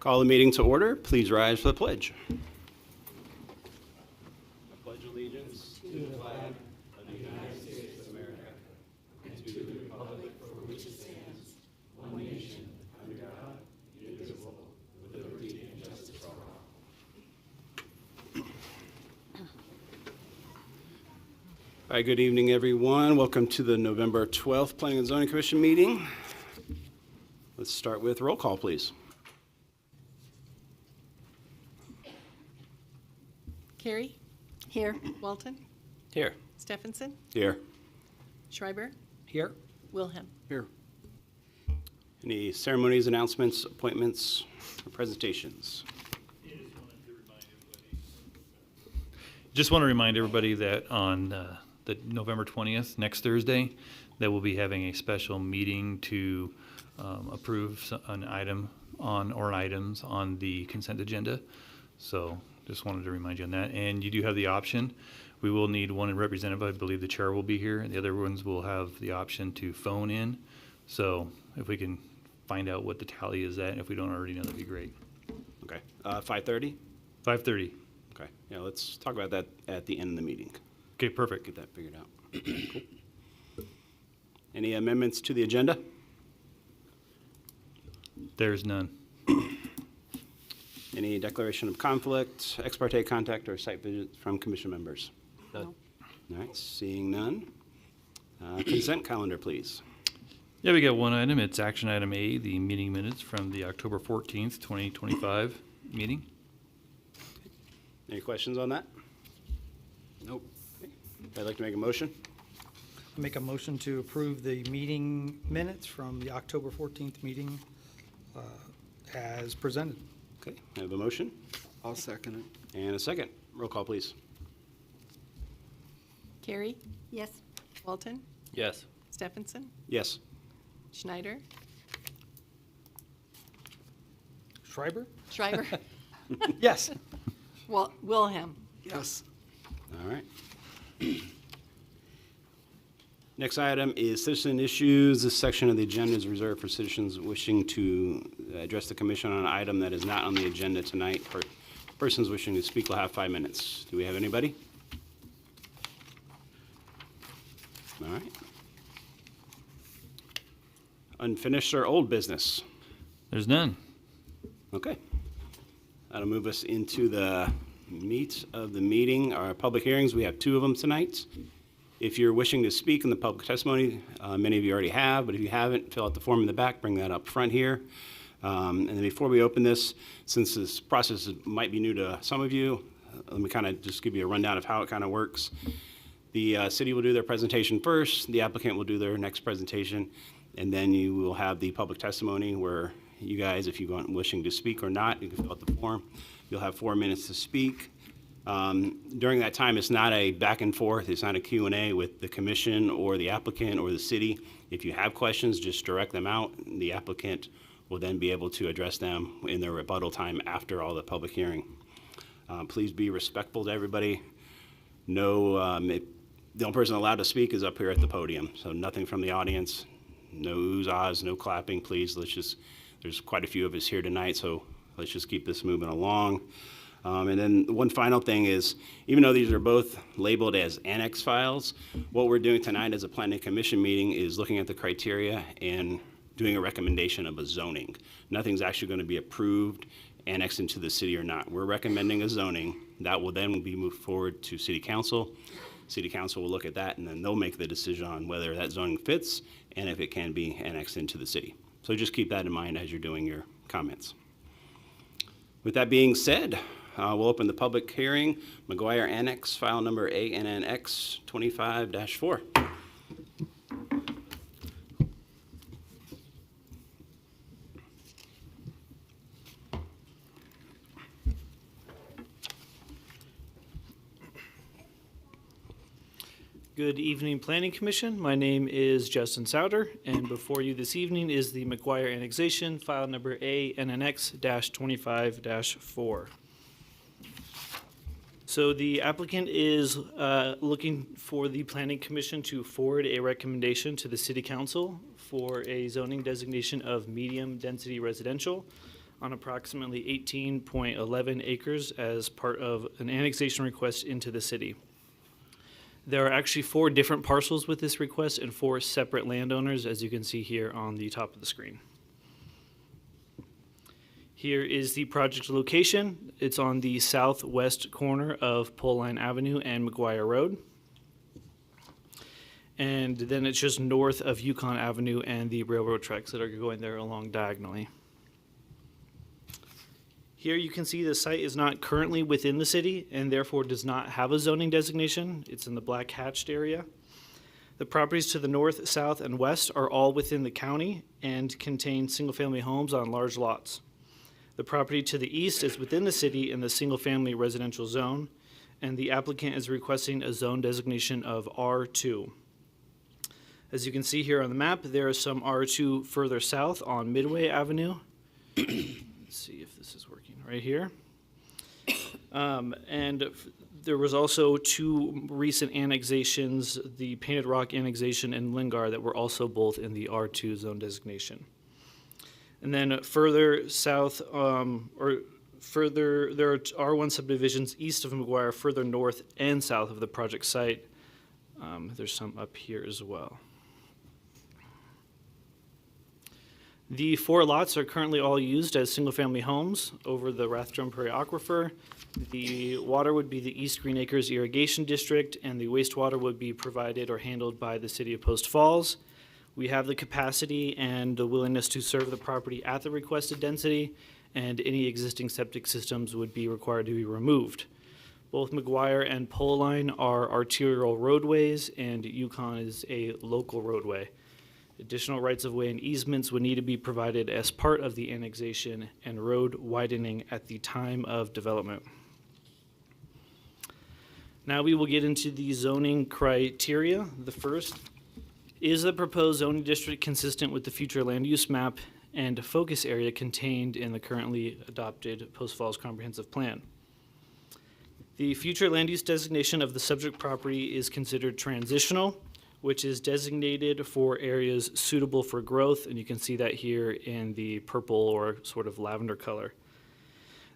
Call the meeting to order. Please rise for the pledge. I pledge allegiance to the flag of the United States of America and to the republic for which it stands, one nation, under God, indivisible, with liberty and justice for all. All right, good evening, everyone. Welcome to the November 12th Planning and Zoning Commission meeting. Let's start with roll call, please. Carey? Here. Walton? Here. Stephenson? Here. Schreiber? Here. Wilhelm? Here. Any ceremonies, announcements, appointments, or presentations? Just want to remind everybody that on the November 20th, next Thursday, that we'll be having a special meeting to approve an item on or items on the consent agenda. So just wanted to remind you on that. And you do have the option. We will need one representative. I believe the chair will be here, and the other ones will have the option to phone in. So if we can find out what the tally is at, if we don't already know, that'd be great. Okay. 5:30? 5:30. Okay. Yeah, let's talk about that at the end of the meeting. Okay, perfect. Get that figured out. Cool. Any amendments to the agenda? There's none. Any declaration of conflict, ex parte contact, or site visits from commission members? No. All right, seeing none. Consent calendar, please. Yeah, we got one item. It's action item A, the meeting minutes from the October 14th, 2025 meeting. Any questions on that? Nope. Okay. I'd like to make a motion. I make a motion to approve the meeting minutes from the October 14th meeting as presented. Okay, I have a motion I'll second it. and a second. Roll call, please. Carey? Yes. Walton? Yes. Stephenson? Yes. Schneider? Schreiber? Schreiber? Yes. Wilhelm? Yes. All right. Next item is citizen issues. This section of the agenda is reserved for citizens wishing to address the commission on an item that is not on the agenda tonight. For persons wishing to speak will have 5 minutes. Do we have anybody? All right. Unfinished or old business? There's none. Okay. That'll move us into the meat of the meeting. Our public hearings, we have 2 of them tonight. If you're wishing to speak in the public testimony, many of you already have, but if you haven't, fill out the form in the back, bring that up front here. And then before we open this, since this process might be new to some of you, let me kind of just give you a rundown of how it kind of works. The city will do their presentation first, the applicant will do their next presentation, and then you will have the public testimony where you guys, if you want wishing to speak or not, you can fill out the form. You'll have 4 minutes to speak. During that time, it's not a back and forth. It's not a Q&A with the commission or the applicant or the city. If you have questions, just direct them out. The applicant will then be able to address them in their rebuttal time after all the public hearing. Please be respectful to everybody. No, the only person allowed to speak is up here at the podium. So nothing from the audience, no oohs, ahs, no clapping, please. There's quite a few of us here tonight, so let's just keep this moving along. And then one final thing is, even though these are both labeled as annex files, what we're doing tonight as a planning commission meeting is looking at the criteria and doing a recommendation of a zoning. Nothing's actually going to be approved, annexed into the city or not. We're recommending a zoning that will then be moved forward to city council. City council will look at that, and then they'll make the decision on whether that zoning fits and if it can be annexed into the city. So just keep that in mind as you're doing your comments. With that being said, we'll open the public hearing. McGuire Annex, file number ANNX 25-4. Good evening, Planning Commission. My name is Justin Souter, and before you this evening is the McGuire Annexation, file number ANNX-25-4. So the applicant is looking for the Planning Commission to forward a recommendation to the City Council for a zoning designation of medium-density residential. on approximately 18.11 acres as part of an annexation request into the city. There are actually 4 different parcels with this request and 4 separate landowners, as you can see here on the top of the screen. Here is the project location. It's on the southwest corner of Pole Line Avenue and McGuire Road. And then it's just north of Yukon Avenue and the railroad tracks that are going there along diagonally. Here you can see the site is not currently within the city and therefore does not have a zoning designation. It's in the black hatched area. The properties to the north, south, and west are all within the county and contain single-family homes on large lots. The property to the east is within the city in the single-family residential zone, and the applicant is requesting a zone designation of R2. As you can see here on the map, there is some R2 further south on Midway Avenue. Let's see if this is working right here. There was also 2 recent annexations, the Painted Rock annexation and Lingar, that were also both in the R2 zone designation. And then further south, there are R1 subdivisions east of McGuire, further north and south of the project site. There's some up here as well. The 4 lots are currently all used as single-family homes over the Rathdrum Prairie Aquifer. The water would be the East Green Acres Irrigation District, and the wastewater would be provided or handled by the City of Post Falls. We have the capacity and the willingness to serve the property at the requested density, and any existing septic systems would be required to be removed. Both McGuire and Pole Line are arterial roadways, and Yukon is a local roadway. Additional rights-of-way and easements would need to be provided as part of the annexation and road widening at the time of development. Now we will get into the zoning criteria. The first is the proposed zoning district consistent with the future land use map and focus area contained in the currently adopted Post Falls Comprehensive Plan. The future land use designation of the subject property is considered transitional, which is designated for areas suitable for growth, and you can see that here in the purple or sort of lavender color.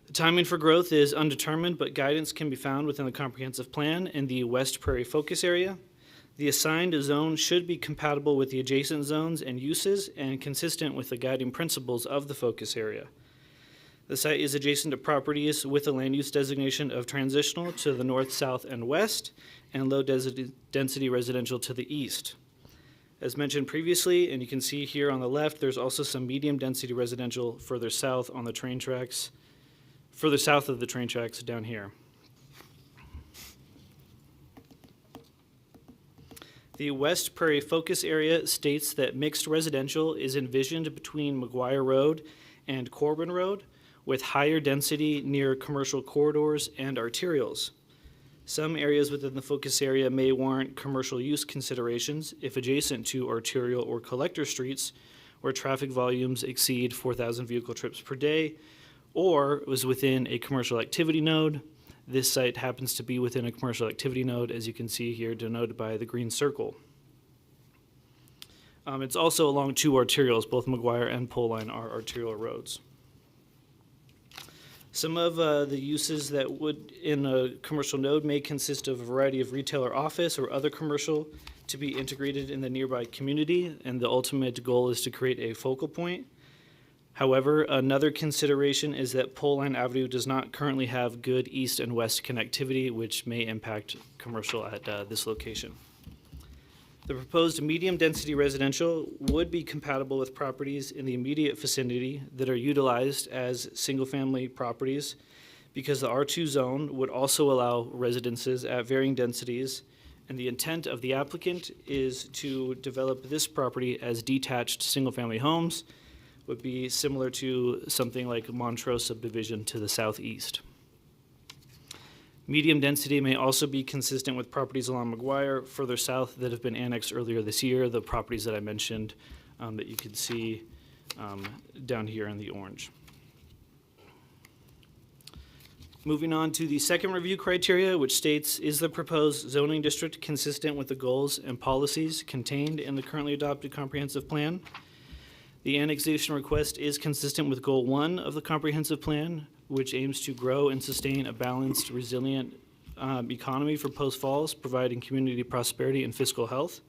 The timing for growth is undetermined, but guidance can be found within the comprehensive plan in the West Prairie focus area. The assigned zone should be compatible with the adjacent zones and uses and consistent with the guiding principles of the focus area. The site is adjacent to properties with a land use designation of transitional to the north, south, and west, and low density residential to the east. As mentioned previously, and you can see here on the left, there's also some medium density residential further south on the train tracks, further south of the train tracks down here. The West Prairie focus area states that mixed residential is envisioned between McGuire Road and Corbin Road, with higher density near commercial corridors and arterials. Some areas within the focus area may warrant commercial use considerations if adjacent to arterial or collector streets where traffic volumes exceed 4,000 vehicle trips per day, or was within a commercial activity node. This site happens to be within a commercial activity node, as you can see here denoted by the green circle. It's also along 2 arterials. Both McGuire and Pole Line are arterial roads. Some of the uses that would in a commercial node may consist of a variety of retail or office or other commercial to be integrated in the nearby community, and the ultimate goal is to create a focal point. However, another consideration is that Pole Line Avenue does not currently have good east and west connectivity, which may impact commercial at this location. The proposed medium-density residential would be compatible with properties in the immediate vicinity that are utilized as single-family properties, because the R2 zone would also allow residences at varying densities, and the intent of the applicant is to develop this property as detached single-family homes, would be similar to something like Montrose subdivision to the southeast. Medium density may also be consistent with properties along McGuire further south that have been annexed earlier this year, the properties that I mentioned that you can see down here in the orange. Moving on to the second review criteria, which states, is the proposed zoning district consistent with the goals and policies contained in the currently adopted comprehensive plan? The annexation request is consistent with Goal 1 of the comprehensive plan, which aims to grow and sustain a balanced, resilient economy for Post Falls, providing community prosperity and fiscal health.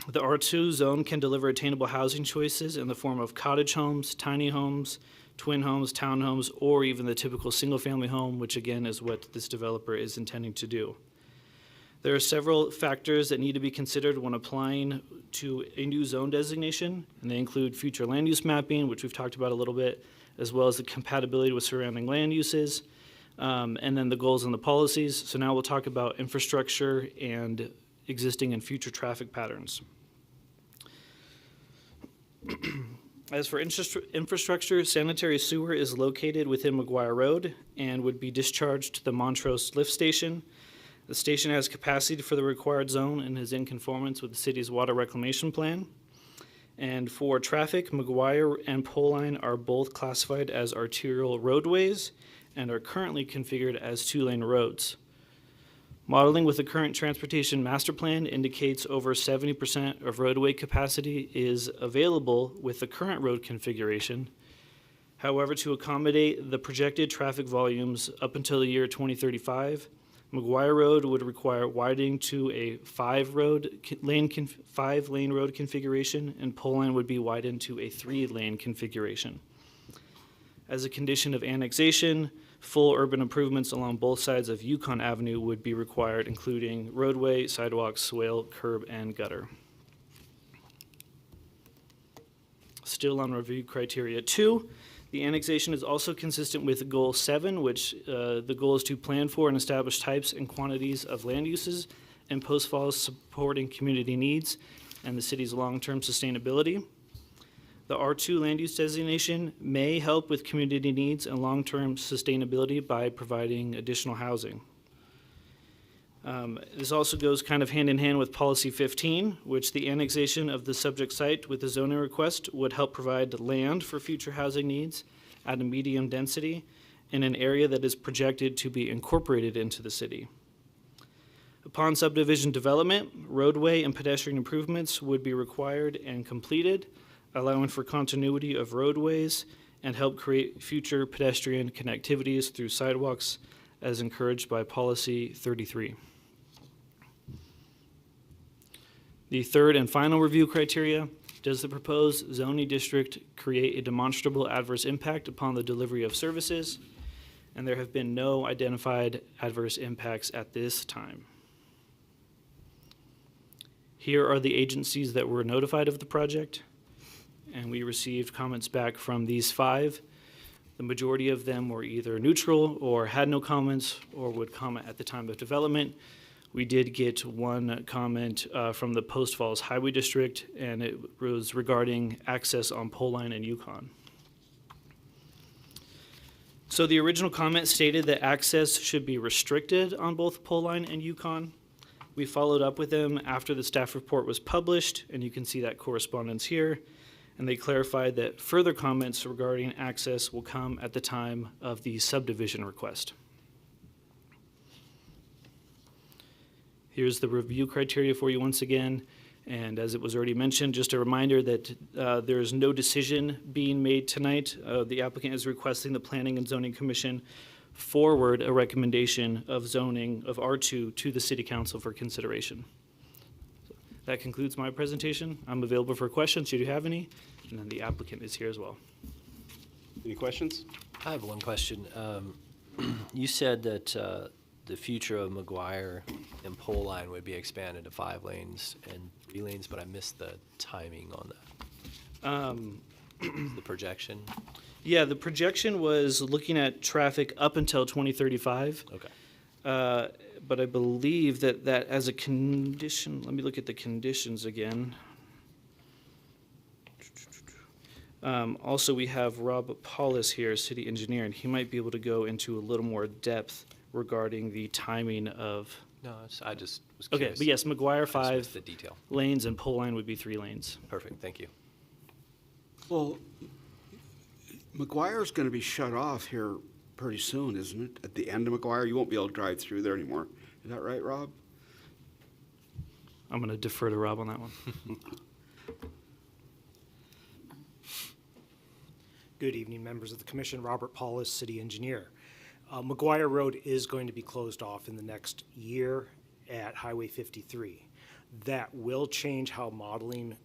The R2 zone can deliver attainable housing choices in the form of cottage homes, tiny homes, twin homes, townhomes, or even the typical single-family home, which again is what this developer is intending to do. There are several factors that need to be considered when applying to a new zone designation, and they include future land use mapping, which we've talked about a little bit, as well as the compatibility with surrounding land uses, and then the goals and the policies. So now we'll talk about infrastructure and existing and future traffic patterns. As for infrastructure, sanitary sewer is located within McGuire Road and would be discharged to the Montrose Lift Station. The station has capacity for the required zone and is in conformance with the city's water reclamation plan. And for traffic, McGuire and Poline are both classified as arterial roadways and are currently configured as two-lane roads. Modeling with the current transportation master plan indicates over 70% of roadway capacity is available with the current road configuration. However, to accommodate the projected traffic volumes up until the year 2035, McGuire Road would require widening to a five-lane road configuration, and Poline would be widened to a 3-lane configuration. As a condition of annexation, full urban improvements along both sides of Yukon Avenue would be required, including roadway, sidewalks, swale, curb, and gutter. Still on review criteria 2, the annexation is also consistent with Goal 7, which the goal is to plan for and establish types and quantities of land uses and Post Falls supporting community needs and the city's long-term sustainability. The R2 land use designation may help with community needs and long-term sustainability by providing additional housing. This also goes kind of hand in hand with Policy 15, which the annexation of the subject site with the zoning request would help provide land for future housing needs at a medium density in an area that is projected to be incorporated into the city. Upon subdivision development, roadway and pedestrian improvements would be required and completed, allowing for continuity of roadways and help create future pedestrian connectivities through sidewalks as encouraged by Policy 33. The third and final review criteria: does the proposed zoning district create a demonstrable adverse impact upon the delivery of services? And there have been no identified adverse impacts at this time. Here are the agencies that were notified of the project, and we received comments back from these 5. The majority of them were either neutral or had no comments or would comment at the time of development. We did get one comment from the Post Falls Highway District, and it was regarding access on Poline and Yukon. So the original comment stated that access should be restricted on both Poline and Yukon. We followed up with them after the staff report was published, and you can see that correspondence here. And they clarified that further comments regarding access will come at the time of the subdivision request. Here's the review criteria for you once again. And as it was already mentioned, just a reminder that there is no decision being made tonight. The applicant is requesting the Planning and Zoning Commission forward a recommendation of zoning of R2 to the City Council for consideration. So that concludes my presentation. I'm available for questions should you have any, and then the applicant is here as well. Any questions? I have one question. You said that the future of McGuire and Poline would be expanded to 5 lanes and 3 lanes, but I missed the timing on that. The projection? Yeah, the projection was looking at traffic up until 2035. Okay. But I believe that as a condition, let me look at the conditions again. Also, we have Rob Paulus here, city engineer, and he might be able to go into a little more depth regarding the timing of. No, I just was Okay, curious. but yes, McGuire I just 5 missed the detail. lanes and Poline would be 3 lanes. Perfect, thank you. Well, McGuire's going to be shut off here pretty soon, isn't it? At the end of McGuire, you won't be able to drive through there anymore. Is that right, Rob? I'm going to defer to Rob on that one. Good evening, members of the commission. Robert Paulus, city engineer. McGuire Road is going to be closed off in the next year at Highway 53. That will change how modeling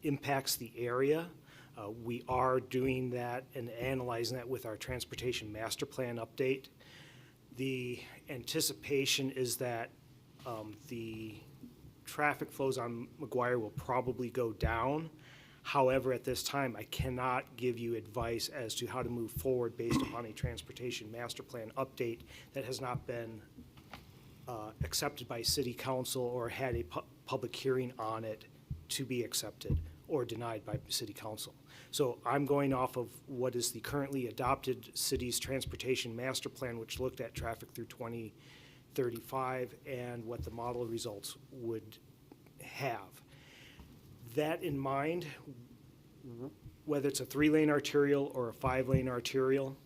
impacts the area. We are doing that and analyzing that with our transportation master plan update. The anticipation is that the traffic flows on McGuire will probably go down. However, at this time, I cannot give you advice as to how to move forward based upon a transportation master plan update that has not been accepted by city council or had a public hearing on it to be accepted or denied by city council. So I'm going off of what is the currently adopted city's transportation master plan, which looked at traffic through 2035 and what the model results would have. That in mind, whether it's a 3-lane arterial or a 5-lane arterial,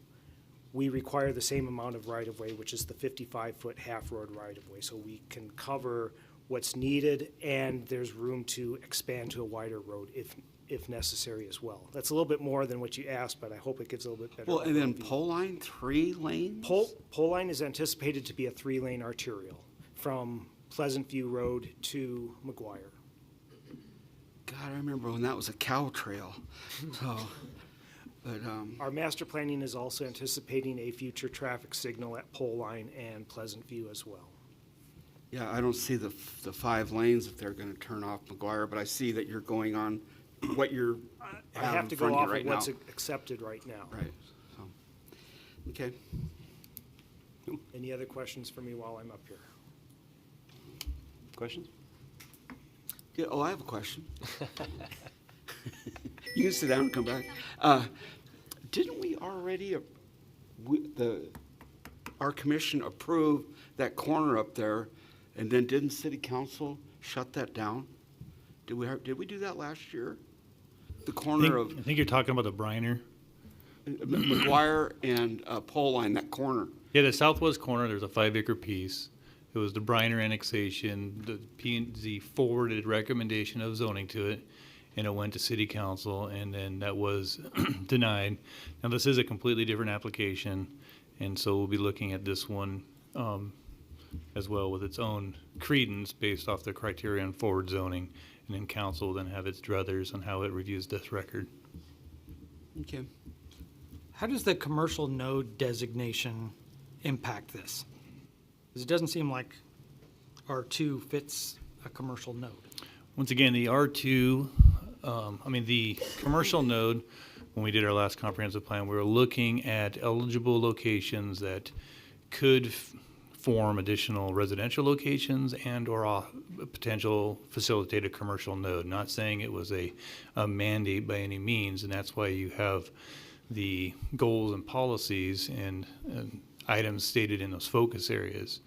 we require the same amount of right-of-way, which is the 55-foot half-road right-of-way. So we can cover what's needed, and there's room to expand to a wider road if necessary as well. That's a little bit more than what you asked, but I hope it gives a little bit better. Well, and then overview. pole line, 3 lanes? Pole line is anticipated to be a 3-lane arterial from Pleasant View Road to McGuire. God, I remember when that was a cow trail. So, but, Our master planning is also anticipating a future traffic signal at Pole Line and Pleasant View as well. yeah, I don't see the 5 lanes if they're gonna turn off McGuire, but I see that you're going on what you're I have to in go front of off you right of what's now. accepted right now. Right, so, okay. Any other questions for me while I'm up here? Questions? Yeah, oh, I have a question. You can sit down and come back. Didn't we already, our commission approve that corner up there, and then didn't city council shut that down? Did we do that last year? The corner of I think you're talking about the Briner. McGuire and Pole Line, that corner. Yeah, the southwest corner, there's a 5-acre piece. It was the Briner annexation. The P&Z forwarded recommendation of zoning to it, and it went to city council, and then that was denied. Now, this is a completely different application, and so we'll be looking at this one as well with its own credence based off the criteria on forward zoning, and then council will then have its druthers on how it reviews this record. Okay. How does the commercial node designation impact this? Because it doesn't seem like R2 fits a commercial node. Once again, the R2, the commercial node, when we did our last comprehensive plan, we were looking at eligible locations that could form additional residential locations and or a potential facilitated commercial node. Not saying it was a mandate by any means, and that's why you have the goals and policies and items stated in those focus areas.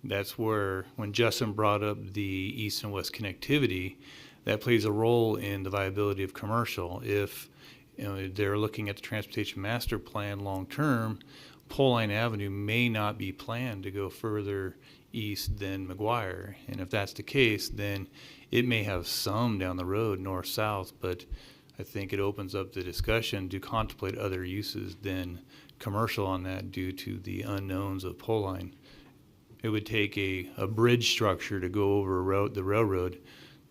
That's where, when Justin brought up the east and west connectivity, that plays a role in the viability of commercial. If they're looking at the transportation master plan long-term, Pole Line Avenue may not be planned to go further east than McGuire. And if that's the case, then it may have some down the road, north-south, but I think it opens up the discussion to contemplate other uses than commercial on that due to the unknowns of Pole Line. It would take a bridge structure to go over the railroad.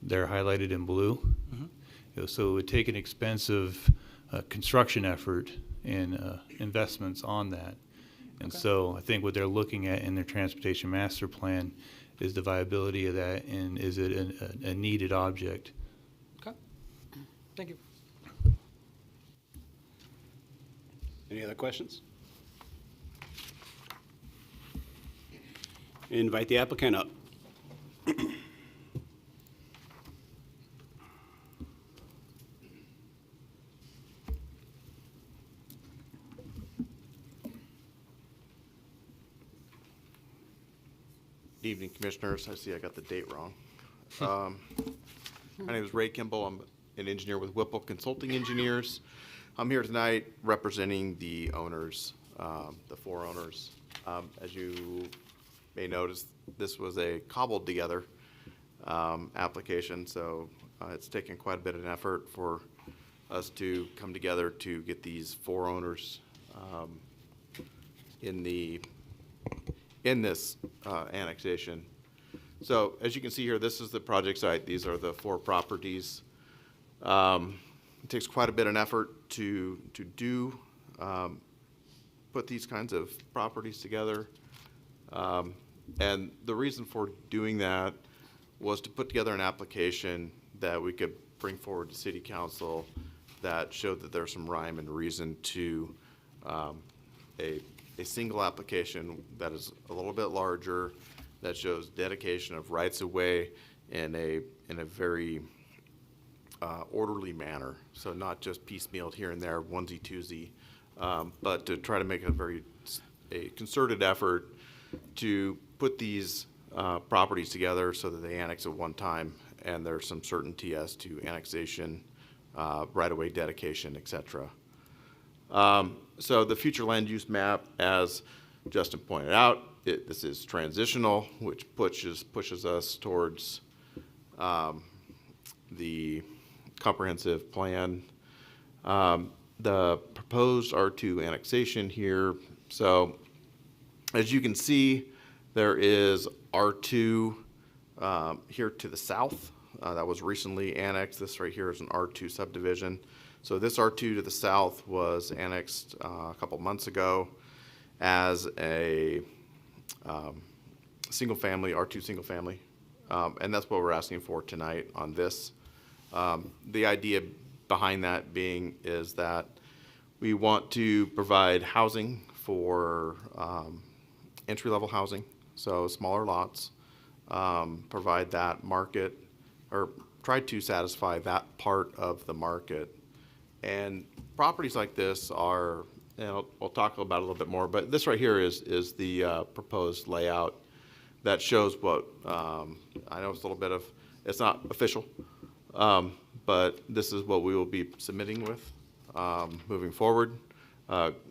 They're highlighted in blue. Mm-hmm. So it would take an expensive construction effort and investments on that. And so I think what they're looking at in their transportation master plan is the viability of that, and is it a needed object? Okay. Thank you. Any other questions? Invite the applicant up. Good evening, Commissioners. I see I got the date wrong. My name is Ray Kimball. I'm an engineer with Whipple Consulting Engineers. I'm here tonight representing the owners, the 4 owners. As you may notice, this was a cobbled together application, so it's taken quite a bit of effort for us to come together to get these 4 owners in this annexation. So as you can see here, this is the project site. These are the 4 properties. It takes quite a bit of effort to put these kinds of properties together. And the reason for doing that was to put together an application that we could bring forward to City Council that showed that there's some rhyme and reason to a single application that is a little bit larger, that shows dedication of rights of way in a very orderly manner. So not just piecemealed here and there, onesie twosie, but to try to make a concerted effort to put these properties together so that they annex at one time, and there's some certainty as to annexation, right-of-way dedication, et cetera. So the future land use map, as Justin pointed out, this is transitional, which pushes us towards the comprehensive plan. The proposed R2 annexation here. So as you can see, there is R2 here to the south. That was recently annexed. This right here is an R2 subdivision. So this R2 to the south was annexed a couple months ago as a single family, R2 single family. And that's what we're asking for tonight on this. The idea behind that being is that we want to provide housing for entry-level housing, so smaller lots, provide that market, or try to satisfy that part of the market. And properties like this are, and we'll talk about it a little bit more, but this right here is the proposed layout that shows what, I know it's a little bit of, it's not official, but this is what we will be submitting with moving forward,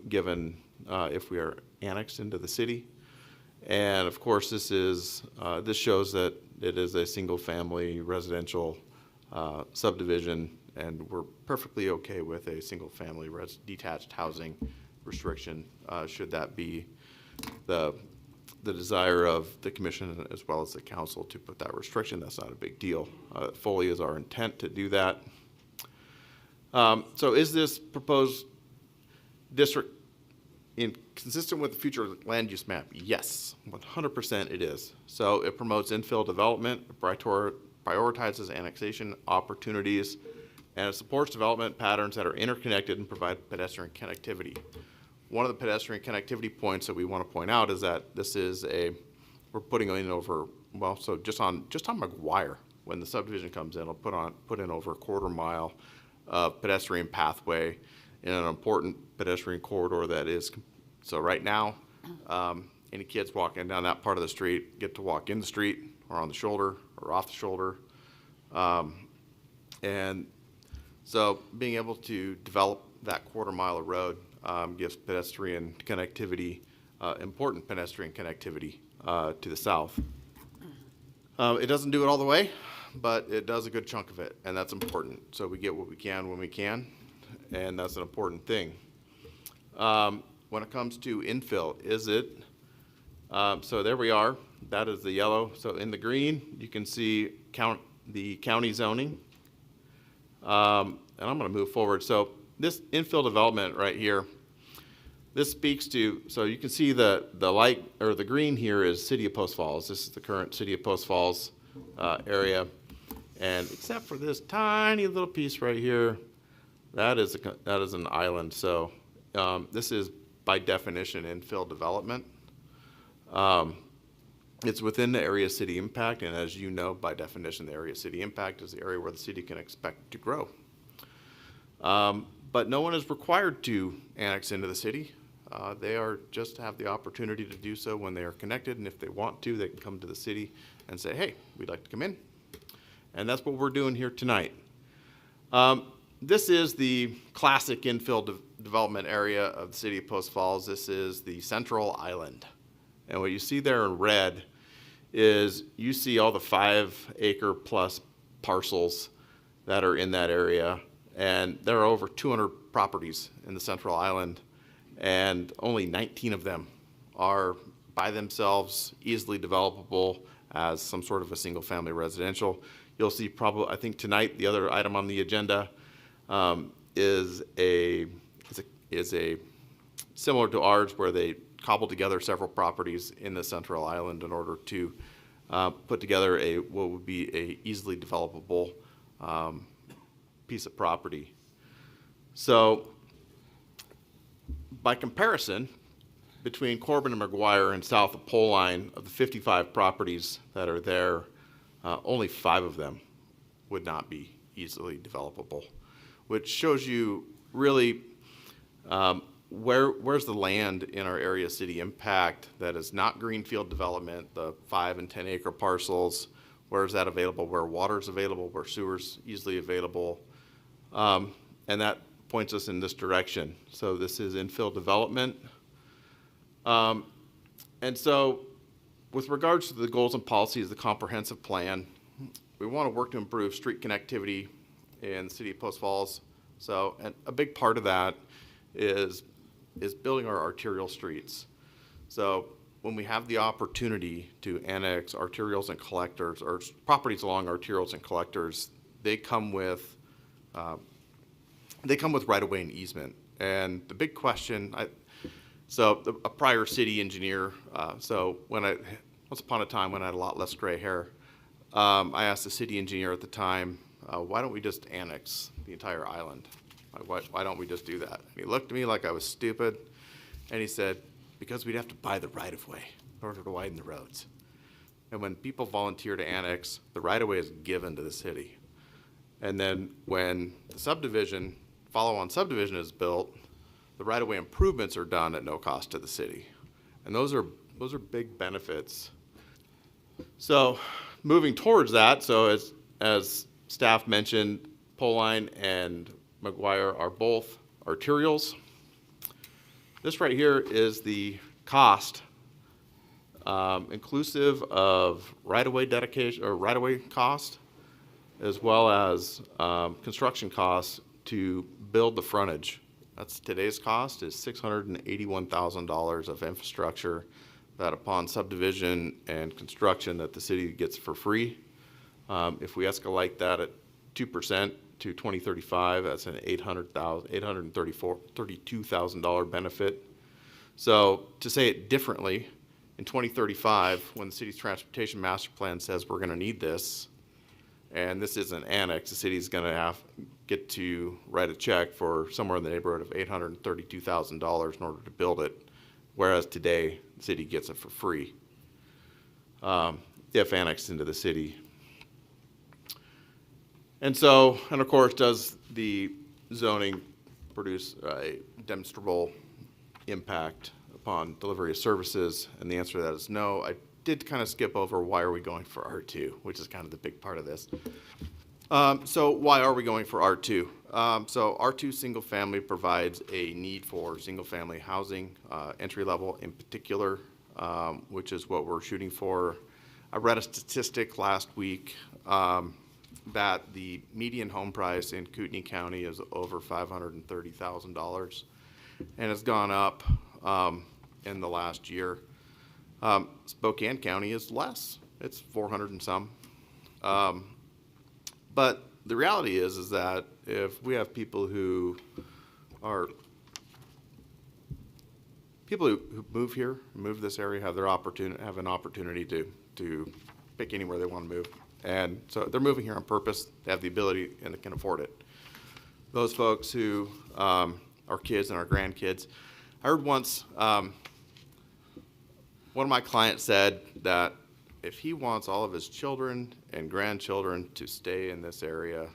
given if we are annexed into the city. And of course, this shows that it is a single-family residential subdivision, and we're perfectly okay with a single-family detached housing restriction, should that be the desire of the commission as well as the council to put that restriction. That's not a big deal. Fully is our intent to do that. So is this proposed district consistent with the future land use map? Yes, 100% it is. So it promotes infill development, prioritizes annexation opportunities, and it supports development patterns that are interconnected and provide pedestrian connectivity. One of the pedestrian connectivity points that we want to point out is that this is we're putting in over, well, so just on McGuire, when the subdivision comes in, it'll put in over a quarter mile of pedestrian pathway in an important pedestrian corridor that is, so right now, any kids walking down that part of the street get to walk in the street or on the shoulder or off the shoulder. And so being able to develop that quarter mile of road gives pedestrian connectivity, important pedestrian connectivity to the south. It doesn't do it all the way, but it does a good chunk of it, and that's important. So we get what we can when we can, and that's an important thing. When it comes to infill, so there we are. That is the yellow. So in the green, you can see the county zoning. And I'm going to move forward. So this infill development right here, this speaks to, so you can see the light, or the green here is City of Post Falls. This is the current City of Post Falls area. And except for this tiny little piece right here, that is an island. So this is by definition infill development. It's within the area city impact, and as you know, by definition, the area city impact is the area where the city can expect to grow. But no one is required to annex into the city. They are just have the opportunity to do so when they are connected, and if they want to, they can come to the city and say, hey, we'd like to come in. And that's what we're doing here tonight. This is the classic infill development area of the City of Post Falls. This is the Central Island. And what you see there in red is you see all the 5 acre plus parcels that are in that area. And there are over 200 properties in the Central Island, and only 19 of them are by themselves easily developable as some sort of a single-family residential. You'll see probably, I think tonight, the other item on the agenda is a similar to ours, where they cobbled together several properties in the Central Island in order to put together what would be a easily developable piece of property. So by comparison, between Corbin and McGuire and south of Pole Line, of the 55 properties that are there, only 5 of them would not be easily developable, which shows you really where's the land in our area city impact that is not greenfield development, the 5 and 10 acre parcels. Where is that available? Where water's available, where sewer's easily available. And that points us in this direction. So this is infill development. And so with regards to the goals and policies of the comprehensive plan, we want to work to improve street connectivity in the city of Post Falls. So, and a big part of that is building our arterial streets. So when we have the opportunity to annex arterials and collectors, or properties along arterials and collectors, they come with right-of-way and easement. And the big question, a prior city engineer, once upon a time when I had a lot less gray hair, I asked the city engineer at the time, why don't we just annex the entire island? Why don't we just do that? And he looked at me like I was stupid, and he said, because we'd have to buy the right-of-way in order to widen the roads. And when people volunteer to annex, the right-of-way is given to the city. And then when the follow-on subdivision is built, the right-of-way improvements are done at no cost to the city. And those are big benefits. So moving towards that, so as staff mentioned, Pole Line and McGuire are both arterials. This right here is the cost, inclusive of right-of-way dedication or right-of-way cost, as well as construction costs to build the frontage. That's today's cost is $681,000 of infrastructure that upon subdivision and construction that the city gets for free. If we escalate that at 2% to 2035, that's an $832,000 benefit. So to say it differently, in 2035, when the city's transportation master plan says we're going to need this, and this is an annex, the city's going to get to write a check for somewhere in the neighborhood of $832,000 in order to build it, whereas today the city gets it for free if annexed into the city. And so, and of course, does the zoning produce a demonstrable impact upon delivery of services? And the answer to that is no. I did kind of skip over why are we going for R2, which is kind of the big part of this. So why are we going for R2? So R2 single family provides a need for single family housing, entry level in particular, which is what we're shooting for. I read a statistic last week that the median home price in Kootenai County is over $530,000 and has gone up in the last year. Spokane County is less. It's 400 and some. But the reality is that if we have people who move here, move this area, have an opportunity to pick anywhere they want to move. And so they're moving here on purpose. They have the ability and they can afford it. Those folks who are kids and our grandkids. I heard once one of my clients said that if he wants all of his children and grandchildren to stay in this area,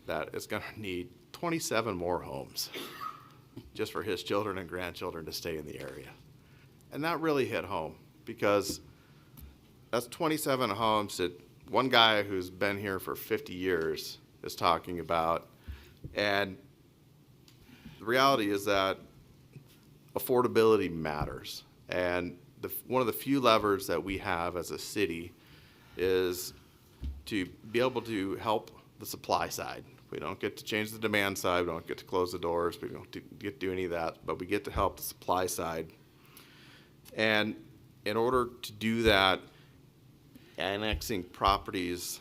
that it's going to need 27 more homes just for his children and grandchildren to stay in the area. And that really hit home because that's 27 homes that one guy who's been here for 50 years is talking about. And the reality is that affordability matters. And one of the few levers that we have as a city is to be able to help the supply side, We don't get to change the demand side, we don't get to close the doors, we don't get to do any of that, but we get to help the supply side. And in order to do that, annexing properties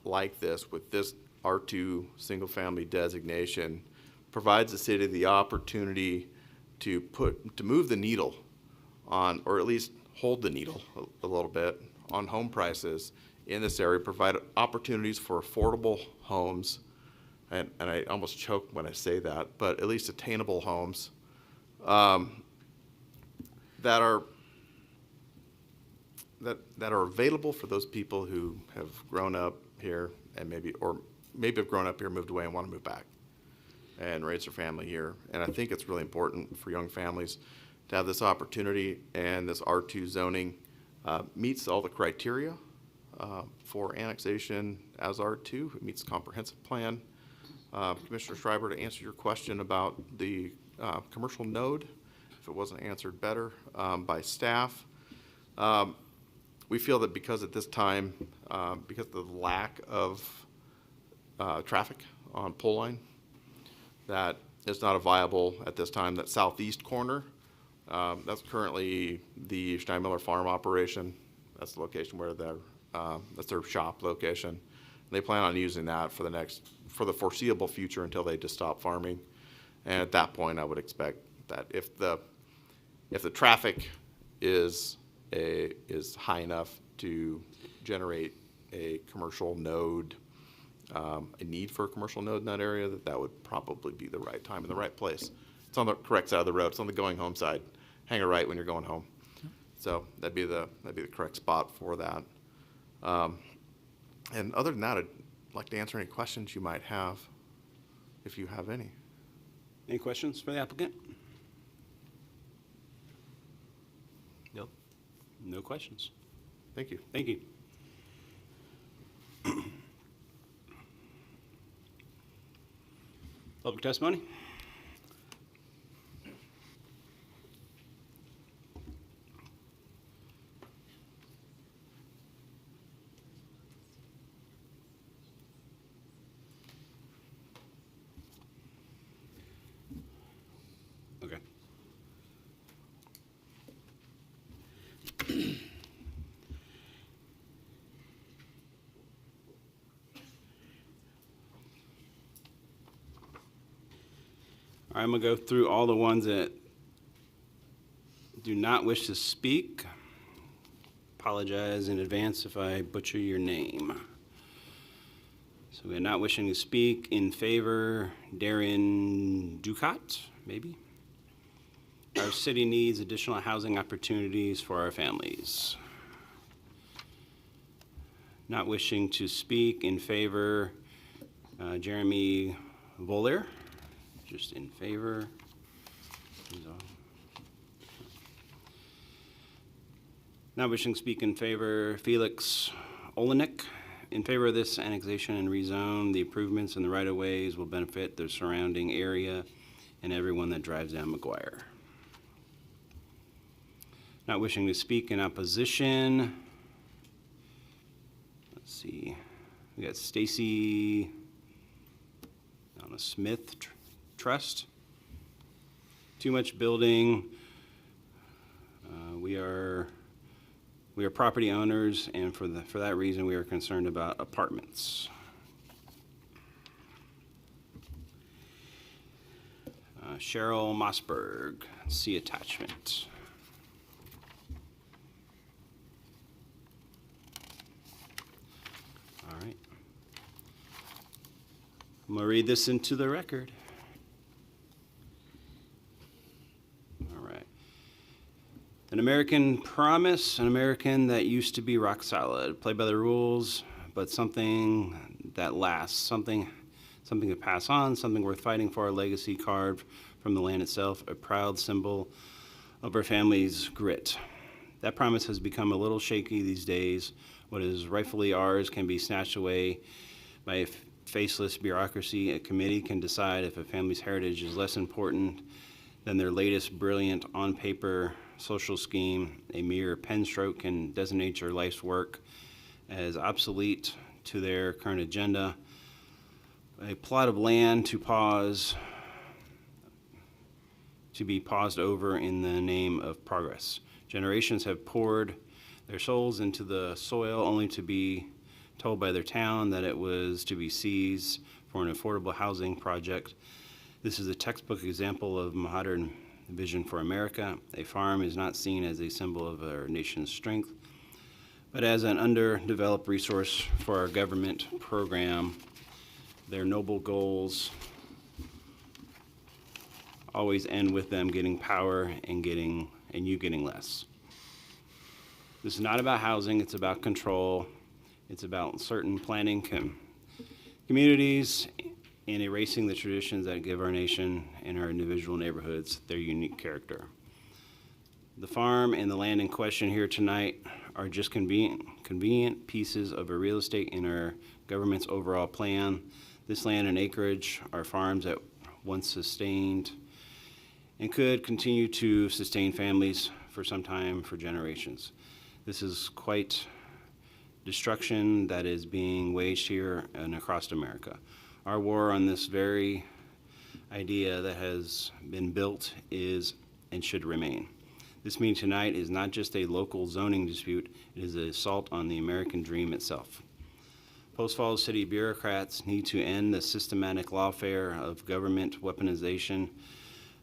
like this with this R2 single-family designation provides the city the opportunity to move the needle on, or at least hold the needle a little bit on home prices in this area, provide opportunities for affordable homes, and I almost choke when I say that, but at least attainable homes that are available for those people who have grown up here and maybe have grown up here, moved away, and want to move back and raise their family here. And I think it's really important for young families to have this opportunity, and this R2 zoning meets all the criteria for annexation as R2. It meets the comprehensive plan. Commissioner Schreiber, to answer your question about the commercial node, if it wasn't answered better by staff, we feel that because at this time, because of the lack of traffic on pole line, that is not a viable at this time. That southeast corner, that's currently the Steinmiller Farm operation. That's the location where that's their shop location. And they plan on using that for the foreseeable future until they just stop farming. And at that point, I would expect that if the traffic is high enough to generate a commercial node, a need for a commercial node in that area, that would probably be the right time and the right place. It's on the correct side of the road. It's on the going home side. Hang a right when you're going home. So that'd be the correct spot for that. And other than that, I'd like to answer any questions you might have, if you have any. Any questions for the applicant? Nope. No questions. Thank you. Thank you. Public testimony? Okay. I'm going to go through all the ones that do not wish to speak. Apologize in advance if I butcher your name. So we're not wishing to speak in favor, Darren Ducat, maybe? Our city needs additional housing opportunities for our families. Not wishing to speak in favor, Jeremy Voller. Just in favor. Not wishing to speak in favor, Felix Olenek. In favor of this annexation and rezone, the improvements in the right-of-ways will benefit the surrounding area and everyone that drives down McGuire. Not wishing to speak in opposition. Let's see. We got Stacy Smith Trust. Too much building. We are property owners, and for that reason, we are concerned about apartments. Cheryl Mossberg, see attachment. All right. I'm going to read this into the record. All right. An American promise, an American that used to be rock solid, play by the rules, but something that lasts, something to pass on, something worth fighting for, a legacy carved from the land itself, a proud symbol of our family's grit. That promise has become a little shaky these days. What is rightfully ours can be snatched away by a faceless bureaucracy. A committee can decide if a family's heritage is less important than their latest brilliant on-paper social scheme. A mere pen stroke can designate your life's work as obsolete to their current agenda. a plot of land to be paused over in the name of progress. Generations have poured their souls into the soil only to be told by their town that it was to be seized for an affordable housing project. This is a textbook example of modern vision for America. A farm is not seen as a symbol of our nation's strength, but as an underdeveloped resource for our government program. Their noble goals always end with them getting power and you getting less. This is not about housing, it's about control. It's about certain planning communities and erasing the traditions that give our nation and our individual neighborhoods their unique character. The farm and the land in question here tonight are just convenient pieces of a real estate in our government's overall plan. This land and acreage are farms that once sustained and could continue to sustain families for some time, for generations. This is quite destruction that is being waged here and across America. Our war on this very idea that has been built is and should remain. This meeting tonight is not just a local zoning dispute, it is an assault on the American dream itself. Post Falls City bureaucrats need to end the systematic lawfare of government weaponization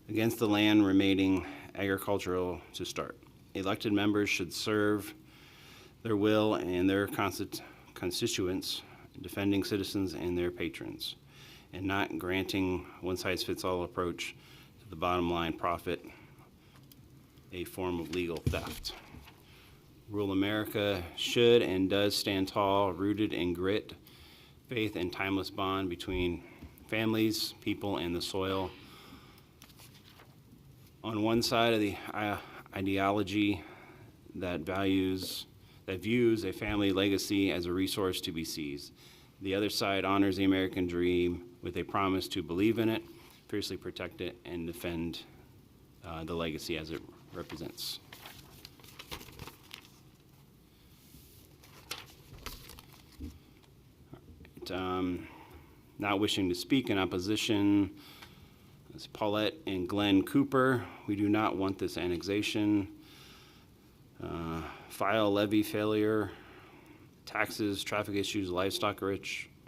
against the land remaining agricultural to start. Elected members should serve their will and their constituents, defending citizens and their patrons, and not granting one-size-fits-all approach to the bottom line profit, a form of legal theft. Rural America should and does stand tall, rooted in grit, faith, and timeless bond between families, people, and the soil. On one side of the ideology that views a family legacy as a resource to be seized. The other side honors the American dream with a promise to believe in it, fiercely protect it, and defend the legacy as it represents. Not wishing to speak in opposition, is Paulette and Glenn Cooper. We do not want this annexation. File levy failure, taxes, traffic issues, livestock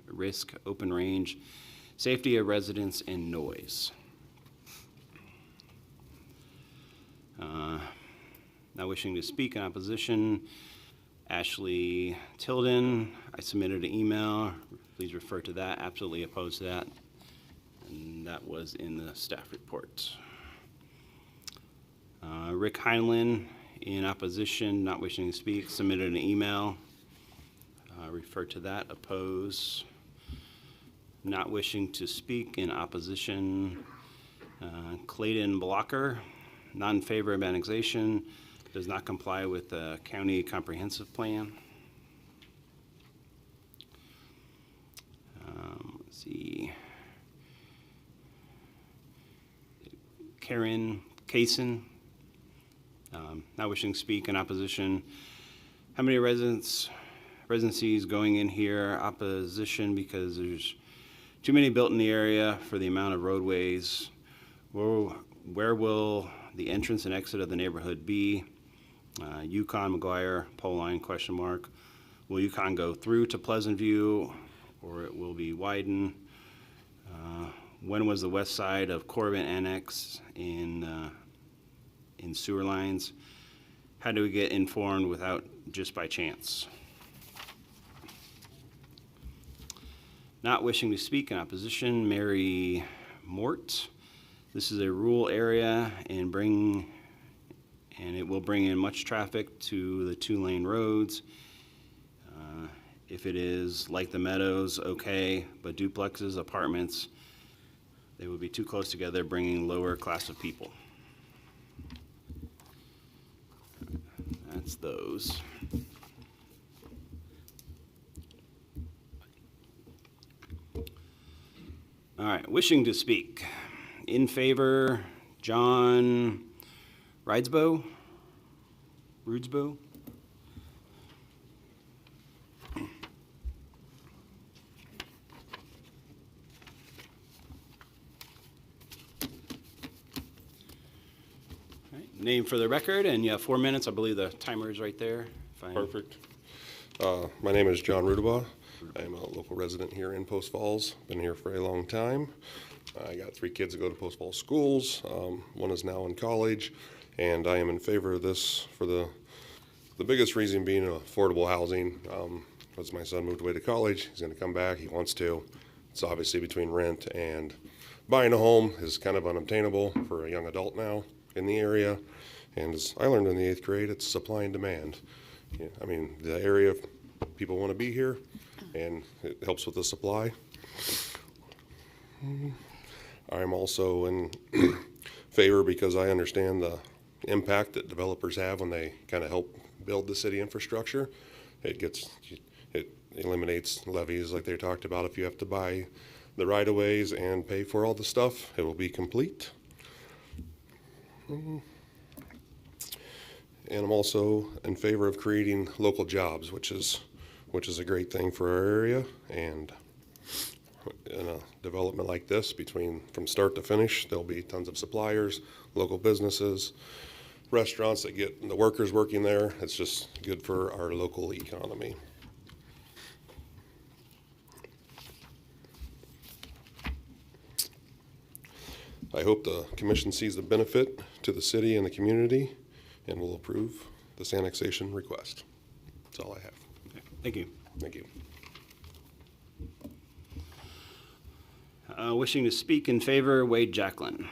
risk, open range, safety of residents, and noise. Not wishing to speak in opposition, Ashley Tilden. I submitted an email. Please refer to that. Absolutely opposed to that. And that was in the staff report. Rick Heinlein, in opposition, not wishing to speak, submitted an email. Refer to that. Oppose. Not wishing to speak in opposition. Clayton Blocker, not in favor of annexation, does not comply with the county comprehensive plan. Let's see. Karen Kaysen, not wishing to speak in opposition. How many residencies going in here? Opposition because there's too many built in the area for the amount of roadways. Where will the entrance and exit of the neighborhood be? Yukon, McGuire, pole line, question mark. Will Yukon go through to Pleasant View or it will be widened? When was the west side of Corbin annexed in sewer lines? How do we get informed without just by chance? Not wishing to speak in opposition, Mary Mort. This is a rural area and it will bring in much traffic to the 2-lane roads. If it is like the Meadows, okay, but duplexes, apartments, they would be too close together, bringing lower class of people. That's those. All right, wishing to speak. In favor, John Rudesbo. Name for the record, and you have 4 minutes. I believe the timer is right there. Perfect. My name is John Rudabaugh. I am a local resident here in Post Falls. Been here for a long time. I got 3 kids that go to Post Falls schools. One is now in college, and I am in favor of this for the biggest reason being affordable housing. As my son moved away to college, he's going to come back. He wants to. It's obviously between rent and buying a home is kind of unobtainable for a young adult now in the area. And as I learned in the 8th grade, it's supply and demand. Yeah, I mean, the area, people want to be here, and it helps with the supply. I'm also in favor because I understand the impact that developers have when they kind of help build the city infrastructure. It eliminates levies like they talked about. If you have to buy the right-of-ways and pay for all the stuff, it will be complete. And I'm also in favor of creating local jobs, which is a great thing for our area. And in a development like this, from start to finish, there'll be tons of suppliers, local businesses, restaurants that get the workers working there. It's just good for our local economy. I hope the commission sees the benefit to the city and the community and will approve this annexation request. That's all I have. Okay, thank you. Thank you. Wishing to speak in favor, Wade Jacklin.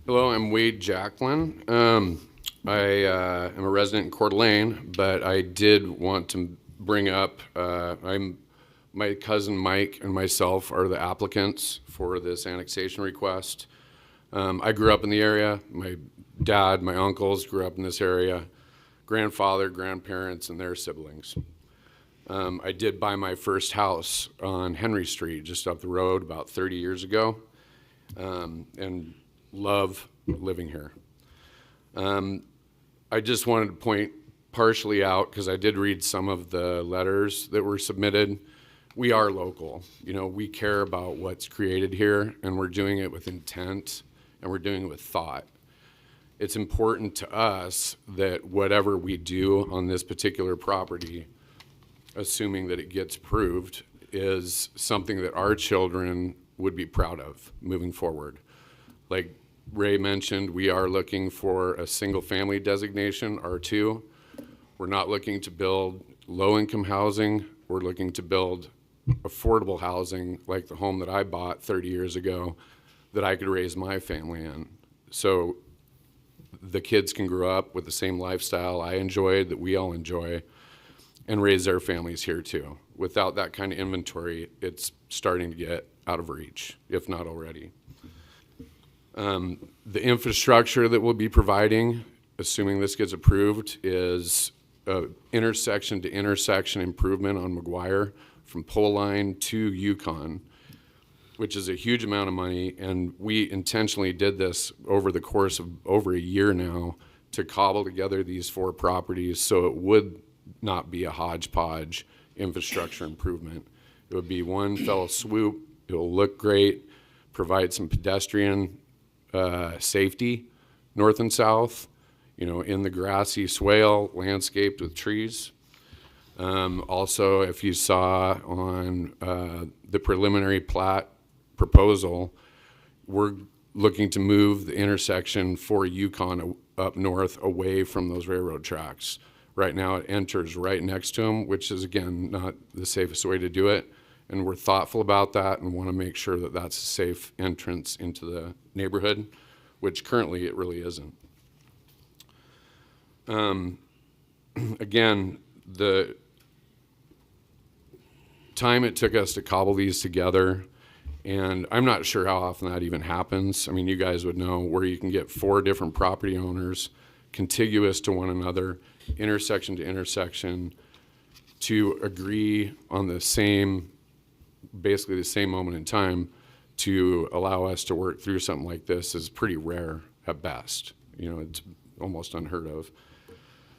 Hello, I'm Wade Jacklin. I am a resident in Coeur d'Alene, but I did want to bring up, my cousin Mike and myself are the applicants for this annexation request. I grew up in the area. My dad, my uncles grew up in this area, grandfather, grandparents, and their siblings. I did buy my first house on Henry Street, just up the road, about 30 years ago, and love living here. I just wanted to point partially out, because I did read some of the letters that were submitted. We are local. You know, we care about what's created here, and we're doing it with intent, and we're doing it with thought. It's important to us that whatever we do on this particular property, assuming that it gets approved, is something that our children would be proud of moving forward. Like Ray mentioned, we are looking for a single-family designation, R2. We're not looking to build low-income housing. We're looking to build affordable housing like the home that I bought 30 years ago that I could raise my family in. So the kids can grow up with the same lifestyle I enjoyed, that we all enjoy, and raise their families here too. Without that kind of inventory, it's starting to get out of reach, if not already. The infrastructure that we'll be providing, assuming this gets approved, is intersection to intersection improvement on McGuire from pole line to Yukon, which is a huge amount of money. And we intentionally did this over the course of over a year now to cobble together these 4 properties so it would not be a hodgepodge infrastructure improvement. It would be one fell swoop. It will look great, provide some pedestrian safety north and south, you know, in the grassy swale, landscaped with trees. Also, if you saw on the preliminary plat proposal, we're looking to move the intersection for Yukon up north away from those railroad tracks. Right now it enters right next to them, which is, again, not the safest way to do it. And we're thoughtful about that and want to make sure that that's a safe entrance into the neighborhood, which currently it really isn't. Again, the time it took us to cobble these together, and I'm not sure how often that even happens. I mean, you guys would know where you can get 4 different property owners contiguous to one another, intersection to intersection, to agree on the same, basically the same moment in time to allow us to work through something like this is pretty rare. at best. You know, it's almost unheard of.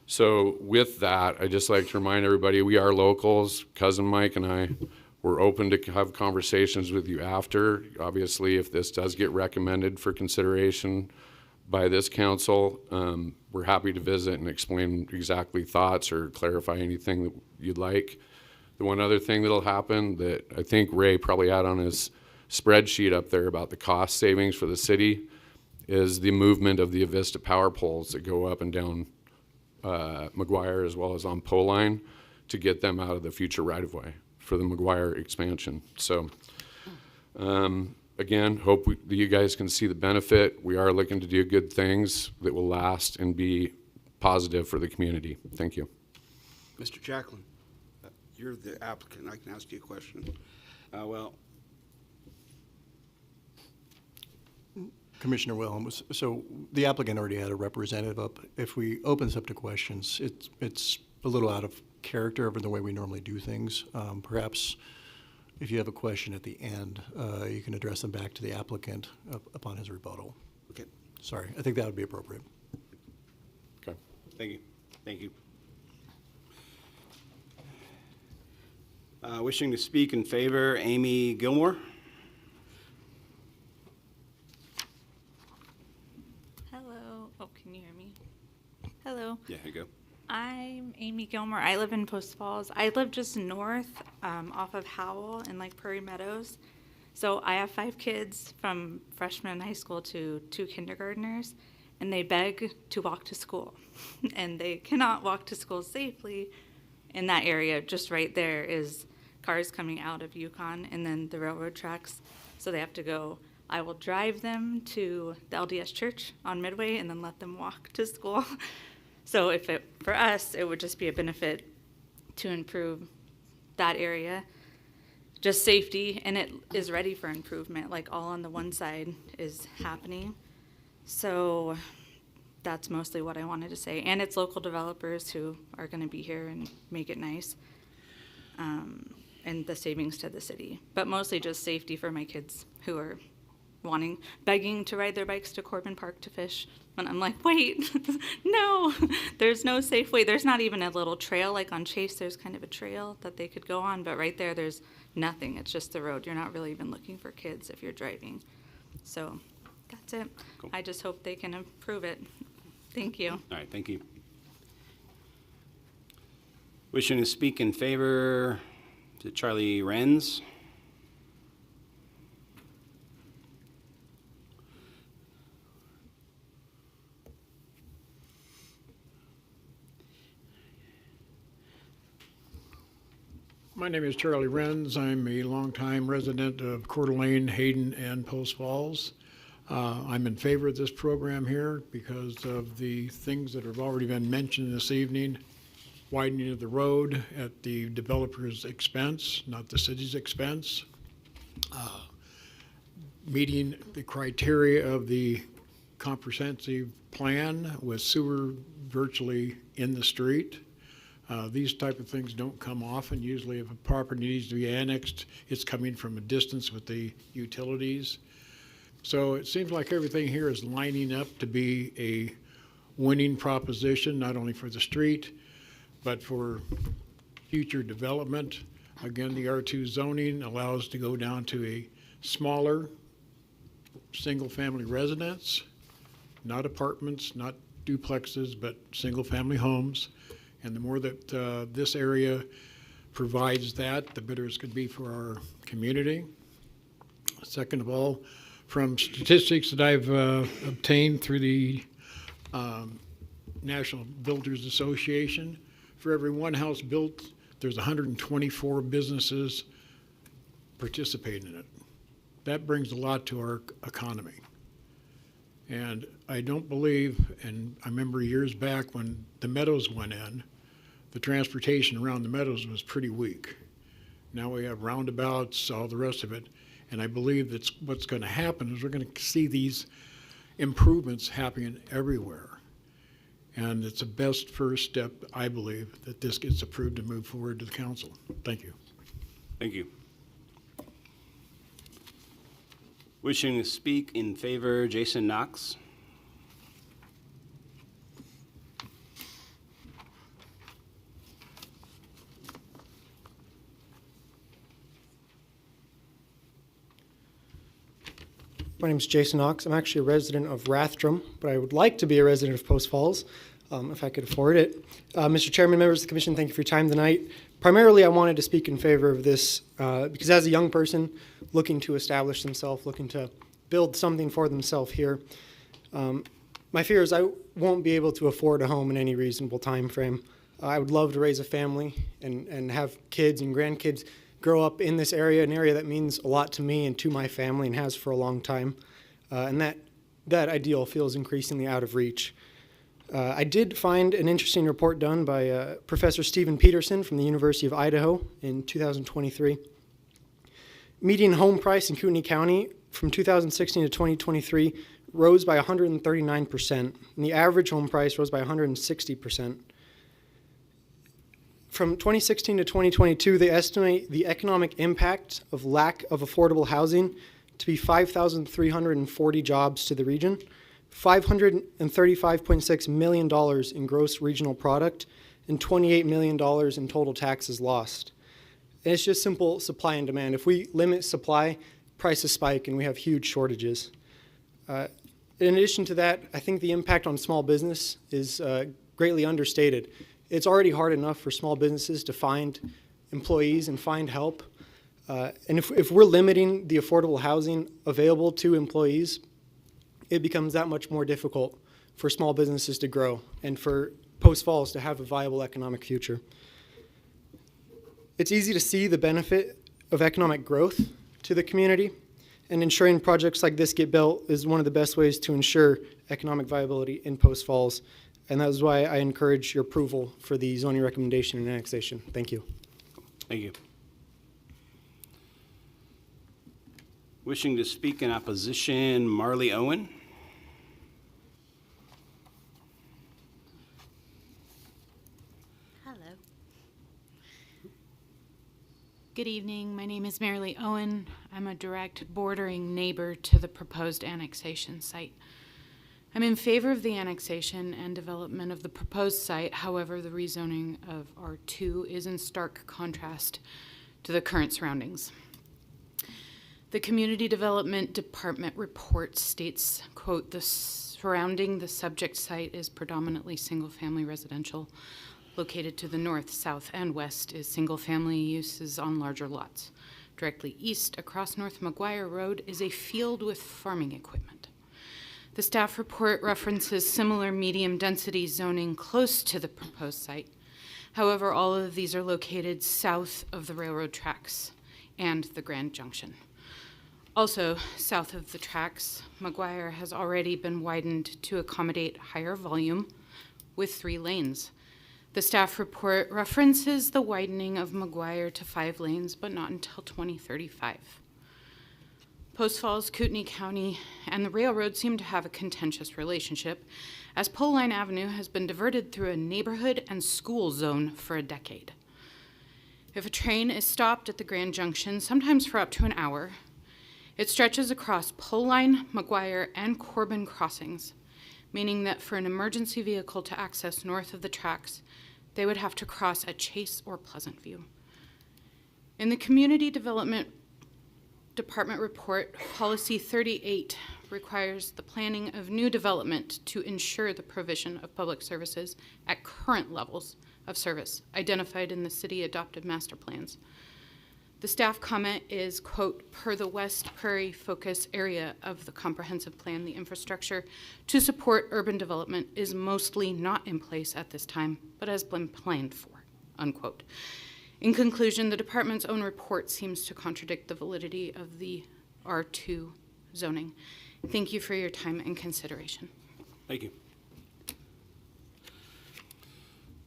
So with that, I'd just like to remind everybody, we are locals. Cousin Mike and I, we're open to have conversations with you after. Obviously, if this does get recommended for consideration by this council, we're happy to visit and explain exactly thoughts or clarify anything that you'd like. The one other thing that'll happen that I think Ray probably had on his spreadsheet up there about the cost savings for the city is the movement of the Avista power poles that go up and down McGuire as well as on pole line to get them out of the future right-of-way for the McGuire expansion. So again, hope that you guys can see the benefit. We are looking to do good things that will last and be positive for the community. Thank you. Mr. Jacklin, you're the applicant. I can ask you a question. Well, Commissioner Wilhelm, so the applicant already had a representative up. If we open this up to questions, it's a little out of character over the way we normally do things. Perhaps if you have a question at the end, you can address them back to the applicant upon his rebuttal. Okay. Sorry, I think that would be appropriate. Okay. thank you. Thank you. Wishing to speak in favor, Amy Gilmore. Hello. Oh, can you hear me? Hello. Yeah, here you go. I'm Amy Gilmore. I live in Post Falls. I live just north off of Howell in like Prairie Meadows. So I have 5 kids from freshman in high school to 2 kindergartners, and they beg to walk to school. And they cannot walk to school safely in that area. Just right there is cars coming out of Yukon and then the railroad tracks. So they have to go. I will drive them to the LDS church on Midway and then let them walk to school. So for us, it would just be a benefit to improve that area. Just safety, and it is ready for improvement, like all on the one side is happening. So that's mostly what I wanted to say. And it's local developers who are gonna be here and make it nice. And the savings to the city, but mostly just safety for my kids who are begging to ride their bikes to Corbin Park to fish. And I'm like, wait, no, there's no safe way. There's not even a little trail, like on Chase, there's kind of a trail that they could go on, but right there's nothing. It's just the road. You're not really even looking for kids if you're driving. So that's it. Cool. I just hope they can improve it. Thank you. All right, thank you. Wishing to speak in favor, to Charlie Renz. My name is Charlie Renz. I'm a longtime resident of Coeur d'Alene, Hayden, and Post Falls. I'm in favor of this program here because of the things that have already been mentioned this evening. Widening of the road at the developer's expense, not the city's expense. Meeting the criteria of the comprehensive plan with sewer virtually in the street. These type of things don't come often. Usually if a property needs to be annexed, it's coming from a distance with the utilities. So it seems like everything here is lining up to be a winning proposition, not only for the street, but for future development. Again, the R2 zoning allows to go down to a smaller single-family residence, not apartments, not duplexes, but single-family homes. And the more that this area provides that, the better it's going to be for our community. Second of all, from statistics that I've obtained through the National Builders Association, for every one house built, there's 124 businesses participating in it. That brings a lot to our economy. And I don't believe, and I remember years back when the Meadows went in, the transportation around the Meadows was pretty weak. Now we have roundabouts, all the rest of it. And I believe that's what's going to happen is we're going to see these improvements happening everywhere. And it's the best first step, I believe, that this gets approved and move forward to the council. Thank you. Thank you. Wishing to speak in favor, Jason Knox. My name is Jason Knox. I'm actually a resident of Rathdrum, but I would like to be a resident of Post Falls if I could afford it. Mr. Chairman, members of the commission, thank you for your time tonight. Primarily, I wanted to speak in favor of this because as a young person looking to establish themselves, looking to build something for themselves here, my fear is I won't be able to afford a home in any reasonable time frame. I would love to raise a family and have kids and grandkids grow up in this area, an area that means a lot to me and to my family and has for a long time. And that ideal feels increasingly out of reach. I did find an interesting report done by Professor Stephen Peterson from the University of Idaho in 2023. Median home price in Kootenai County from 2016 to 2023 rose by 139%, and the average home price rose by 160%. From 2016 to 2022, they estimate the economic impact of lack of affordable housing to be 5,340 jobs to the region, $535.6 million in gross regional product, and $28 million in total taxes lost. And it's just simple supply and demand. If we limit supply, prices spike and we have huge shortages. In addition to that, I think the impact on small business is greatly understated. It's already hard enough for small businesses to find employees and find help. And if we're limiting the affordable housing available to employees, it becomes that much more difficult for small businesses to grow and for Post Falls to have a viable economic future. It's easy to see the benefit of economic growth to the community, and ensuring projects like this get built is one of the best ways to ensure economic viability in Post Falls. And that is why I encourage your approval for the zoning recommendation and annexation. Thank you. Thank you. Wishing to speak in opposition, Marley Owen. Hello. Good evening. My name is Marilee Owen. I'm a direct bordering neighbor to the proposed annexation site. I'm in favor of the annexation and development of the proposed site. However, the rezoning of R2 is in stark contrast to the current surroundings. The Community Development Department report states, quote, the surrounding the subject site is predominantly single-family residential. Located to the north, south, and west is single-family uses on larger lots. Directly east, across North McGuire Road, is a field with farming equipment. The staff report references similar medium-density zoning close to the proposed site. However, all of these are located south of the railroad tracks and the Grand Junction. Also, south of the tracks, McGuire has already been widened to accommodate higher volume with 3 lanes. The staff report references the widening of McGuire to 5 lanes, but not until 2035. Post Falls, Kootenai County, and the railroad seem to have a contentious relationship, as Pole Line Avenue has been diverted through a neighborhood and school zone for a decade. If a train is stopped at the Grand Junction, sometimes for up to an hour, it stretches across Pole Line, McGuire, and Corbin crossings, meaning that for an emergency vehicle to access north of the tracks, they would have to cross at Chase or Pleasant View. In the Community Development Department report, Policy 38 requires the planning of new development to ensure the provision of public services at current levels of service identified in the city adopted master plans. The staff comment is, quote, per the West Prairie focus area of the comprehensive plan, the infrastructure to support urban development is mostly not in place at this time, but has been planned for, unquote. In conclusion, the department's own report seems to contradict the validity of the R2 zoning. Thank you for your time and consideration. Thank you.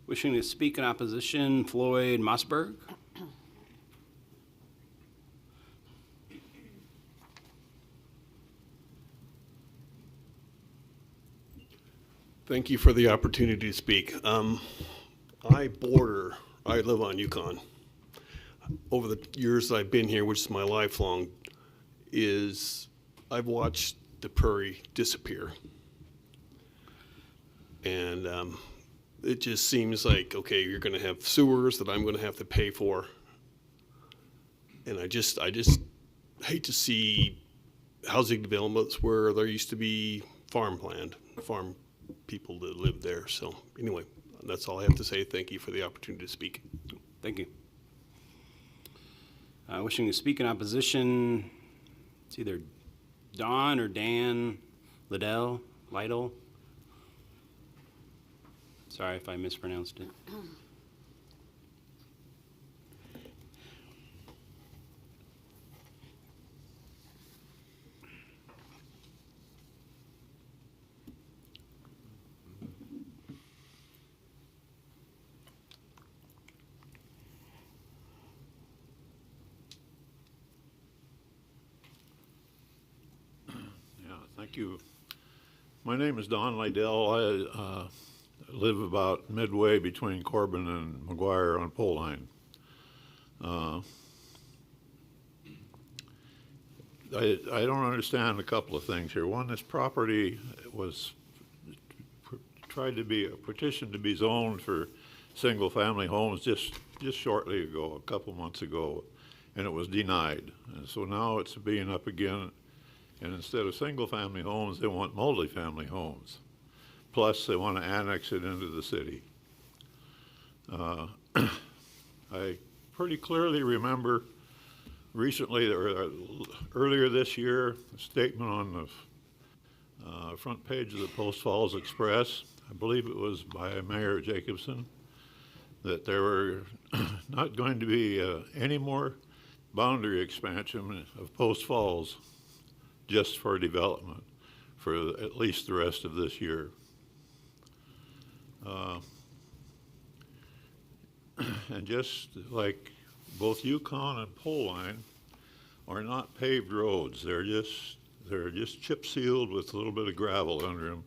Wishing to speak in opposition, Floyd Mossberg. Thank you for the opportunity to speak. I live on Yukon. Over the years I've been here, which is my lifelong, I've watched the prairie disappear. And it just seems like, okay, you're gonna have sewers that I'm gonna have to pay for. And I just hate to see housing developments where there used to be farmland, farm people that lived there. So anyway, that's all I have to say. Thank you for the opportunity to speak. Thank you. Wishing to speak in opposition, it's either Don or Dan Liddell. Sorry if I mispronounced it. Thank you. My name is Don Liddell. I live about midway between Corbin and McGuire on pole line. I don't understand a couple of things here. One, this property was petitioned to be zoned for single-family homes just shortly ago, a couple months ago, and it was denied. And so now it's being up again. And instead of single-family homes, they want multi-family homes. Plus, they want to annex it into the city. I pretty clearly remember recently, or earlier this year, a statement on the front page of the Post Falls Express, I believe it was by Mayor Jacobson, that there were not going to be any more boundary expansion of Post Falls just for development for at least the rest of this year. And just like both Yukon and Pole Line are not paved roads, they're just chip sealed with a little bit of gravel under them.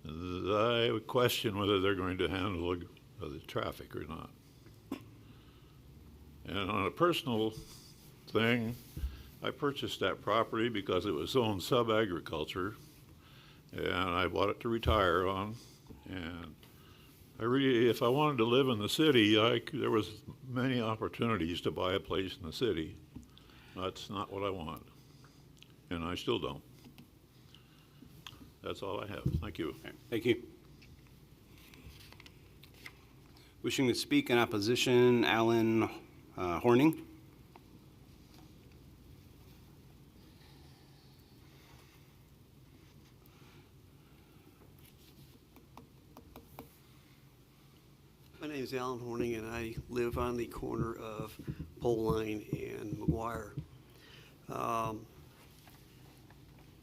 I would question whether they're going to handle the traffic or not. And on a personal thing, I purchased that property because it was zoned sub-agriculture, and I bought it to retire on. And if I wanted to live in the city, there was many opportunities to buy a place in the city. That's not what I want, and I still don't. That's all I have. Thank you. Thank you. Wishing to speak in opposition, Alan Horning. My name is Alan Horning, and I live on the corner of Pole Line and McGuire.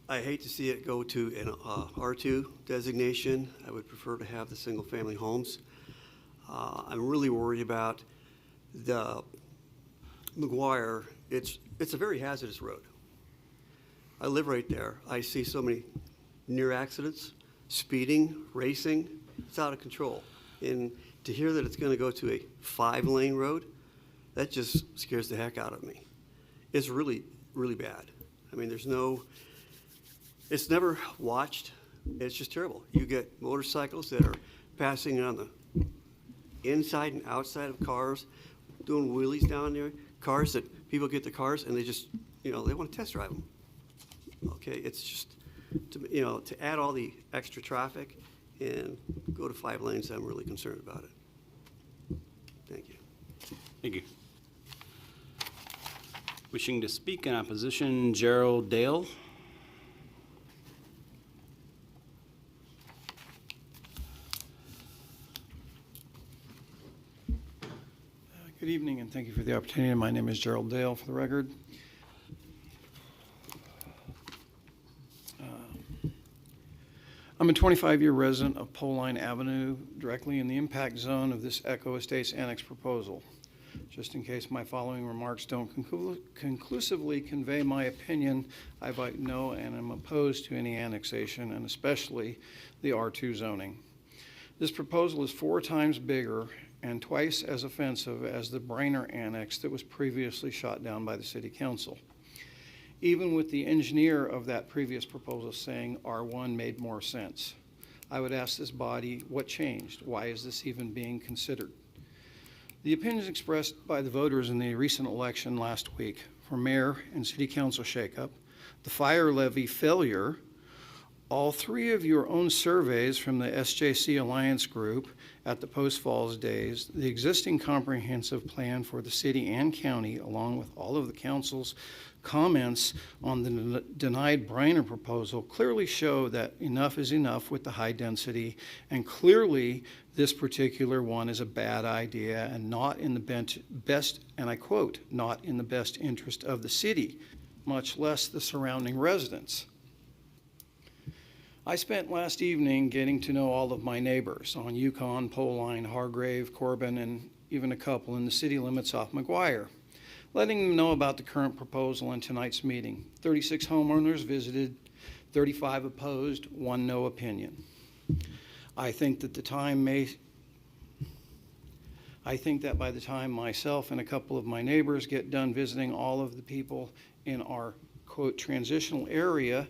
I hate to see it go to an R2 designation. I would prefer to have the single-family homes. I'm really worried about the McGuire. It's a very hazardous road. I live right there. I see so many near accidents, speeding, racing. It's out of control. And to hear that it's going to go to a 5-lane road, that just scares the heck out of me. It's really, really bad. I mean, it's never watched. It's just terrible. You get motorcycles that are passing on the inside and outside of cars, doing wheelies down there, cars that people get the cars and they just, they want to test drive them. Okay, it's just, to add all the extra traffic and go to 5 lanes, I'm really concerned about it. Thank you. Thank you. Wishing to speak in opposition, Gerald Dale. Good evening, and thank you for the opportunity. My name is Gerald Dale, for the record. I'm a 25-year resident of Pole Line Avenue, directly in the impact zone of this Echo Estates Annex proposal. Just in case my following remarks don't conclusively convey my opinion, I vote no and am opposed to any annexation, and especially the R2 zoning. This proposal is 4 times bigger and twice as offensive as the Brainer Annex that was previously shot down by the City Council. Even with the engineer of that previous proposal saying R1 made more sense, I would ask this body what changed? Why is this even being considered? The opinions expressed by the voters in the recent election last week for mayor and city council shakeup, the fire levy failure, all three of your own surveys from the SJC Alliance Group at the Post Falls Days, the existing comprehensive plan for the city and county, along with all of the council's comments on the denied Briner proposal, clearly show that enough is enough with the high density, and clearly this particular one is a bad idea and not in the best, and I quote, not in the best interest of the city, much less the surrounding residents. I spent last evening getting to know all of my neighbors on Yukon, Poline, Hargrave, Corbin, and even a couple in the city limits off McGuire, letting them know about the current proposal in tonight's meeting. 36 homeowners visited, 35 opposed, 1 no opinion. I think that by the time myself and a couple of my neighbors get done visiting all of the people in our, quote, transitional area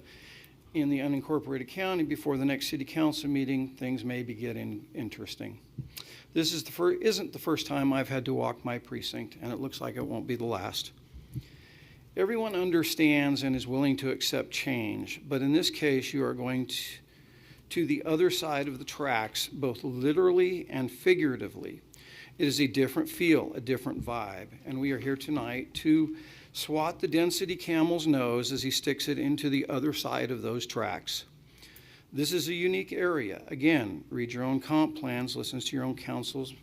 in the unincorporated county before the next city council meeting, things may be getting interesting. This isn't the first time I've had to walk my precinct, and it looks like it won't be the last. Everyone understands and is willing to accept change, but in this case, you are going to the other side of the tracks, both literally and figuratively. It is a different feel, a different vibe, and we are here tonight to swat the density camel's nose as he sticks it into the other side of those tracks. This is a unique area. Again, read your own comp plans, listen to your own council's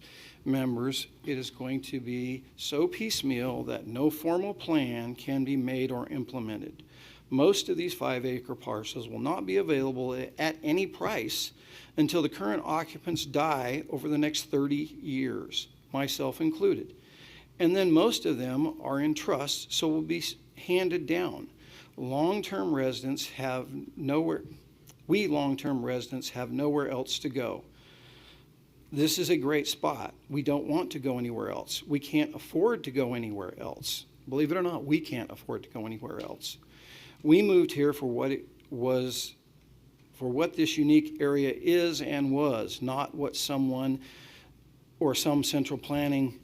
members. It is going to be so piecemeal that no formal plan can be made or implemented. Most of these 5-acre parcels will not be available at any price until the current occupants die over the next 30 years, myself included. And then most of them are in trust, so will be handed down. Long-term residents have nowhere else to go. This is a great spot. We don't want to go anywhere else. We can't afford to go anywhere else. Believe it or not, we can't afford to go anywhere else. We moved here for what this unique area is and was, not what someone or some central planning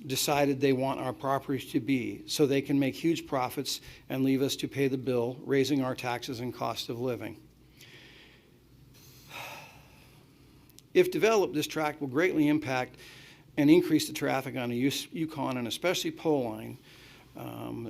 decided they want our properties to be, so they can make huge profits and leave us to pay the bill, raising our taxes and cost of living. If developed, this tract will greatly impact and increase the traffic on the Yukon and especially Poline.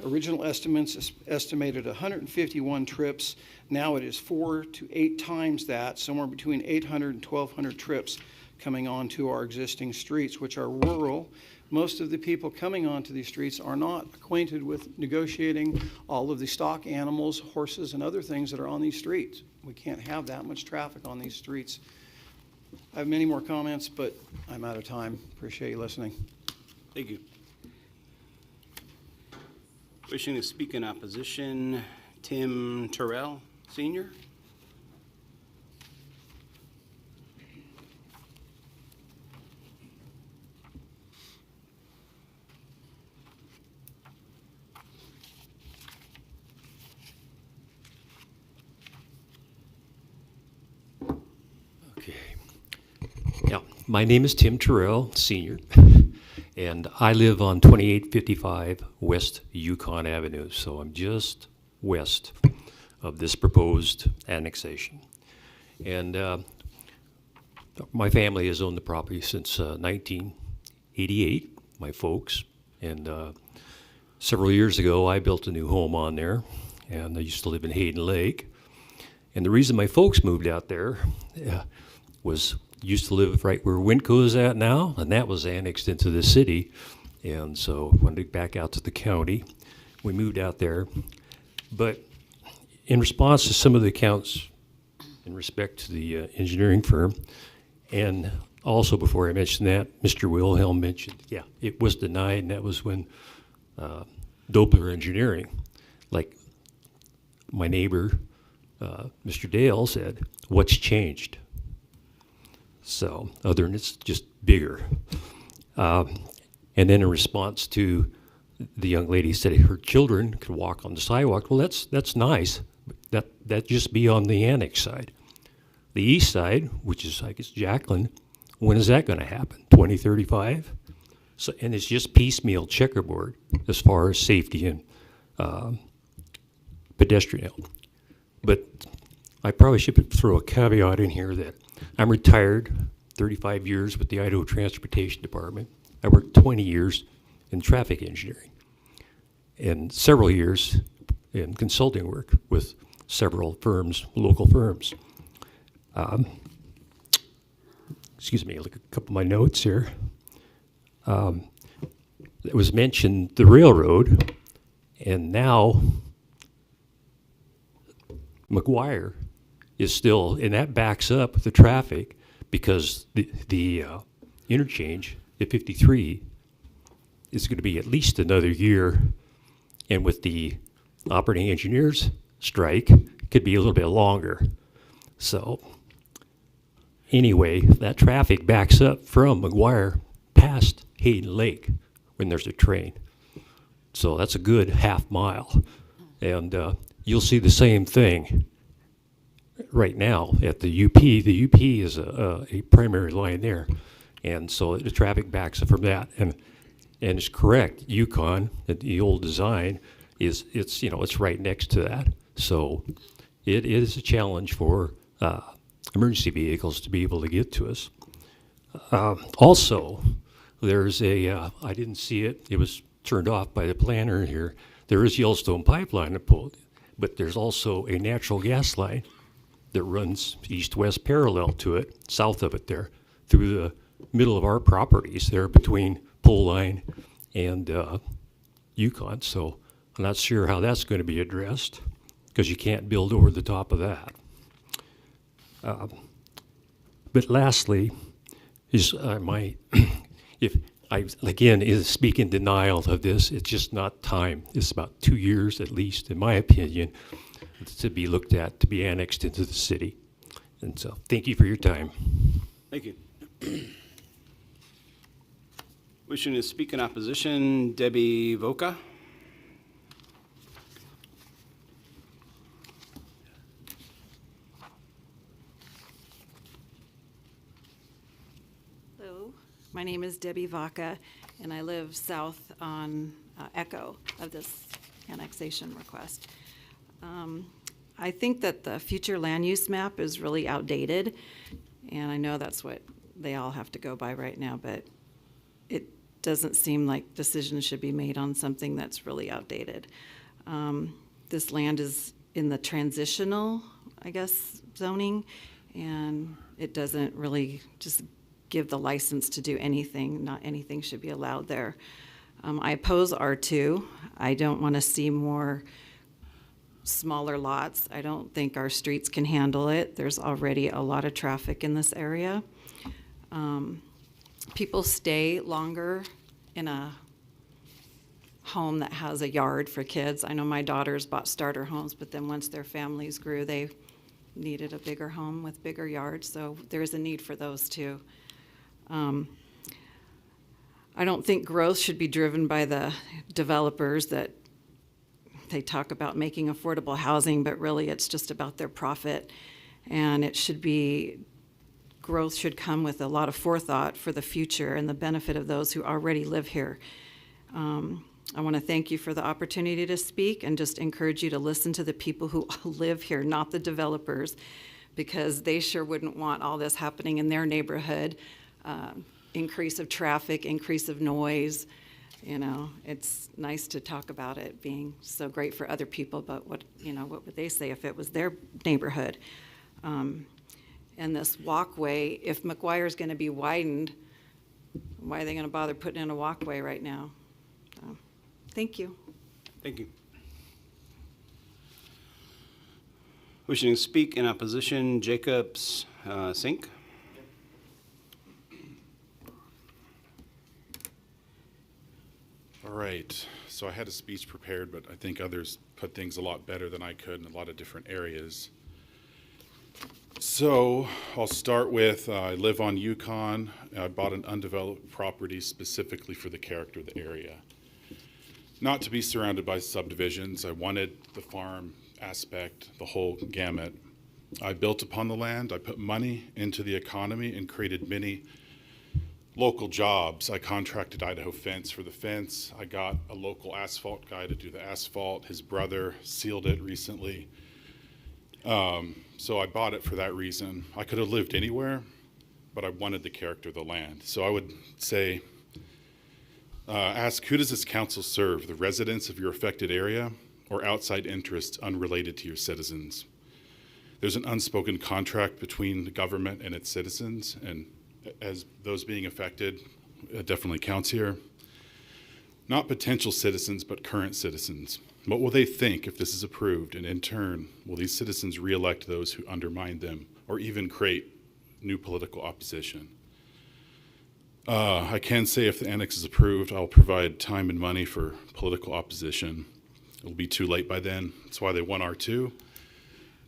Original estimates estimated 151 trips. Now it is 4 to 8 times that, somewhere between 800 and 1,200 trips coming onto our existing streets, which are rural. Most of the people coming onto these streets are not acquainted with negotiating all of the stock animals, horses, and other things that are on these streets. We can't have that much traffic on these streets. I have many more comments, but I'm out of time. Appreciate you listening. Thank you. Wishing to speak in opposition, Tim Terrell, Sr. Yeah, my name is Tim Terrell, Sr., and I live on 2855 West Yukon Avenue, so I'm just west of this proposed annexation. And my family has owned the property since 1988, my folks, and several years ago I built a new home on there, and I used to live in Hayden Lake. And the reason my folks moved out there was used to live right where Winco is at now, and that was annexed into the city. And so when we back out to the county, we moved out there. But in response to some of the accounts in respect to the engineering firm, and also before I mention that, Mr. Wilhelm mentioned, yeah, it was denied, and that was when Dobler Engineering, like my neighbor, Mr. Dale said, what's changed? So, other than it's just bigger. And then in response to the young lady said her children could walk on the sidewalk. Well, that's nice, but that just be on the annex side. The east side, which is, I guess, Jacqueline, when is that going to happen? 2035? So, and it's just piecemeal checkerboard as far as safety and pedestrian. But I probably should throw a caveat in here that I'm retired, 35 years with the Idaho Transportation Department. I worked 20 years in traffic engineering and several years in consulting work with several firms, local firms. Excuse me, look at a couple of my notes here. It was mentioned the railroad, and now McGuire is still, and that backs up the traffic because the interchange at 53 is going to be at least another year, and with the operating engineers strike, it could be a little bit longer. So anyway, that traffic backs up from McGuire past Hayden Lake when there's a train. So that's a good half mile. And you'll see the same thing right now at the UP. The UP is a primary line there. And so the traffic backs up from that. And it's correct, Yukon, the old design, it's right next to that. So it is a challenge for emergency vehicles to be able to get to us. Also, there's I didn't see it, it was turned off by the planner here. There is Yellowstone pipeline, but there's also a natural gas line that runs east-west parallel to it, south of it there, through the middle of our properties there between Pole Line and Yukon. So I'm not sure how that's going to be addressed because you can't build over the top of that. But lastly, is if I, again, speak in denial of this, it's just not time. It's about 2 years at least, in my opinion, to be looked at, to be annexed into the city. And so thank you for your time. Thank you. Wishing to speak in opposition, Debbie Voka. Hello, my name is Debbie Vaca, and I live south on Echo of this annexation request. I think that the future land use map is really outdated, and I know that's what they all have to go by right now, but it doesn't seem like decisions should be made on something that's really outdated. This land is in the transitional, I guess, zoning, and it doesn't really just give the license to do anything. Not anything should be allowed there. I oppose R2. I don't want to see more smaller lots. I don't think our streets can handle it. There's already a lot of traffic in this area. People stay longer in a home that has a yard for kids. I know my daughters bought starter homes, but then once their families grew, they needed a bigger home with bigger yards, so there's a need for those too. I don't think growth should be driven by the developers that they talk about making affordable housing, but really it's just about their profit. And it should be, growth should come with a lot of forethought for the future and the benefit of those who already live here. I want to thank you for the opportunity to speak and just encourage you to listen to the people who live here, not the developers, because they sure wouldn't want all this happening in their neighborhood. Increase of traffic, increase of noise. You know, it's nice to talk about it being so great for other people, but what would they say if it was their neighborhood? And this walkway, if McGuire's going to be widened, why are they going to bother putting in a walkway right now? So, thank you. Thank you. Wishing to speak in opposition, Jacobs Sink. All right, so I had a speech prepared, but I think others put things a lot better than I could in a lot of different areas. So I'll start with, I live on Yukon. I bought an undeveloped property specifically for the character of the area. Not to be surrounded by subdivisions. I wanted the farm aspect, the whole gamut. I built upon the land. I put money into the economy and created many local jobs. I contracted Idaho Fence for the fence. I got a local asphalt guy to do the asphalt. His brother sealed it recently. So I bought it for that reason. I could have lived anywhere, but I wanted the character of the land. So I would say, ask, who does this council serve? The residents of your affected area or outside interests unrelated to your citizens? There's an unspoken contract between the government and its citizens, and as those being affected, it definitely counts here. Not potential citizens, but current citizens. What will they think if this is approved? And in turn, will these citizens re-elect those who undermine them or even create new political opposition? I can say if the annex is approved, I'll provide time and money for political opposition. It'll be too late by then. That's why they want R2.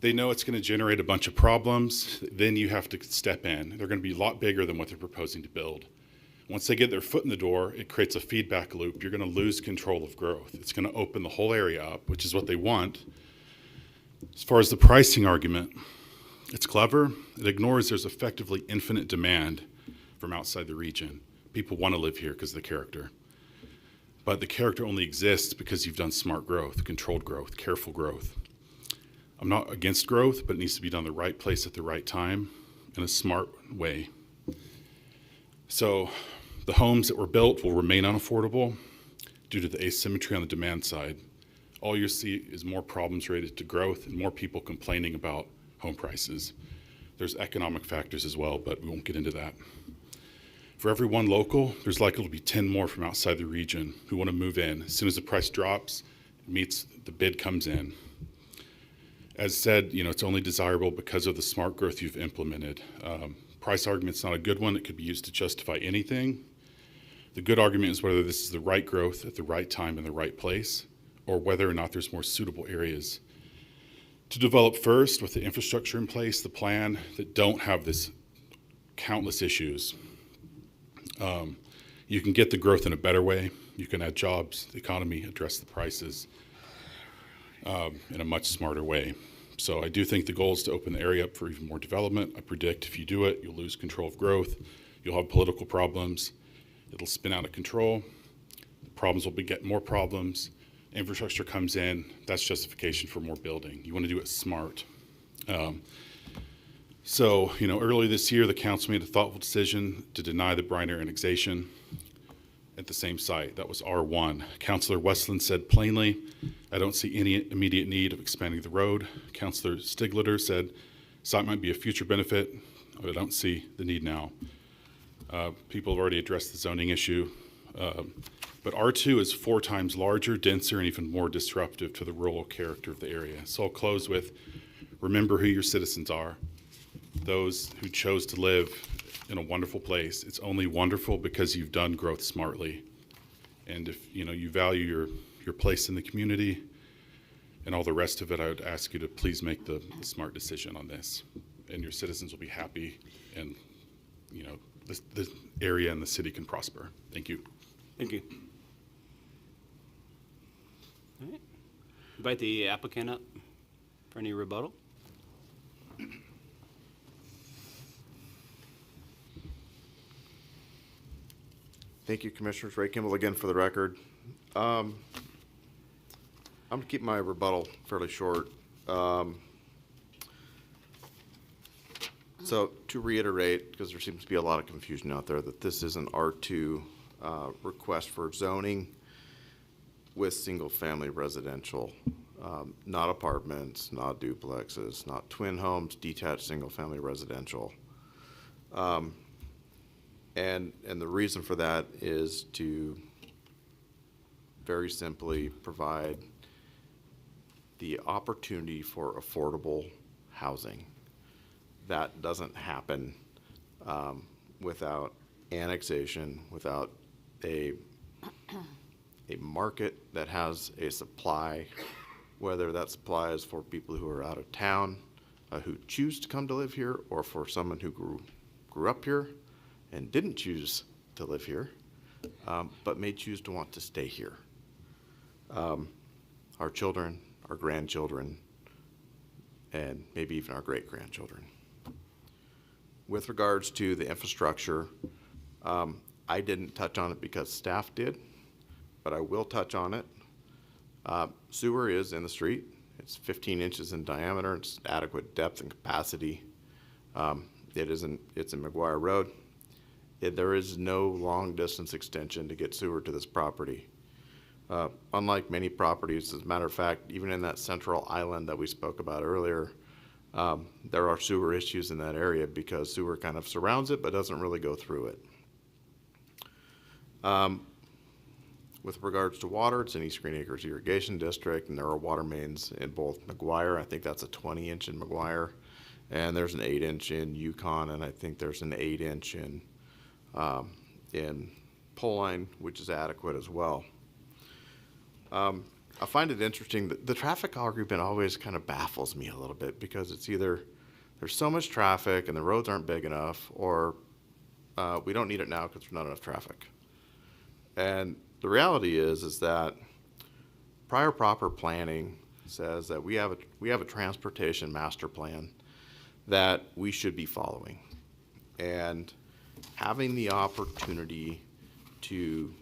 They know it's going to generate a bunch of problems. Then you have to step in. They're going to be a lot bigger than what they're proposing to build. Once they get their foot in the door, it creates a feedback loop. You're going to lose control of growth. It's going to open the whole area up, which is what they want. As far as the pricing argument, it's clever. It ignores there's effectively infinite demand from outside the region. People want to live here because of the character. But the character only exists because you've done smart growth, controlled growth, careful growth. I'm not against growth, but it needs to be done the right place at the right time in a smart way. So the homes that were built will remain unaffordable due to the asymmetry on the demand side. All you see is more problems related to growth and more people complaining about home prices. There's economic factors as well, but we won't get into that. For every one local, there's likely to be 10 more from outside the region who want to move in. As soon as the price drops, the bid comes in. As said, it's only desirable because of the smart growth you've implemented. Price argument's not a good one. It could be used to justify anything. The good argument is whether this is the right growth at the right time in the right place, or whether or not there's more suitable areas to develop first with the infrastructure in place, the plan that don't have this countless issues. You can get the growth in a better way. You can add jobs, the economy, address the prices in a much smarter way. So I do think the goal is to open the area up for even more development. I predict if you do it, you'll lose control of growth. You'll have political problems. It'll spin out of control. The problems will beget more problems. Infrastructure comes in. That's justification for more building. You want to do it smart. Earlier this year, the council made a thoughtful decision to deny the Briner annexation at the same site. That was R1. Councilor Westland said plainly, I don't see any immediate need of expanding the road. Councilor Stigleter said, site might be a future benefit. I don't see the need now. People have already addressed the zoning issue. But R2 is 4 times larger, denser, and even more disruptive to the rural character of the area. So I'll close with, remember who your citizens are. Those who chose to live in a wonderful place. It's only wonderful because you've done growth smartly. And if you value your place in the community and all the rest of it, I would ask you to please make the smart decision on this. And your citizens will be happy, and the area and the city can prosper. Thank you. Thank you. All right. Invite the applicant up for any rebuttal. Thank you, Commissioners. Ray Kimball again for the record. I'm going to keep my rebuttal fairly short. So to reiterate, because there seems to be a lot of confusion out there, that this is an R2 request for zoning with single-family residential, not apartments, not duplexes, not twin homes, detached single-family residential. And the reason for that is to very simply provide the opportunity for affordable housing. That doesn't happen without annexation, without a market that has a supply, whether that supply is for people who are out of town, who choose to come to live here, or for someone who grew up here and didn't choose to live here, but may choose to want to stay here. Our children, our grandchildren, and maybe even our great-grandchildren. With regards to the infrastructure, I didn't touch on it because staff did, but I will touch on it. Sewer is in the street. It's 15 inches in diameter. It's adequate depth and capacity. It's in McGuire Road. There is no long distance extension to get sewer to this property. Unlike many properties, as a matter of fact, even in that central island that we spoke about earlier, there are sewer issues in that area because sewer kind of surrounds it but doesn't really go through it. With regards to water, it's an East Green Acres irrigation district, and there are water mains in both McGuire. I think that's a 20-inch in McGuire, and there's an 8-inch in Yukon, and I think there's an 8-inch in Poline, which is adequate as well. I find it interesting that the traffic argument always kind of baffles me a little bit because it's either there's so much traffic and the roads aren't big enough, or we don't need it now because there's not enough traffic. And the reality is that prior proper planning says that we have a transportation master plan that we should be following, and having the opportunity to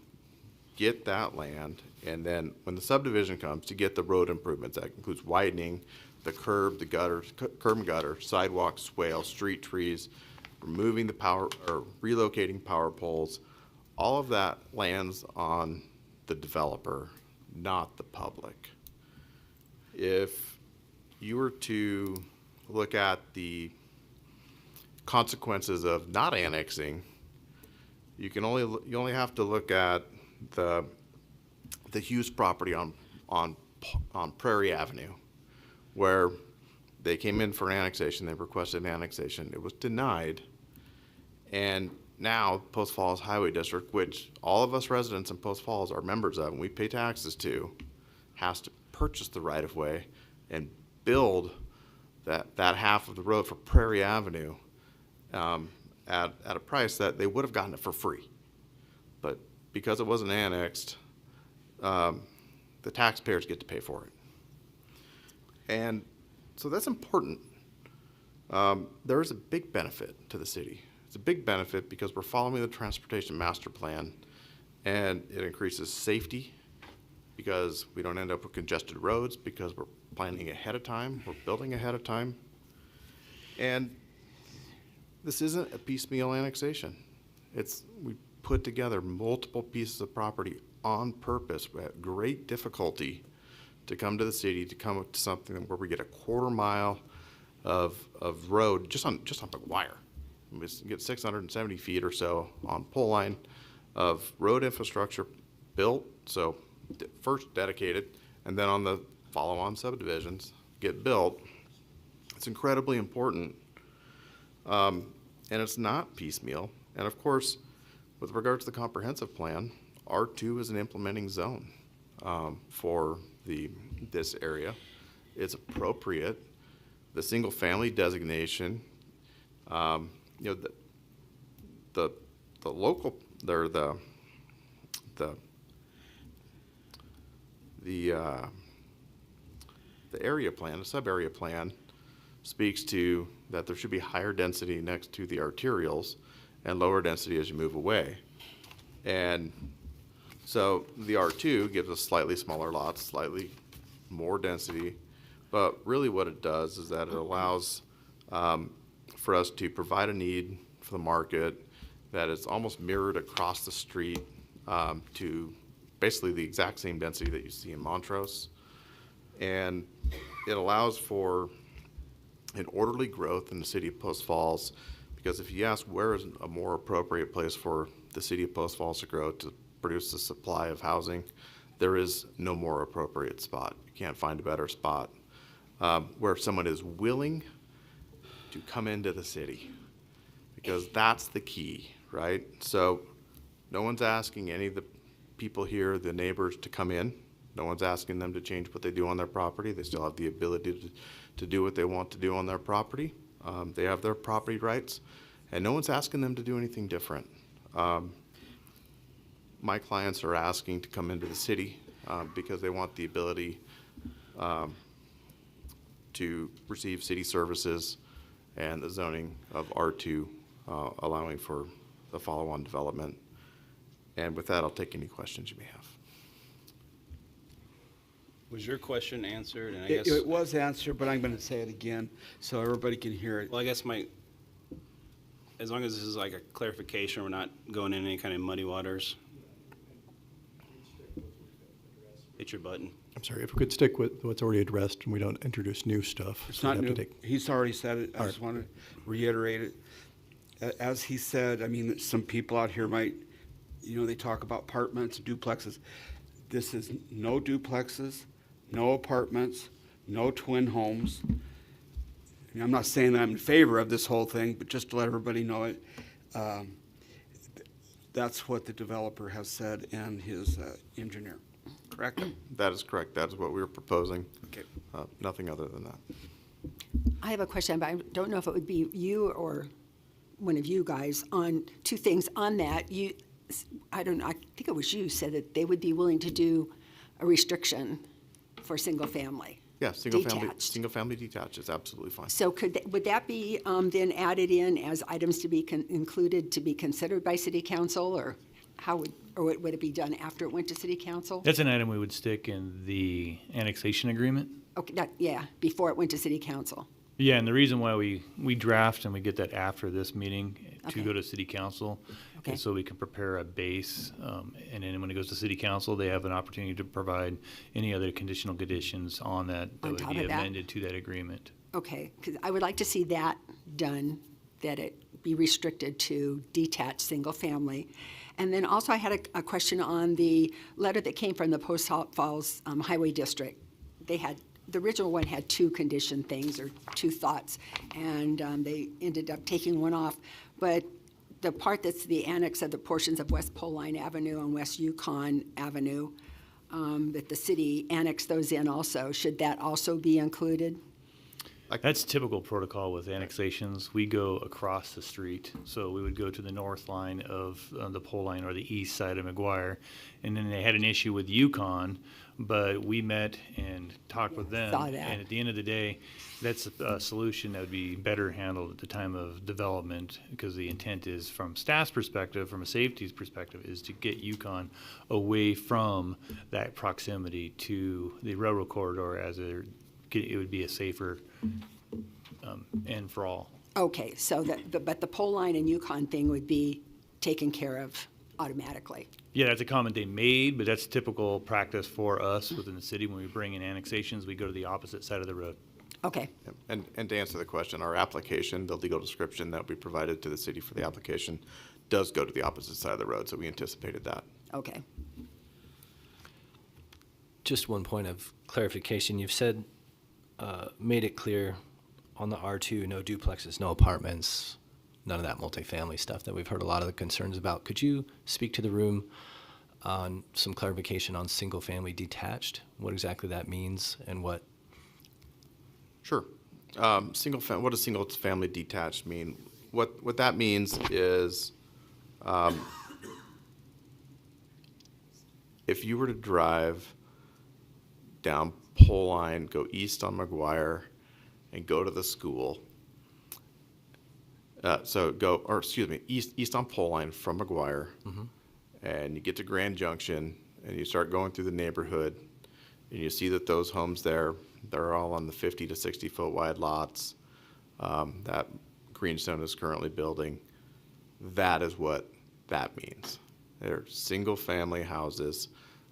get that land, and then when the subdivision comes, to get the road improvements. That includes widening the curb, the gutters, curb and gutter, sidewalks, swale, street trees, removing the power or relocating power poles. All of that lands on the developer, not the public. If you were to look at the consequences of not annexing, you only have to look at the Hughes property on Prairie Avenue, where they came in for an annexation. They requested an annexation. It was denied, and now Post Falls Highway District, which all of us residents in Post Falls are members of and we pay taxes to, has to purchase the right-of-way and build that half of the road for Prairie Avenue at a price that they would have gotten it for free. But because it wasn't annexed, the taxpayers get to pay for it. And so that's important. There is a big benefit to the city. It's a big benefit because we're following the transportation master plan, and it increases safety because we don't end up with congested roads because we're planning ahead of time, we're building ahead of time. And this isn't a piecemeal annexation. We put together multiple pieces of property on purpose at great difficulty to come to the city, to come up to something where we get a quarter mile of road just on McGuire. We get 670 feet or so on pole line of road infrastructure built, so first dedicated, and then on the follow-on subdivisions get built. It's incredibly important, and it's not piecemeal. And of course, with regard to the comprehensive plan, R2 is an implementing zone for this area. It's appropriate. The single-family designation, the local, the area plan, the sub-area plan, speaks to that there should be higher density next to the arterials and lower density as you move away. And so the R2 gives us slightly smaller lots, slightly more density, but really what it does is that it allows for us to provide a need for the market that is almost mirrored across the street to basically the exact same density that you see in Montrose. And it allows for an orderly growth in the city of Post Falls, because if you ask where is a more appropriate place for the city of Post Falls to grow to produce a supply of housing, there is no more appropriate spot. You can't find a better spot where someone is willing to come into the city, because that's the key, right? So no one's asking any of the people here, the neighbors, to come in. No one's asking them to change what they do on their property. They still have the ability to do what they want to do on their property. They have their property rights, and no one's asking them to do anything different. My clients are asking to come into the city because they want the ability to receive city services and the zoning of R2, allowing for the follow-on development. And with that, I'll take any questions you may have. Was your question answered? And I It guess, it was answered, but I'm going to say it again so everybody can hear it. well, I guess as long as this is like a clarification, we're not going in any kind of muddy waters. Hit your button. I'm sorry, if we could stick with what's already addressed and we don't introduce new stuff. It's we'd not have to new. take- He's already said it. I All just right. want to reiterate it. As he said, I mean, some people out here might, they talk about apartments, duplexes. This is no duplexes, no apartments, no twin homes. I mean, I'm not saying that I'm in favor of this whole thing, but just to let everybody know it, that's what the developer has said and his engineer, correct? That is correct. That is what we were proposing. Okay. Nothing other than that. I have a question, but I don't know if it would be you or one of you guys on two things on that. I don't know, I think it was you said that they would be willing to do a restriction for single family. Yeah, single-family Detached. is absolutely fine. So would that be then added in as items to be included to be considered by city council, or would it be done after it went to city council? That's an item we would stick in the annexation agreement. Okay, before it went to city council. Yeah, and the reason why we draft and we get that after this meeting to Okay. go to city council Okay. is so we can prepare a base, and then when it goes to city council, they have an opportunity to provide any other conditional conditions on that On would top be of that? amended to that agreement. Okay, because I would like to see that done, that it be restricted to detached, single-family. And then also I had a question on the letter that came from the Post Falls Highway District. The original one had two condition things, or two thoughts, and they ended up taking one off. But the part that's the annex of the portions of West Poline Avenue and West Yukon Avenue, that the city annexed those in also, should that also be included? That's typical protocol with annexations. We go across the street, so we would go to the north line of the pole line or the east side of McGuire, and then they had an issue with Yukon, but we met and talked with them. Saw that. And at the end of the day, that's a solution that would be better handled at the time of development, because the intent is, from staff's perspective, from a safety perspective, is to get Yukon away from that proximity to the railroad corridor, as it would be a safer end for all. Okay, so but the pole line and Yukon thing would be taken care of automatically? Yeah, that's a comment they made, but that's typical practice for us within the city. When we bring in annexations, we go to the opposite side of the road. Okay. And to answer the question, our application, the legal description that we provided to the city for the application, does go to the opposite side of the road, so we anticipated that. Okay. Just one point of clarification. You've said, made it clear on the R2, no duplexes, no apartments, none of that multifamily stuff that we've heard a lot of the concerns about. Could you speak to the room on some clarification on single-family detached, what exactly that means and what? Sure. What does single-family detached mean? What that means is, if you were to drive down Pole Line, go east on McGuire, and go to the school, east on Pole Line from McGuire, and you get to Grand Junction, and you start going through the neighborhood, and you see that those homes there, they're all on the 50 to 60 foot wide lots that Greenstone is currently building. That is what that means. They're single family houses.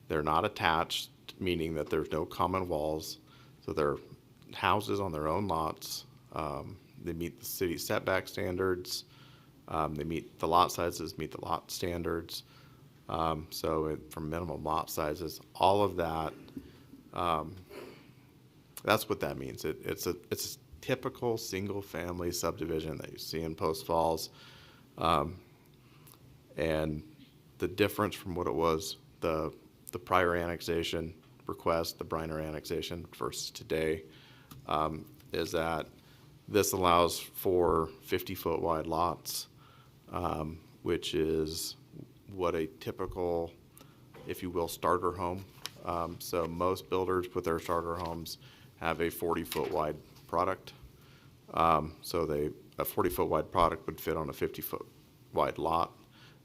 They're not attached, meaning that there's no common walls. So they're houses on their own lots. They meet the city setback standards. They meet the lot sizes, meet the lot standards. From minimum lot sizes, all of that, that's what that means. It's a typical single-family subdivision that you see in Post Falls. And the difference from what it was, the prior annexation request, the Briner annexation versus today, is that this allows for 50-foot wide lots, which is what a typical, if you will, starter home. So most builders with their starter homes have a 40-foot wide product. A 40-foot wide product would fit on a 50-foot wide lot.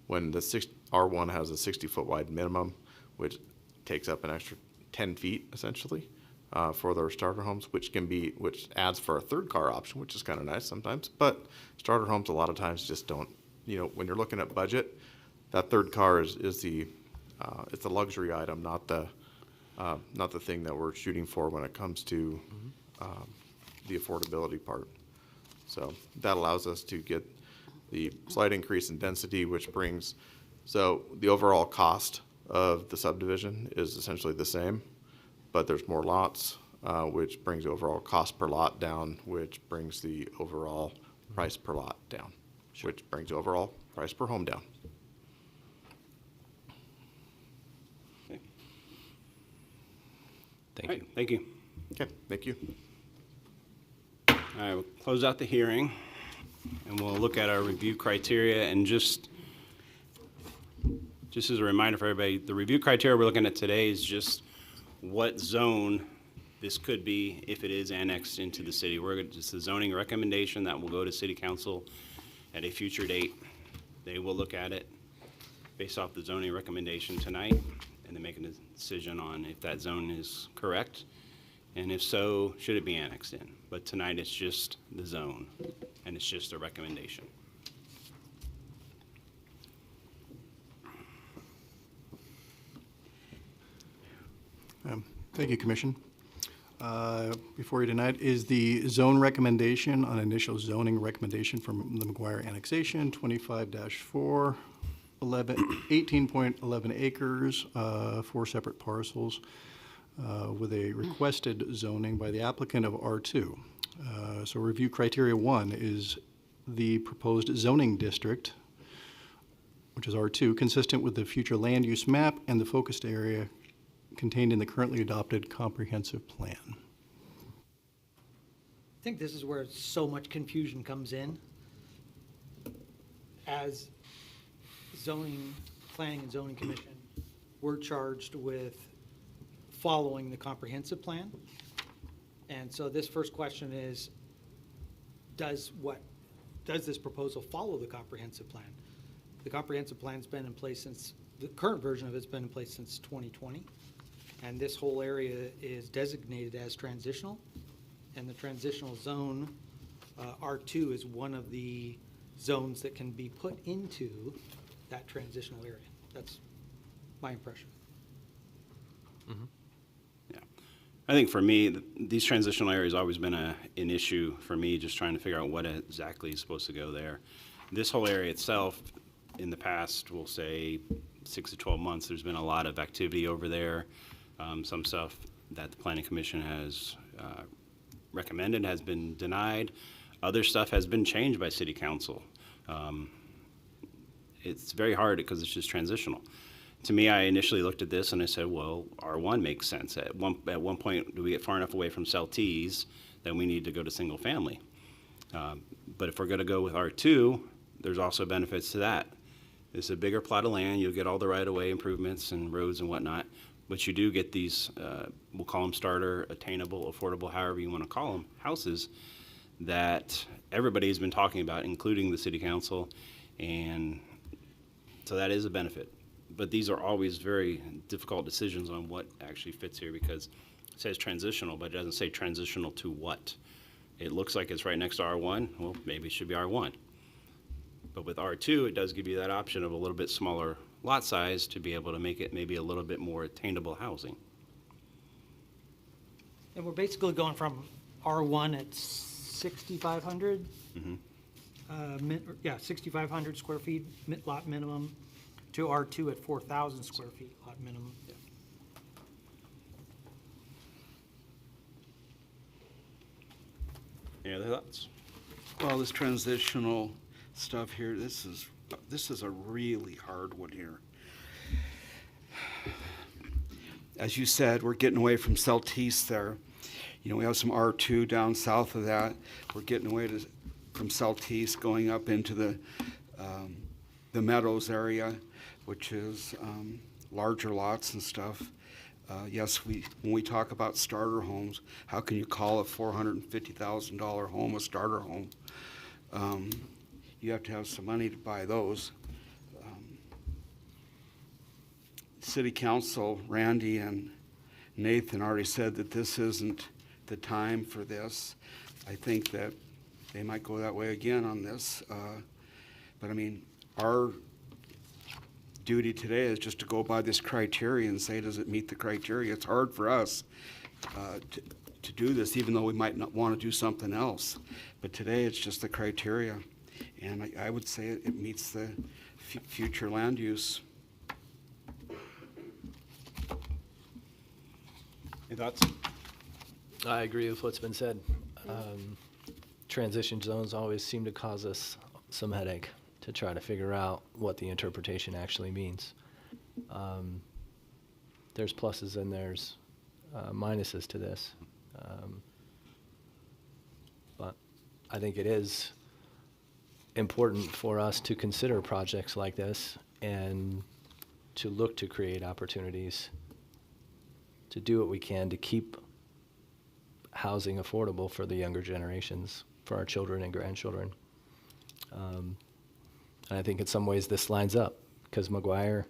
when the R1 has a 60-foot wide minimum, which takes up an extra 10 feet essentially for their starter homes, which adds for a third car option, which is kind of nice sometimes. But starter homes a lot of times just don't, when you're looking at budget, that third car is the it's a luxury item, not the thing that we're shooting for when it comes to the affordability part. So that allows us to get the slight increase in density, which brings, so the overall cost of the subdivision is essentially the same, but there's more lots, which brings the overall cost per lot down, which brings the overall price per lot down, which brings the overall price per home down. Thank you. Thank you. Okay, thank you. All right, we'll close out the hearing, and we'll look at our review criteria. And just as a reminder for everybody, the review criteria we're looking at today is just what zone this could be if it is annexed into the city. It's a zoning recommendation that will go to city council at a future date. They will look at it based off the zoning recommendation tonight, and then make a decision on if that zone is correct, and if so, should it be annexed in. But tonight it's just the zone, and it's just a recommendation. Thank you, Commission. Before you tonight is the zone recommendation on initial zoning recommendation from the McGuire Annexation, 25-4, 18.11 acres, 4 separate parcels, with a requested zoning by the applicant of R2. So review criteria 1 is the proposed zoning district, which is R2, consistent with the future land use map and the focused area contained in the currently adopted comprehensive plan. I think this is where so much confusion comes in. As Planning and Zoning Commission, we're charged with following the comprehensive plan. And so this first question is, does this proposal follow the comprehensive plan? The comprehensive plan's been in place since, the current version of it's been in place since 2020. And this whole area is designated as transitional. And the transitional zone, R2, is one of the zones that can be put into that transitional area. That's my impression. Yeah, I think for me, these transitional areas always been an issue for me, just trying to figure out what exactly is supposed to go there. This whole area itself, in the past, we'll say 6 to 12 months, there's been a lot of activity over there. Some stuff that the Planning Commission has recommended has been denied. Other stuff has been changed by City Council. It's very hard because it's just transitional. To me, I initially looked at this and I said, well, R1 makes sense. At one point, do we get far enough away from CELTs that we need to go to single family? But if we're going to go with R2, there's also benefits to that. It's a bigger plot of land. You'll get all the right-of-way improvements and roads and whatnot. But you do get these, we'll call them starter, attainable, affordable, however you want to call them, houses that everybody's been talking about, including the City Council. And so that is a benefit. But these are always very difficult decisions on what actually fits here, because it says transitional, but it doesn't say transitional to what. It looks like it's right next to R1. Well, maybe it should be R1. But with R2, it does give you that option of a little bit smaller lot size to be able to make it maybe a little bit more attainable housing. And we're basically going from R1 at 6,500? Mm-hmm. 6,500 square feet lot minimum to R2 at 4,000 square feet lot minimum. Yeah. Any other thoughts? Well, this transitional stuff here, this is a really hard one here. As you said, we're getting away from CELTs there. You know, we have some R2 down south of that. We're getting away from CELTs going up into the Meadows area, which is larger lots and stuff. Yes, when we talk about starter homes, how can you call a $450,000 home a starter home? You have to have some money to buy those. City Council, Randy and Nathan already said that this isn't the time for this. I think that they might go that way again on this. But I mean, our duty today is just to go by this criteria and say, does it meet the criteria? It's hard for us to do this, even though we might not want to do something else. But today, it's just the criteria. And I would say it meets the future land use. Any thoughts? I agree with what's been said. Transition zones always seem to cause us some headache to try to figure out what the interpretation actually means. There's pluses and there's minuses to this. But I think it is important for us to consider projects like this and to look to create opportunities to do what we can to keep housing affordable for the younger generations, for our children and grandchildren. And I think in some ways this lines up because McGuire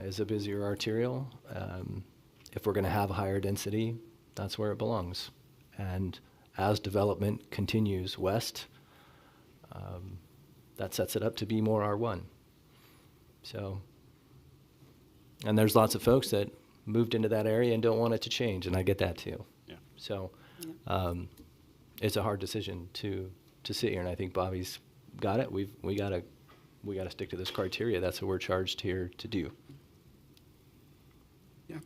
is a busier arterial. If we're going to have a higher density, that's where it belongs. And as development continues west, that sets it up to be more R1. So, and there's lots of folks that moved into that area and don't want it to change, and I get that too. Yeah. So, it's a hard decision to sit here, and I think Bobby's got it. We gotta stick to this criteria. That's what we're charged here to do. Yeah,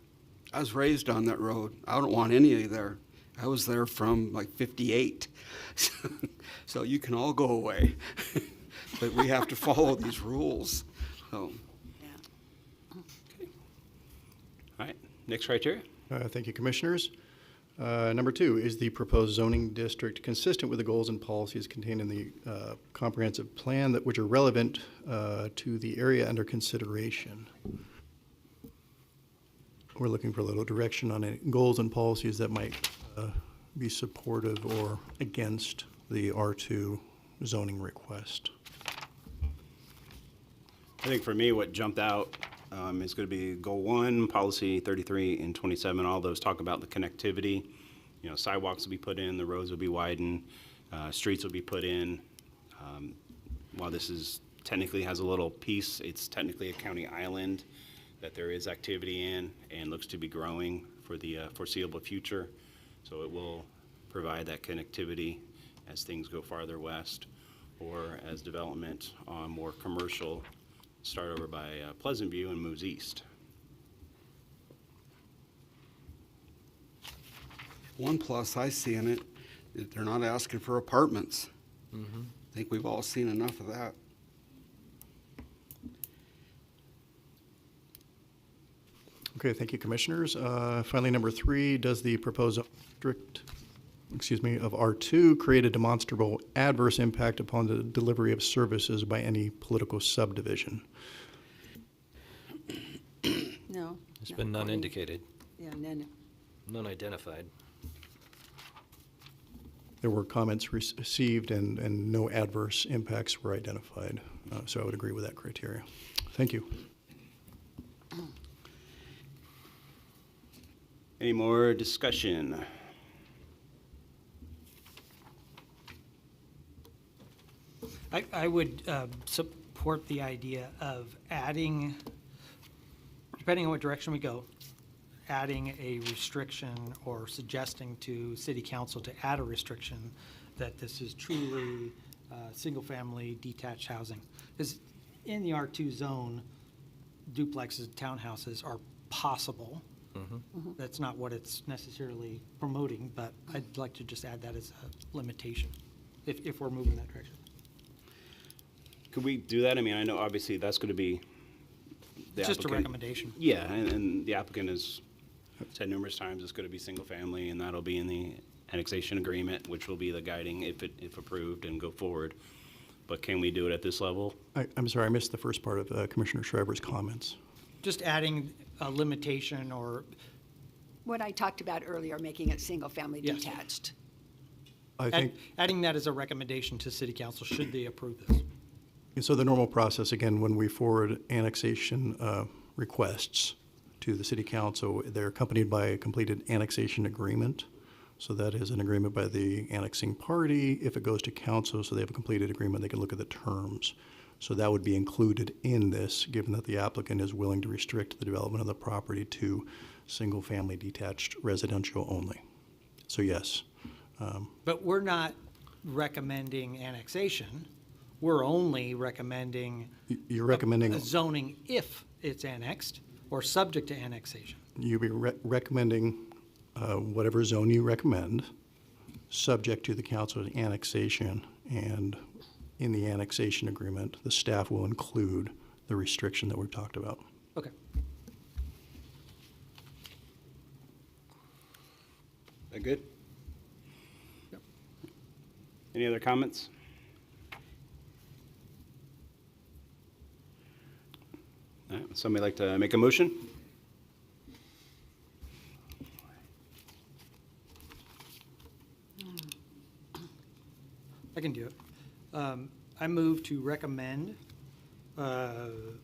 I was raised on that road. I don't want any of there. I was there from like 58. So you can all go away. But we have to follow these rules. So. Okay. All right, next criteria. Thank you, Commissioners. Number 2, is the proposed zoning district consistent with the goals and policies contained in the comprehensive plan which are relevant to the area under consideration? We're looking for a little direction on any goals and policies that might be supportive or against the R2 zoning request. I think for me, what jumped out is going to be Goal 1, Policy 33 and 27. All those talk about the connectivity. You know, sidewalks will be put in, the roads will be widened, streets will be put in. While this is technically has a little piece, it's technically a county island that there is activity in and looks to be growing for the foreseeable future. So it will provide that connectivity as things go farther west or as development on more commercial start over by Pleasant View and moves east. One plus I see in it, that they're not asking for apartments. Mm-hmm. I think we've all seen enough of that. Okay, thank you, Commissioners. Finally, number 3, does the proposed district, of R2 create a demonstrable adverse impact upon the delivery of services by any political subdivision? No. There's been none indicated, Yeah, none. none identified. There were comments received and no adverse impacts were identified. So I would agree with that criteria. Thank you. Any more discussion? I would support the idea of adding, depending on what direction we go, adding a restriction or suggesting to City Council to add a restriction that this is truly single-family detached housing. Because in the R2 zone, duplexes, townhouses are possible. Mm-hmm. That's not what it's necessarily promoting, but I'd like to just add that as a limitation, if we're moving that direction. Could we do that? I mean, I know obviously that's going to be the It's just a applicant- recommendation. Yeah, and the applicant has said numerous times it's going to be single family, and that'll be in the annexation agreement, which will be the guiding if approved and go forward. But can we do it at this level? I'm sorry, I missed the first part of Commissioner Schreiber's comments. Just adding a limitation or, What I talked about earlier, making it single-family Yes. detached. I think, adding that as a recommendation to City Council, should they approve this. so the normal process, again, when we forward annexation requests to the city council. They're accompanied by a completed annexation agreement. So that is an agreement by the annexing party. If it goes to council, so they have a completed agreement, they can look at the terms. So that would be included in this, given that the applicant is willing to restrict the development of the property to single-family detached residential only. So yes. But we're not recommending annexation. We're only recommending You're recommending, a zoning if it's annexed or subject to annexation. you'll be recommending whatever zone you recommend, subject to the council's annexation, and in the annexation agreement, the staff will include the restriction that we've talked about. Okay. That good? Any other comments? All right, would somebody like to make a motion? I can do it. I move to recommend, and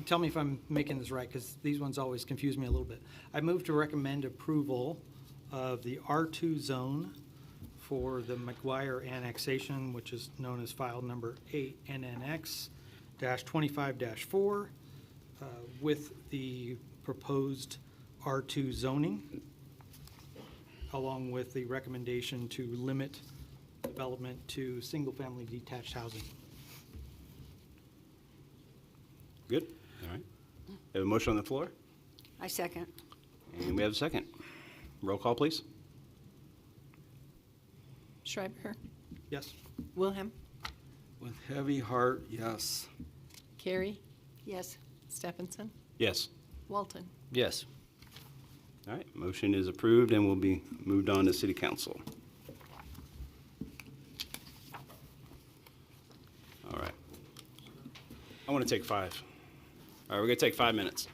tell me if I'm making this right, because these ones always confuse me a little bit. I move to recommend approval of the R2 zone for the McGuire annexation, which is known as file number 8NNX-25-4, with the proposed R2 zoning, along with the recommendation to limit development to single-family detached housing. Good, all right. We have a motion on the floor, I second. and we have a second. Roll call, please. Schreiber, Yes. Wilhelm, With heavy heart, yes. Carey, Yes. Stephenson, Yes. Walton. Yes. All right, motion is approved and will be moved on to city council. All right. I want to take 5. All right, we're going to take 5 minutes.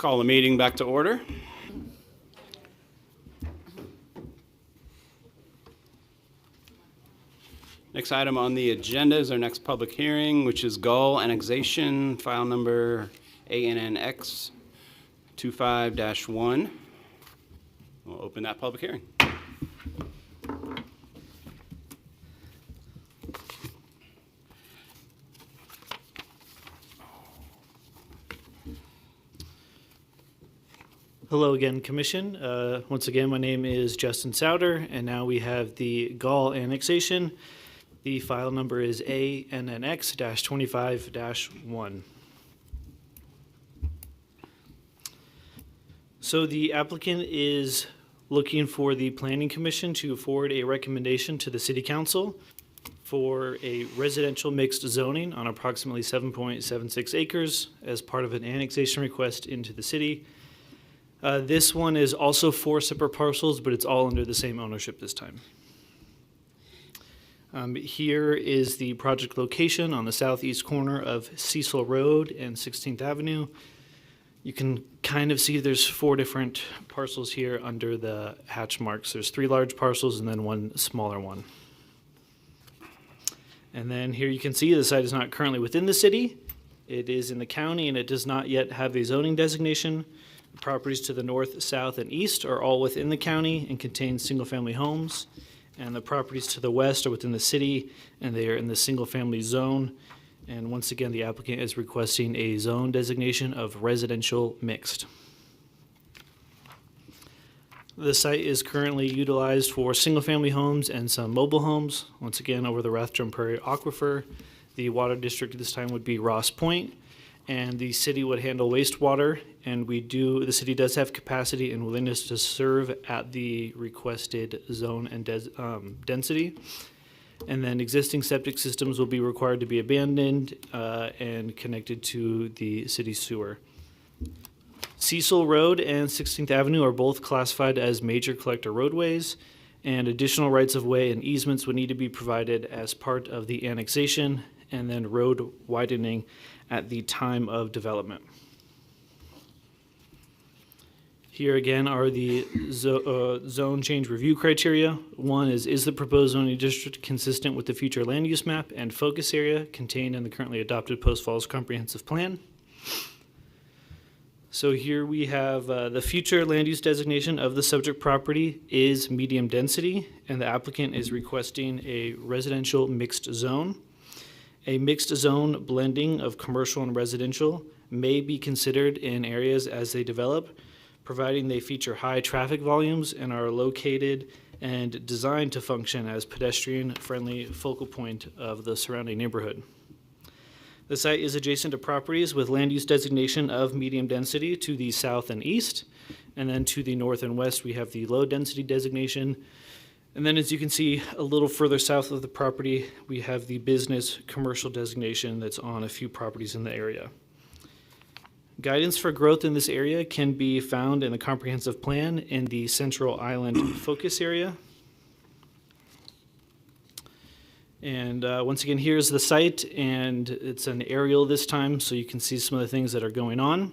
Call the meeting back to order. Next item on the agenda is our next public hearing, which is Gaul Annexation, file number ANNX 25-1. We'll open that public hearing. Hello again, Commission. Once again, my name is Justin Souter, and now we have the Gaul annexation. The file number is ANNX-25-1. So the applicant is looking for the Planning Commission to forward a recommendation to the City Council for a residential mixed zoning on approximately 7.76 acres as part of an annexation request into the city. This one is also 4 separate parcels, but it's all under the same ownership this time. Here is the project location on the southeast corner of Cecil Road and 16th Avenue. You can kind of see there's 4 different parcels here under the hatch marks. There's 3 large parcels and then 1 smaller one. And then here you can see the site is not currently within the city. It is in the county and it does not yet have a zoning designation. The properties to the north, south, and east are all within the county and contain single-family homes. And the properties to the west are within the city, and they are in the single-family zone. And once again, the applicant is requesting a zone designation of residential mixed. The site is currently utilized for single-family homes and some mobile homes. Once again, over the Rathdrum Prairie Aquifer, the water district this time would be Ross Point, and the city would handle wastewater. And the city does have capacity and willingness to serve at the requested zone and density. And then existing septic systems will be required to be abandoned and connected to the city sewer. Cecil Road and 16th Avenue are both classified as major collector roadways, and additional rights-of-way and easements would need to be provided as part of the annexation and then road widening at the time of development. Here again are the zone change review criteria. One is the proposed zoning district consistent with the future land use map and focus area contained in the currently adopted Post Falls Comprehensive Plan? So here we have the future land use designation of the subject property is medium density, and the applicant is requesting a residential mixed zone. A mixed zone blending of commercial and residential may be considered in areas as they develop, providing they feature high traffic volumes and are located and designed to function as pedestrian-friendly focal point of the surrounding neighborhood. The site is adjacent to properties with land use designation of medium density to the south and east, and then to the north and west we have the low density designation. And then as you can see a little further south of the property, we have the business commercial designation that's on a few properties in the area. Guidance for growth in this area can be found in the comprehensive plan in the Central Island focus area. And once again, here's the site, and it's an aerial this time, so you can see some of the things that are going on.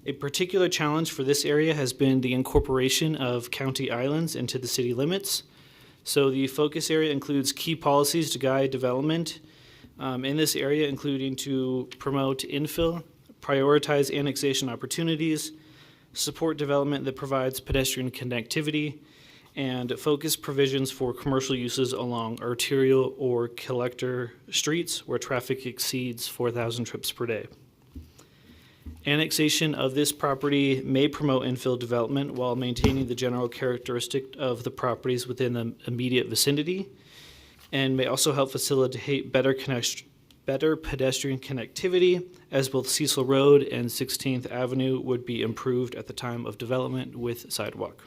A particular challenge for this area has been the incorporation of county islands into the city limits. So the focus area includes key policies to guide development in this area, including to promote infill, prioritize annexation opportunities, support development that provides pedestrian connectivity, and focus provisions for commercial uses along arterial or collector streets where traffic exceeds 4,000 trips per day. Annexation of this property may promote infill development while maintaining the general characteristic of the properties within the immediate vicinity, and may also help facilitate better pedestrian connectivity, as both Cecil Road and 16th Avenue would be improved at the time of development with sidewalk.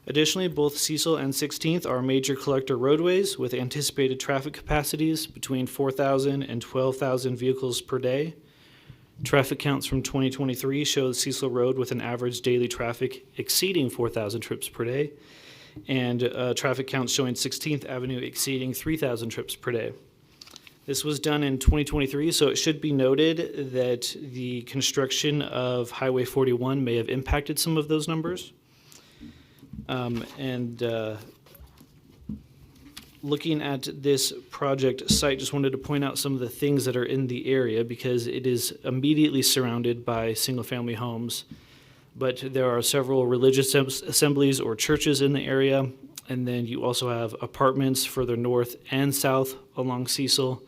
Additionally, both Cecil and 16th are major collector roadways with anticipated traffic capacities between 4,000 and 12,000 vehicles per day. Traffic counts from 2023 show Cecil Road with an average daily traffic exceeding 4,000 trips per day, and traffic counts showing 16th Avenue exceeding 3,000 trips per day. This was done in 2023, so it should be noted that the construction of Highway 41 may have impacted some of those numbers. Looking at this project site, just wanted to point out some of the things that are in the area because it is immediately surrounded by single-family homes. But there are several religious assemblies or churches in the area, and then you also have apartments further north and south along Cecil.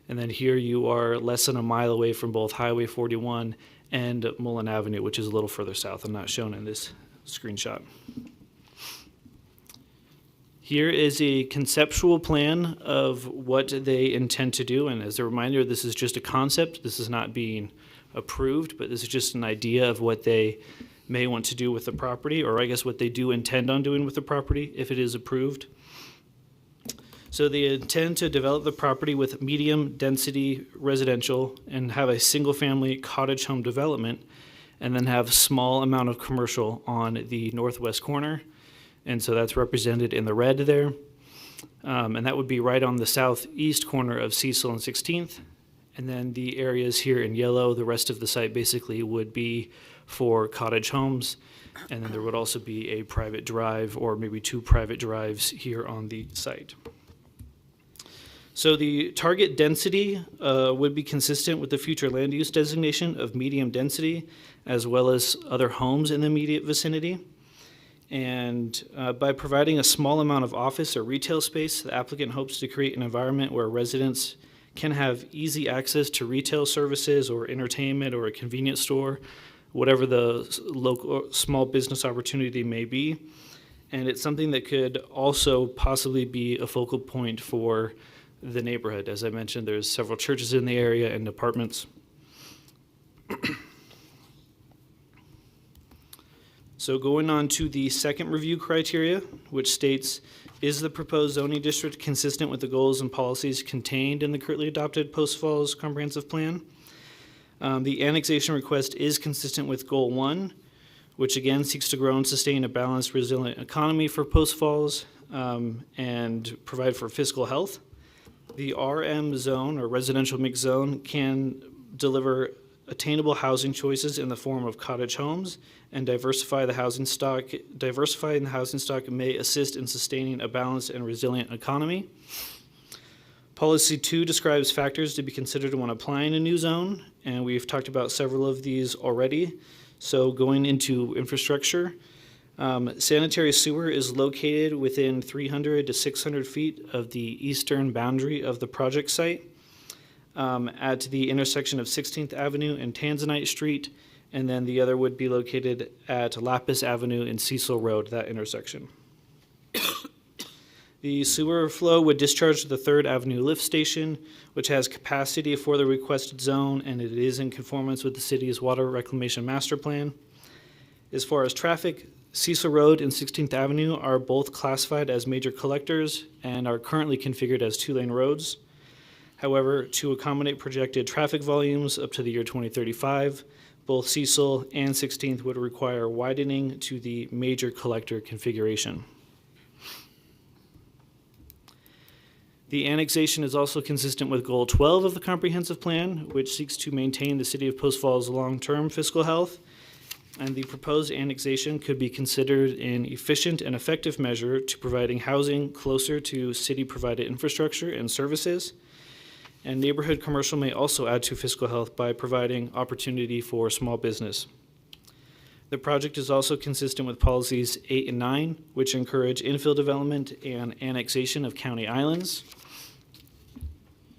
And then here you are less than a mile away from both Highway 41 and Mullen Avenue, which is a little further south. I'm not shown in this screenshot. Here is a conceptual plan of what they intend to do. And as a reminder, this is just a concept. This is not being approved, but this is just an idea of what they may want to do with the property, or I guess what they do intend on doing with the property if it is approved. So they intend to develop the property with medium density residential and have a single family cottage home development, and then have small amount of commercial on the northwest corner. And so that's represented in the red there. And that would be right on the southeast corner of Cecil and 16th. And then the areas here in yellow, the rest of the site basically would be for cottage homes. And then there would also be a private drive or maybe 2 private drives here on the site. So the target density would be consistent with the future land use designation of medium density, as well as other homes in the immediate vicinity. And by providing a small amount of office or retail space, the applicant hopes to create an environment where residents can have easy access to retail services or entertainment or a convenience store, whatever the local small business opportunity may be. And it's something that could also possibly be a focal point for the neighborhood. As I mentioned, there's several churches in the area and apartments. So going on to the second review criteria, which states, is the proposed zoning district consistent with the goals and policies contained in the currently adopted Post Falls Comprehensive Plan? The annexation request is consistent with Goal 1, which again seeks to grow and sustain a balanced, resilient economy for Post Falls and provide for fiscal health. The RM zone, or residential mixed zone, can deliver attainable housing choices in the form of cottage homes and diversifying the housing stock may assist in sustaining a balanced and resilient economy. Policy 2 describes factors to be considered when applying a new zone, and we've talked about several of these already. So going into infrastructure, sanitary sewer is located within 300 to 600 feet of the eastern boundary of the project site at the intersection of 16th Avenue and Tanzanite Street, and then the other would be located at Lapis Avenue and Cecil Road, that intersection. The sewer flow would discharge to the 3rd Avenue lift station, which has capacity for the requested zone, and it is in conformance with the city's water reclamation master plan. As far as traffic, Cecil Road and 16th Avenue are both classified as major collectors and are currently configured as 2-lane roads. However, to accommodate projected traffic volumes up to the year 2035, both Cecil and 16th would require widening to the major collector configuration. The annexation is also consistent with Goal 12 of the Comprehensive Plan, which seeks to maintain the City of Post Falls' long-term fiscal health. And the proposed annexation could be considered an efficient and effective measure to providing housing closer to city-provided infrastructure and services. And neighborhood commercial may also add to fiscal health by providing opportunity for small business. The project is also consistent with policies 8 and 9, which encourage infill development and annexation of county islands.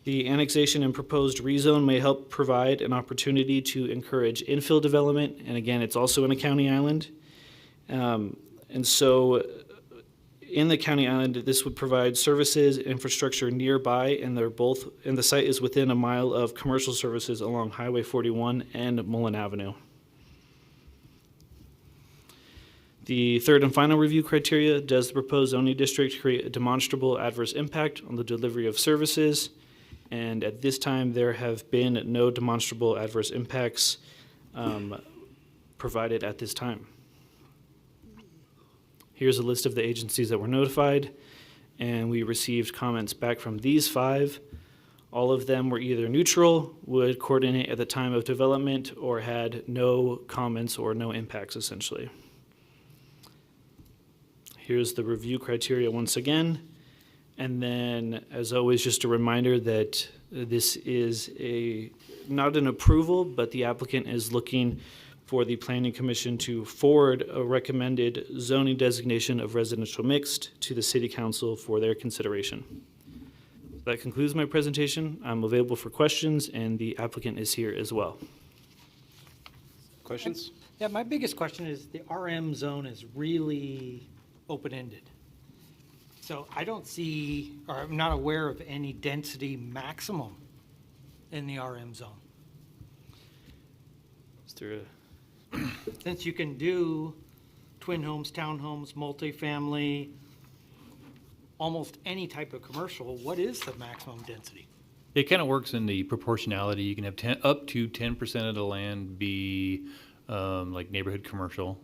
The annexation and proposed rezone may help provide an opportunity to encourage infill development, and again, it's also in a county island. And so in the county island, this would provide services, infrastructure nearby, and the site is within a mile of commercial services along Highway 41 and Mullen Avenue. The third and final review criteria, does the proposed zoning district create a demonstrable adverse impact on the delivery of services? And at this time, there have been no demonstrable adverse impacts provided at this time. Here's a list of the agencies that were notified, and we received comments back from these 5. All of them were either neutral, would coordinate at the time of development, or had no comments or no impacts, essentially. Here's the review criteria once again. And then, as always, just a reminder that this is not an approval, but the applicant is looking for the Planning Commission to forward a recommended zoning designation of residential mixed to the City Council for their consideration. That concludes my presentation. I'm available for questions, and the applicant is here as well. Questions? Yeah, my biggest question is the RM zone is really open-ended. So I don't see, or I'm not aware of any density maximum in the RM zone. Is there Since you can do twin homes, townhomes, multifamily, almost any type of commercial, what is the maximum density? It kind of works in the proportionality. You can have up to 10% of the land be like neighborhood commercial.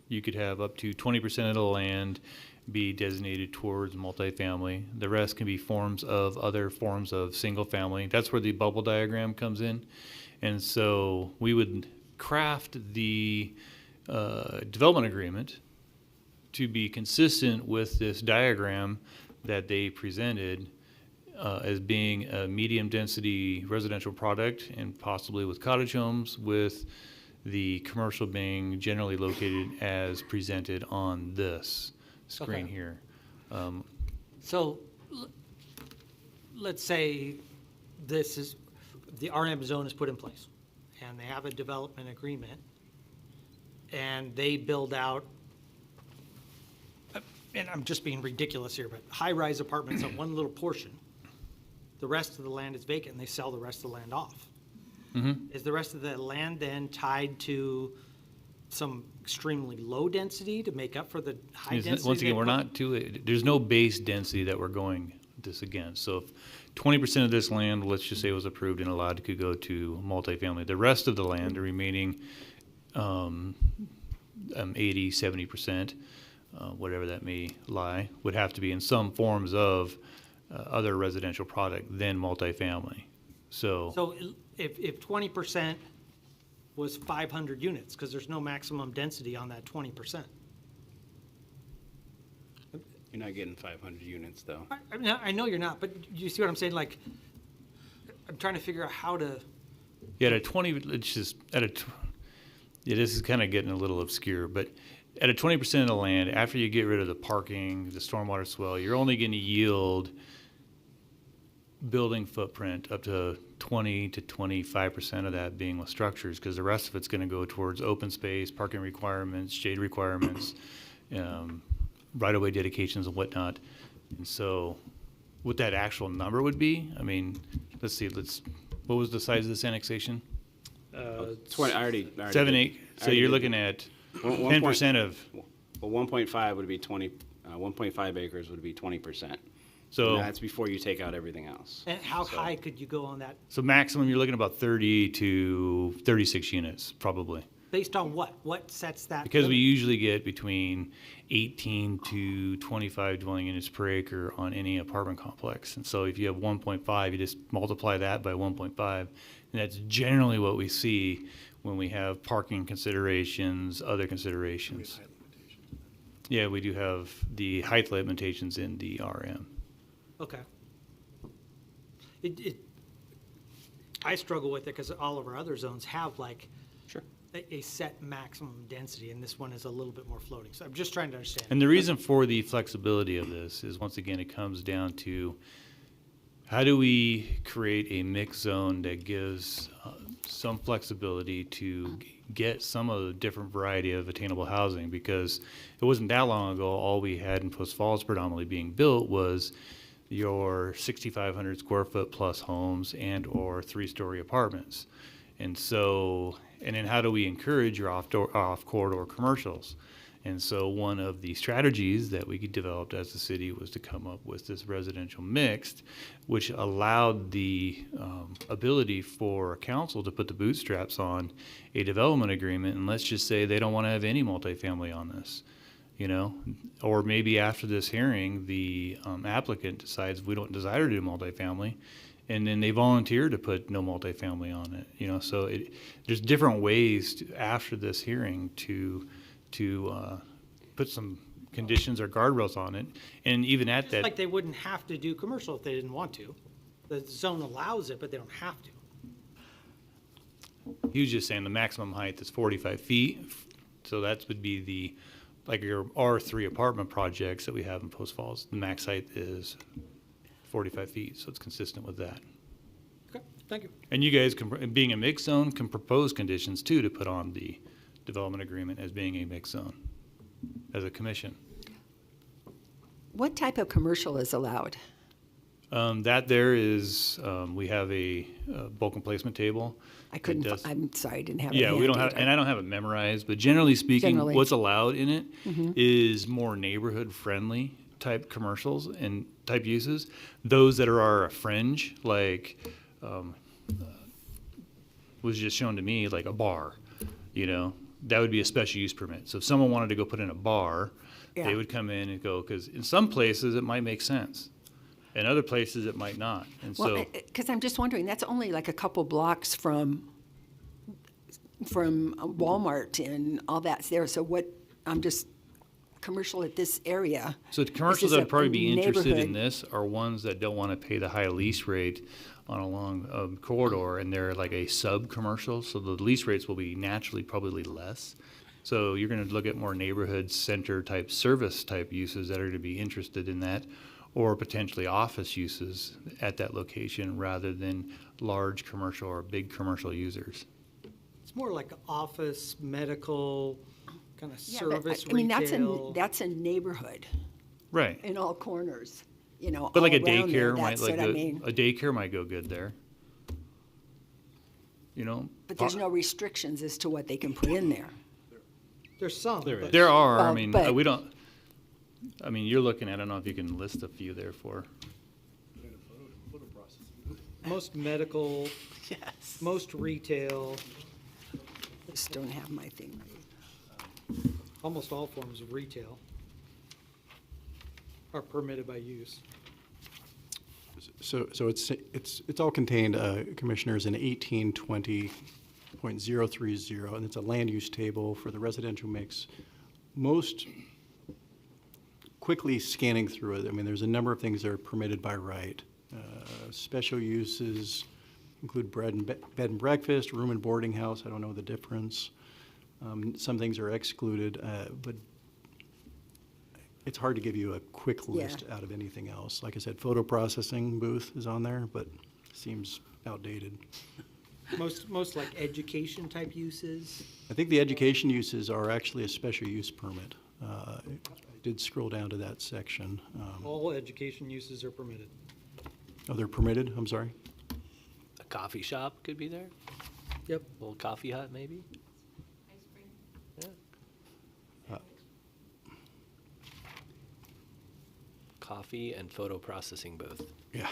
You could have up to 20% of the land be designated towards multifamily. The rest can be other forms of single family. That's where the bubble diagram comes in. And so we would craft the development agreement to be consistent with this diagram that they presented as being a medium density residential product, and possibly with cottage homes, with the commercial being generally located as presented on this screen Okay. here. So let's say the RM zone is put in place and they have a development agreement and they build out, and I'm just being ridiculous here, but high-rise apartments on one little portion. The rest of the land is vacant and they sell the rest of the land off. Mm-hmm. Is the rest of the land then tied to some extremely low density to make up for the high density? Once again, there's no base density that we're going this against. So if 20% of this land, let's just say, was approved and allowed to go to multifamily, the rest of the land, the remaining 80, 70%, whatever that may lie, would have to be in some forms of other residential product than multifamily. So if 20% was 500 units, because there's no maximum density on that 20%. You're not getting 500 units, though. I know you're not, but you see what I'm saying? Like, I'm trying to figure out how to. Yeah, this is kind of getting a little obscure, but at a 20% of the land, after you get rid of the parking, the stormwater swell, you're only going to yield building footprint up to 20 to 25% of that being with structures, because the rest of it's going to go towards open space, parking requirements, shade requirements, right-of-way dedications and whatnot. And so what that actual number would be, I mean, let's see, what was the size of this annexation? 20, I already 7, 8. So you're looking at 10% of. Well, 1.5 would be 20, 1.5 acres would be 20%. So and that's before you take out everything else. And how high could you go on that? So maximum, you're looking at about 30 to 36 units, probably. Based on what? What sets that? Because we usually get between 18 to 25 dwelling units per acre on any apartment complex. And so if you have 1.5, you just multiply that by 1.5. And that's generally what we see when we have parking considerations, other considerations. Yeah, we do have the height limitations in the RM. Okay. I struggle with it because all of our other zones have like a set maximum density, and this one is a little bit more floating. So I'm just trying to understand. And the reason for the flexibility of this is, once again, it comes down to how do we create a mixed zone that gives some flexibility to get some of the different variety of attainable housing, because it wasn't that long ago all we had in Post Falls predominantly being built was your 6,500 square foot plus homes and or 3-story apartments. And so, and then how do we encourage your off-corridor commercials? And so one of the strategies that we developed as a city was to come up with this residential mixed, which allowed the ability for a council to put the bootstraps on a development agreement, and let's just say they don't want to have any multifamily on this, you know? Or maybe after this hearing, the applicant decides we don't desire to do multifamily, and then they volunteered to put no multifamily on it, you know, so there's different ways after this hearing to put some conditions or guardrails on it, and even at Just that. like they wouldn't have to do commercial if they didn't want to. The zone allows it, but they don't have to. He was just saying the maximum height is 45 feet, so that would be like your R3 apartment projects that we have in Post Falls. The max height is 45 feet, so it's consistent with that. Okay, thank you. And you guys, being a mixed zone, can propose conditions too to put on the development agreement as being a mixed zone, as a commission. What type of commercial is allowed? That there is, we have a bulk and placement table. I couldn't, that does- I'm sorry, I didn't have it Yeah, we don't have, handy. and I don't have it memorized, but generally speaking, Generally. what's allowed in it Mhm. is more neighborhood-friendly type commercials and type uses. Those that are a fringe, like, was just shown to me, like a bar, you know, that would be a special use permit. So if someone wanted to go put in a bar, Yeah. they would come in and go, because in some places it might make sense. In other places it might not, and so. Well, because I'm just wondering, that's only like a couple blocks from Walmart and all that's there, so what, I'm just, commercial at this area. So the This commercials is that a would probably be interested in neighborhood. this are ones that don't want to pay the high lease rate on a long corridor, and they're like a sub-commercial, so the lease rates will be naturally probably less. So you're going to look at more neighborhood center type service type uses that are going to be interested in that, or potentially office uses at that location rather than large commercial or big commercial users. It's more like office, medical, kind of Yeah, but, service, I mean, retail. that's a neighborhood Right. in all corners, you know, But like a all around there, daycare might that's like what I mean. a daycare might go good there. You know? But there's no restrictions as to what they can put in there. There's some. but- There are, I Well, mean, but- we don't, I mean, you're looking at, I don't know if you can list a few there for. Most medical, Yes. most retail, Just don't have my thing. almost all forms of retail are permitted by use. So it's all contained, Commissioners, in 1820.030, and it's a land use table for the residential mix. Most, quickly scanning through it, I mean, there's a number of things that are permitted by right. Special uses include bed and breakfast, room and boarding house, I don't know the difference. Some things are excluded, but it's hard to give you a quick list out of anything else. Like I said, photo processing booth is on there, but seems outdated. Most like education type uses. I think the education uses are actually a special use permit. I did scroll down to that section. All education uses are permitted. Oh, they're permitted? I'm sorry? A coffee shop could be there? Yep. Little coffee hut, maybe? Coffee and photo processing booth. Yeah.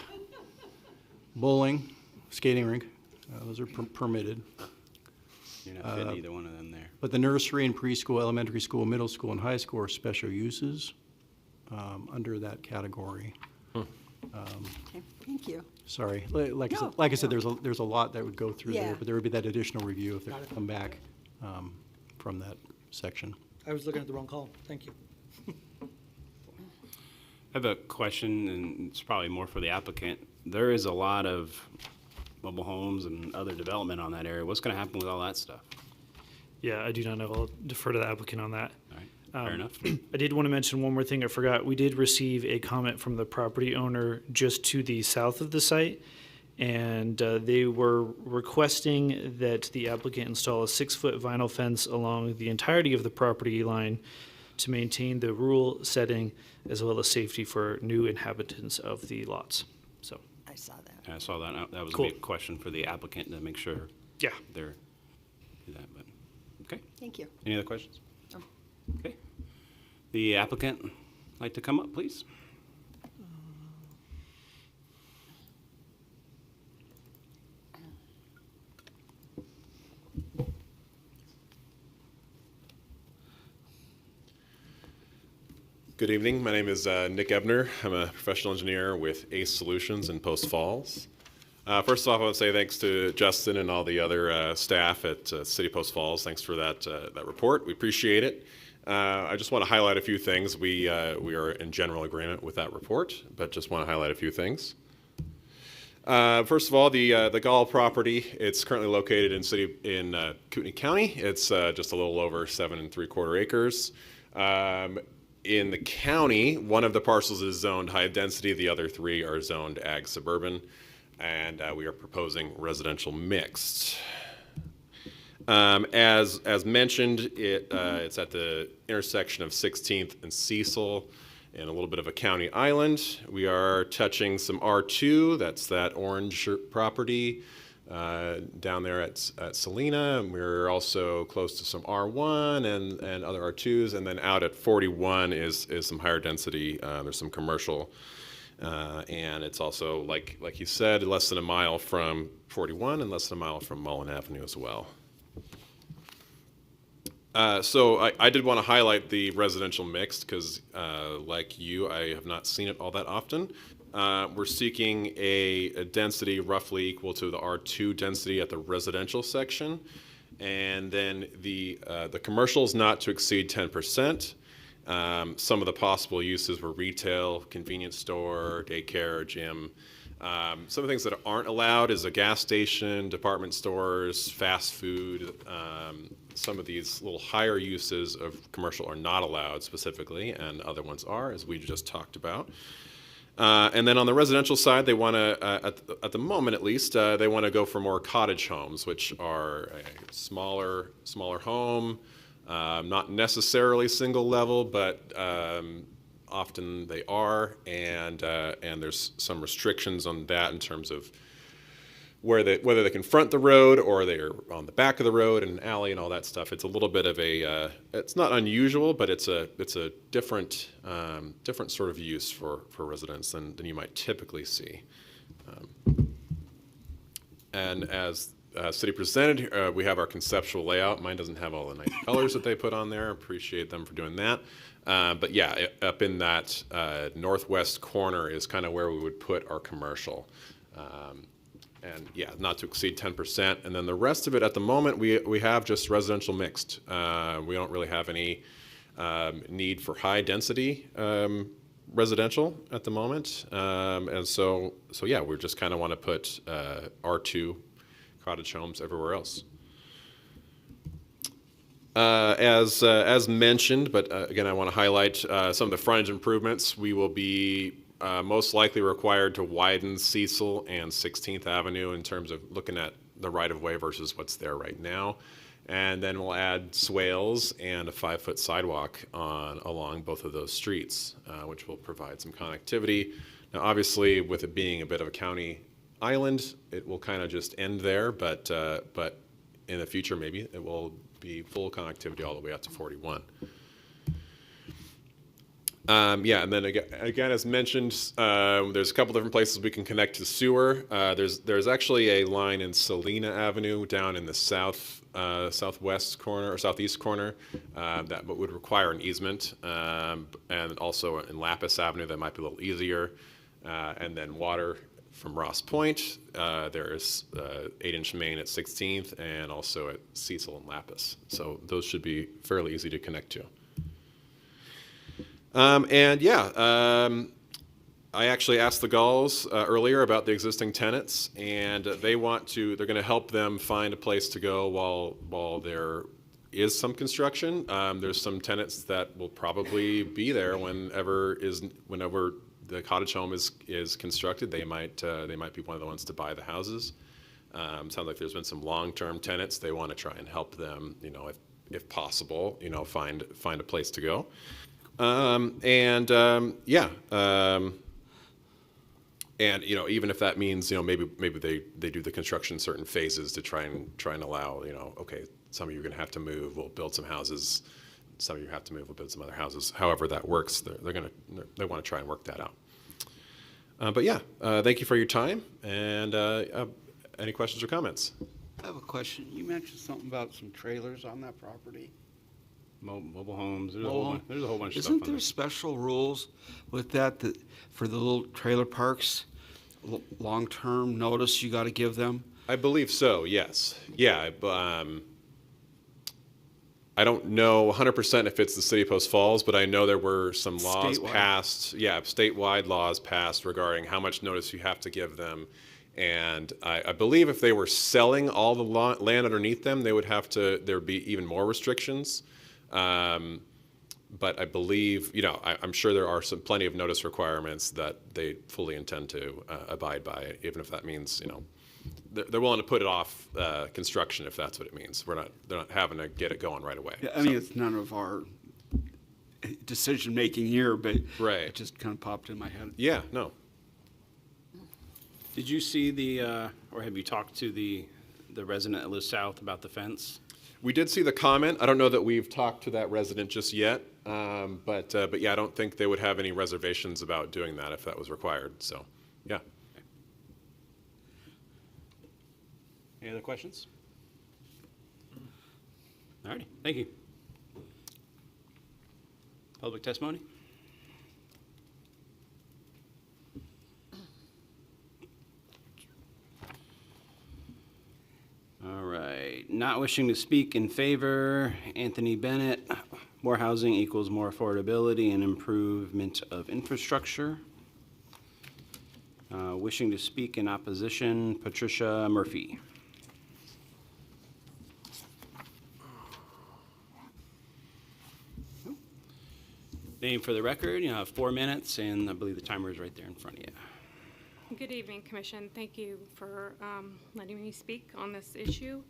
Bowling, skating rink, those are permitted. You're not fitting either one of them there. But the nursery and preschool, elementary school, middle school, and high school are special uses under that category. Okay, thank you. Sorry, like No, I said, there's a lot that would go through Yeah. there, but there would be that additional review if they Got it. come back from that section. I was looking at the wrong column. Thank you. I have a question, and it's probably more for the applicant. There is a lot of mobile homes and other development on that area. What's going to happen with all that stuff? Yeah, I do not know. I'll defer to the applicant on that. All right, fair enough. I did want to mention one more thing I forgot. We did receive a comment from the property owner just to the south of the site, and they were requesting that the applicant install a 6-foot vinyl fence along the entirety of the property line to maintain the rural setting as well as safety for new inhabitants of the lots. So, I saw that. I saw that. That was Cool. a big question for the applicant to make sure yeah. they're do that. But okay. Thank you. Any other questions? No. Okay. The applicant like to come up, please. Good evening. My name is Nick Ebner. I'm a professional engineer with ACE Solutions in Post Falls. First off, I want to say thanks to Justin and all the other staff at City Post Falls. Thanks for that report. We appreciate it. I just want to highlight a few things. We are in general agreement with that report, but just want to highlight a few things. First of all, the Gaul property, it's currently located in Kootenai County. It's just a little over 7 3/4 acres. In the county, one of the parcels is zoned high density, the other 3 are zoned ag suburban, and we are proposing residential mixed. As mentioned, it's at the intersection of 16th and Cecil, and a little bit of a county island. We are touching some R2, that's that orange property down there at Salina. And we're also close to some R1 and other R2s, and then out at 41 is some higher density. There's some commercial, and it's also, like you said, less than a mile from 41 and less than a mile from Mullen Avenue as well. So I did want to highlight the residential mixed because, like you, I have not seen it all that often. We're seeking a density roughly equal to the R2 density at the residential section, and then the commercials not to exceed 10%. Some of the possible uses were retail, convenience store, daycare, gym. Some of the things that aren't allowed is a gas station, department stores, fast food. Some of these little higher uses of commercial are not allowed specifically, and other ones are, as we just talked about. And then on the residential side, they want to, at the moment at least, they want to go for more cottage homes, which are a smaller home, not necessarily single level, but often they are, and there's some restrictions on that in terms of whether they can front the road or they're on the back of the road and an alley and all that stuff. It's a little bit of a it's not unusual, but it's a different sort of use for residents than you might typically see. And as City presented, we have our conceptual layout. Mine doesn't have all the nice colors that they put on there. Appreciate them for doing that. But yeah, up in that northwest corner is kind of where we would put our commercial. And yeah, not to exceed 10%. And then the rest of it at the moment, we have just residential mixed. We don't really have any need for high density residential at the moment. And so yeah, we just kind of want to put R2 cottage homes everywhere else. As mentioned, but again, I want to highlight some of the frontage improvements. We will be most likely required to widen Cecil and 16th Avenue in terms of looking at the right-of-way versus what's there right now. And then we'll add swales and a 5-foot sidewalk along both of those streets, which will provide some connectivity. Now, obviously, with it being a bit of a county island, it will kind of just end there, but in the future, maybe it will be full connectivity all the way up to 41. Yeah, and then again, as mentioned, there's a couple different places we can connect to sewer. There's actually a line in Salina Avenue down in the southwest corner or southeast corner that would require an easement, and also in Lapis Avenue that might be a little easier. And then water from Ross Point, there's 8-inch main at 16th and also at Cecil and Lapis. So those should be fairly easy to connect to. And yeah, I actually asked the Gauls earlier about the existing tenants, and they're going to help them find a place to go while there is some construction. There's some tenants that will probably be there whenever the cottage home is constructed. They might be one of the ones to buy the houses. Sounds like there's been some long-term tenants. They want to try and help them, if possible, find a place to go. And even if that means maybe they do the construction in certain phases to try and allow okay, some of you are going to have to move, we'll build some houses, some of you have to move, we'll build some other houses. However that works, they want to try and work that out. But yeah, thank you for your time, and any questions or comments? I have a question. You mentioned something about some trailers on that property. Mobile homes. There's a whole bunch of stuff. Isn't there special rules with that for the little trailer parks? long-term notice you got to give them? I believe so, yes. Yeah, I don't know 100% if it's the city of Post Falls, but I know there were some laws Statewide. passed, statewide laws passed regarding how much notice you have to give them. And I believe if they were selling all the land underneath them, they would have to, there would be even more restrictions. But I believe, I'm sure there are plenty of notice requirements that they fully intend to abide by, even if that means, they're willing to put it off construction if that's what it means. They're not having to get it going right away. Yeah, I mean, it's none of our decision-making here, but it just kind of popped in my head. Yeah, no. Did you see or have you talked to the resident that lives south about the fence? We did see the comment. I don't know that we've talked to that resident just yet, but yeah, I don't think they would have any reservations about doing that if that was required. So, yeah. Any other questions? All righty, thank you. Public testimony? All right, not wishing to speak in favor, Anthony Bennett. More housing equals more affordability and improvement of infrastructure. Wishing to speak in opposition, Patricia Murphy. Name for the record, you have 4 minutes, and I believe the timer is right there in front of you. Good evening, Commission. Thank you for letting me speak on this issue.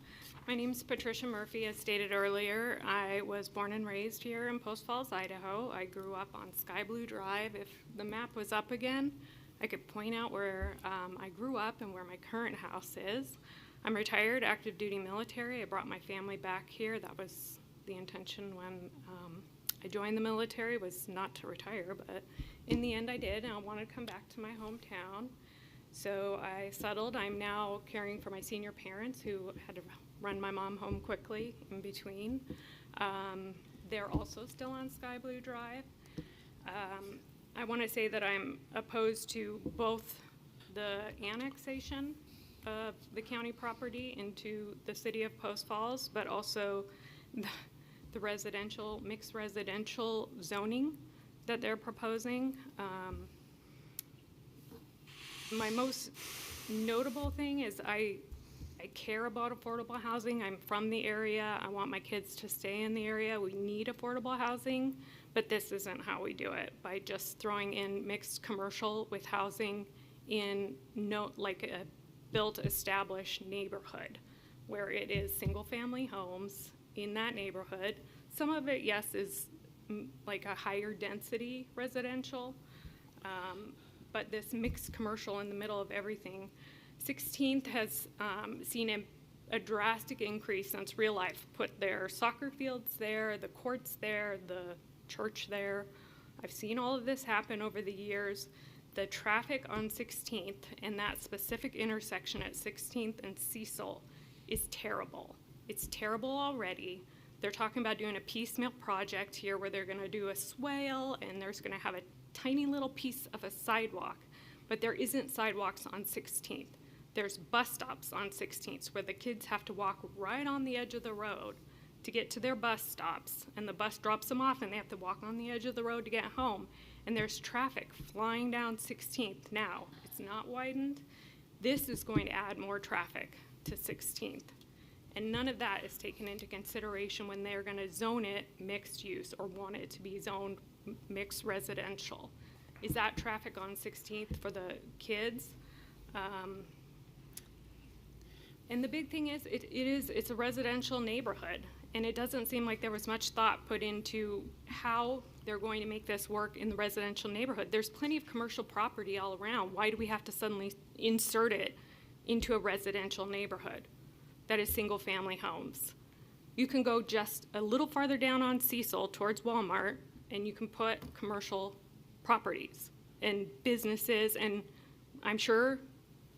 My name is Patricia Murphy. As stated earlier, I was born and raised here in Post Falls, Idaho. I grew up on Sky Blue Drive. If the map was up again, I could point out where I grew up and where my current house is. I'm retired, active duty military. I brought my family back here. That was the intention when I joined the military, was not to retire, but in the end I did, and I wanted to come back to my hometown. So I settled. I'm now caring for my senior parents who had to run my mom home quickly in between. They're also still on Sky Blue Drive. I want to say that I'm opposed to both the annexation of the county property into the city of Post Falls, but also the residential, mixed residential zoning that they're proposing. My most notable thing is I care about affordable housing. I'm from the area. I want my kids to stay in the area. We need affordable housing, but this isn't how we do it, by just throwing in mixed commercial with housing in like a built, established neighborhood where it is single-family homes in that neighborhood. Some of it, yes, is like a higher density residential, but this mixed commercial in the middle of everything. 16th has seen a drastic increase since Real Life put their soccer fields there, the courts there, the church there. I've seen all of this happen over the years. The traffic on 16th and that specific intersection at 16th and Cecil is terrible. It's terrible already. They're talking about doing a piecemeal project here where they're going to do a swale and there's going to have a tiny little piece of a sidewalk, but there isn't sidewalks on 16th. There's bus stops on 16th where the kids have to walk right on the edge of the road to get to their bus stops, and the bus drops them off and they have to walk on the edge of the road to get home. And there's traffic flying down 16th now. It's not widened. This is going to add more traffic to 16th. And none of that is taken into consideration when they're going to zone it mixed use or want it to be zoned mixed residential. Is that traffic on 16th for the kids? And the big thing is, it's a residential neighborhood, and it doesn't seem like there was much thought put into how they're going to make this work in the residential neighborhood. There's plenty of commercial property all around. Why do we have to suddenly insert it into a residential neighborhood that is single-family homes? You can go just a little farther down on Cecil towards Walmart, and you can put commercial properties and businesses, and I'm sure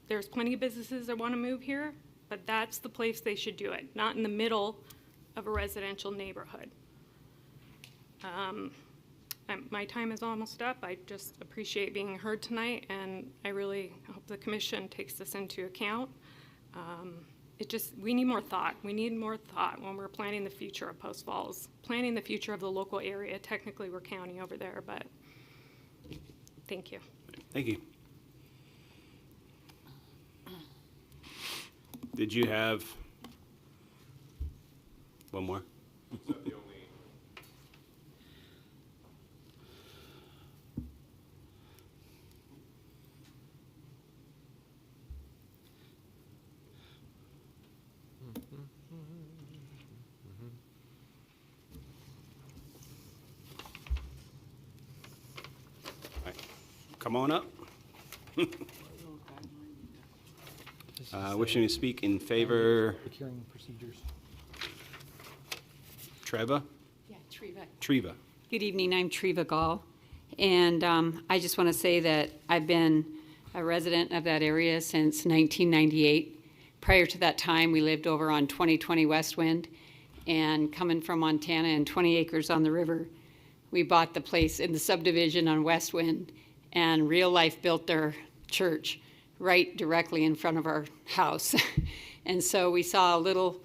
there's plenty of businesses that want to move here, but that's the place they should do it, not in the middle of a residential neighborhood. my time is almost up. I just appreciate being heard tonight, and I really hope the commission takes this into account. We need more thought. We need more thought when we're planning the future of Post Falls, planning the future of the local area. Technically, we're county over there, but thank you. Thank you. Did you have one more? Come on up. Wishing to speak in favor. Procuring procedures. Treva? Yeah, Treva. Treva. Good evening, I'm Treva Gaul, and I just want to say that I've been a resident of that area since 1998. Prior to that time, we lived over on 2020 West Wind, and coming from Montana and 20 acres on the river, we bought the place in the subdivision on West Wind, and Real Life built their church right directly in front of our house. And so we saw a little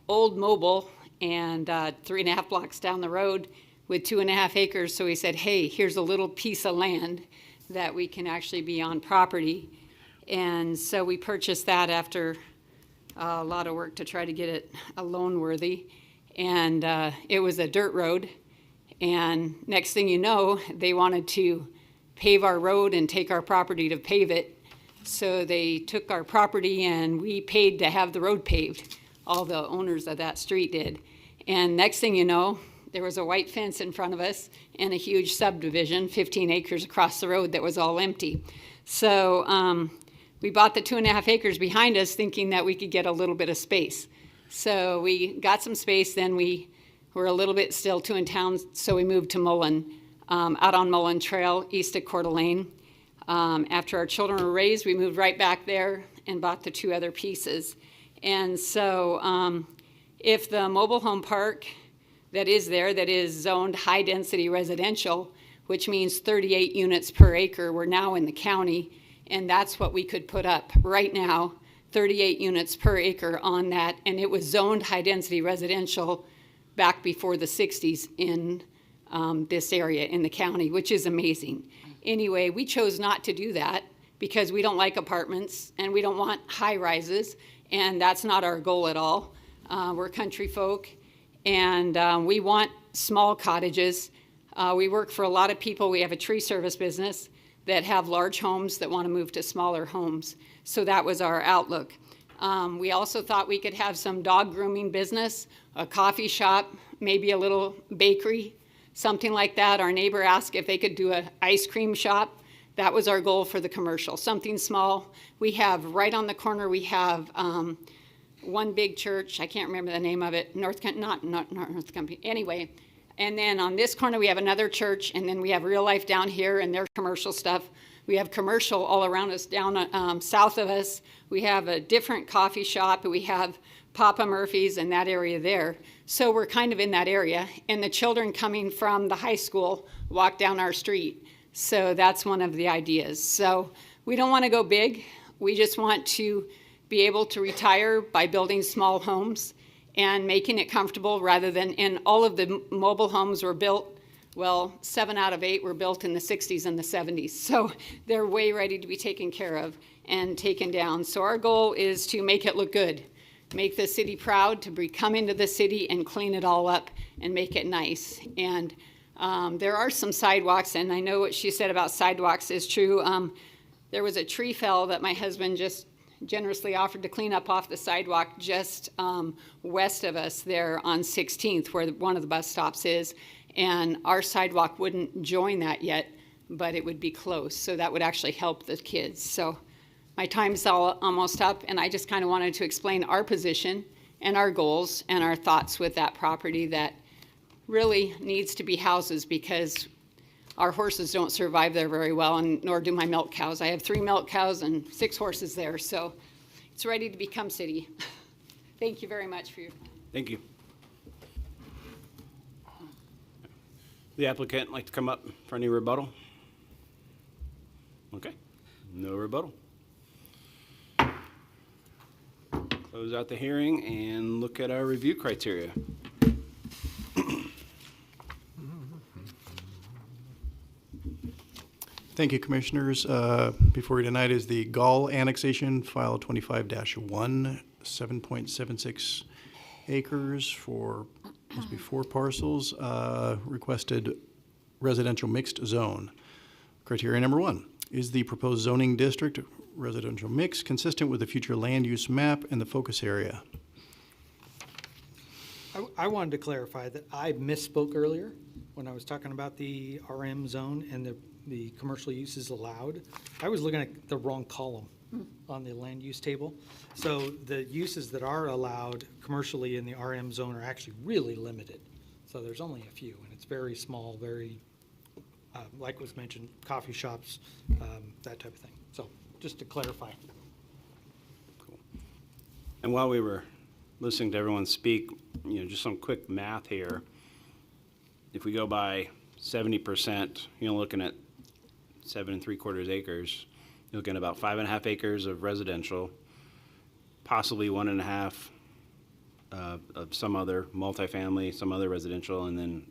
old mobile and 3.5 blocks down the road with 2.5 acres. So we said, hey, here's a little piece of land that we can actually be on property. And so we purchased that after a lot of work to try to get it loan worthy. And it was a dirt road. And next thing you know, they wanted to pave our road and take our property to pave it. So they took our property and we paid to have the road paved. All the owners of that street did. And next thing you know, there was a white fence in front of us and a huge subdivision, 15 acres across the road that was all empty. So we bought the 2.5 acres behind us thinking that we could get a little bit of space. So we got some space, then we were a little bit still too in town, so we moved to Mullen, out on Mullen Trail, east of Coeur d'Alene. After our children were raised, we moved right back there and bought the 2 other pieces. And so if the mobile home park that is there, that is zoned high-density residential, which means 38 units per acre, we're now in the county, and that's what we could put up right now, 38 units per acre on that, and it was zoned high-density residential back before the 60s in this area in the county, which is amazing. Anyway, we chose not to do that because we don't like apartments and we don't want high rises, and that's not our goal at all. We're country folk, and we want small cottages. We work for a lot of people. We have a tree service business that have large homes that want to move to smaller homes. So that was our outlook. We also thought we could have some dog grooming business, a coffee shop, maybe a little bakery, something like that. Our neighbor asked if they could do an ice cream shop. That was our goal for the commercial, something small. We have right on the corner, we have one big church. I can't remember the name of it. Not North Company. Anyway, and then on this corner we have another church, and then we have Real Life down here and their commercial stuff. We have commercial all around us down south of us. We have a different coffee shop. We have Papa Murphy's and that area there. So we're kind of in that area. And the children coming from the high school walk down our street. So that's one of the ideas. So we don't want to go big. We just want to be able to retire by building small homes and making it comfortable rather than, and all of the mobile homes were built, well, 7 out of 8 were built in the 60s and the 70s. So they're way ready to be taken care of and taken down. So our goal is to make it look good, make the city proud to come into the city and clean it all up and make it nice. And there are some sidewalks, and I know what she said about sidewalks is true. There was a tree fell that my husband just generously offered to clean up off the sidewalk just west of us there on 16th, where one of the bus stops is. And our sidewalk wouldn't join that yet, but it would be close. So that would actually help the kids. So my time's almost up, and I just kind of wanted to explain our position and our goals and our thoughts with that property that really needs to be houses because our horses don't survive there very well, and nor do my milk cows. I have 3 milk cows and 6 horses there, so it's ready to become city. Thank you very much for your time. Thank you. The applicant like to come up for any rebuttal? Okay, no rebuttal. Close out the hearing and look at our review criteria. Thank you, Commissioners. Before you tonight is the Gaul Annexation, File 25-1, 7.76 acres for, must be 4 parcels, requested residential mixed zone. Criteria number 1, is the proposed zoning district residential mix consistent with the future land use map and the focus area? I wanted to clarify that I misspoke earlier when I was talking about the RM zone and the commercial uses allowed. I was looking at the wrong column on the land use table. So the uses that are allowed commercially in the RM zone are actually really limited. So there's only a few, and it's very small, very, like was mentioned, coffee shops, that type of thing. So just to clarify. And while we were listening to everyone speak, just some quick math here. If we go by 70%, looking at 7 3/4 acres, you're looking at about 5.5 acres of residential, possibly 1.5 of some other multifamily, some other residential, and then,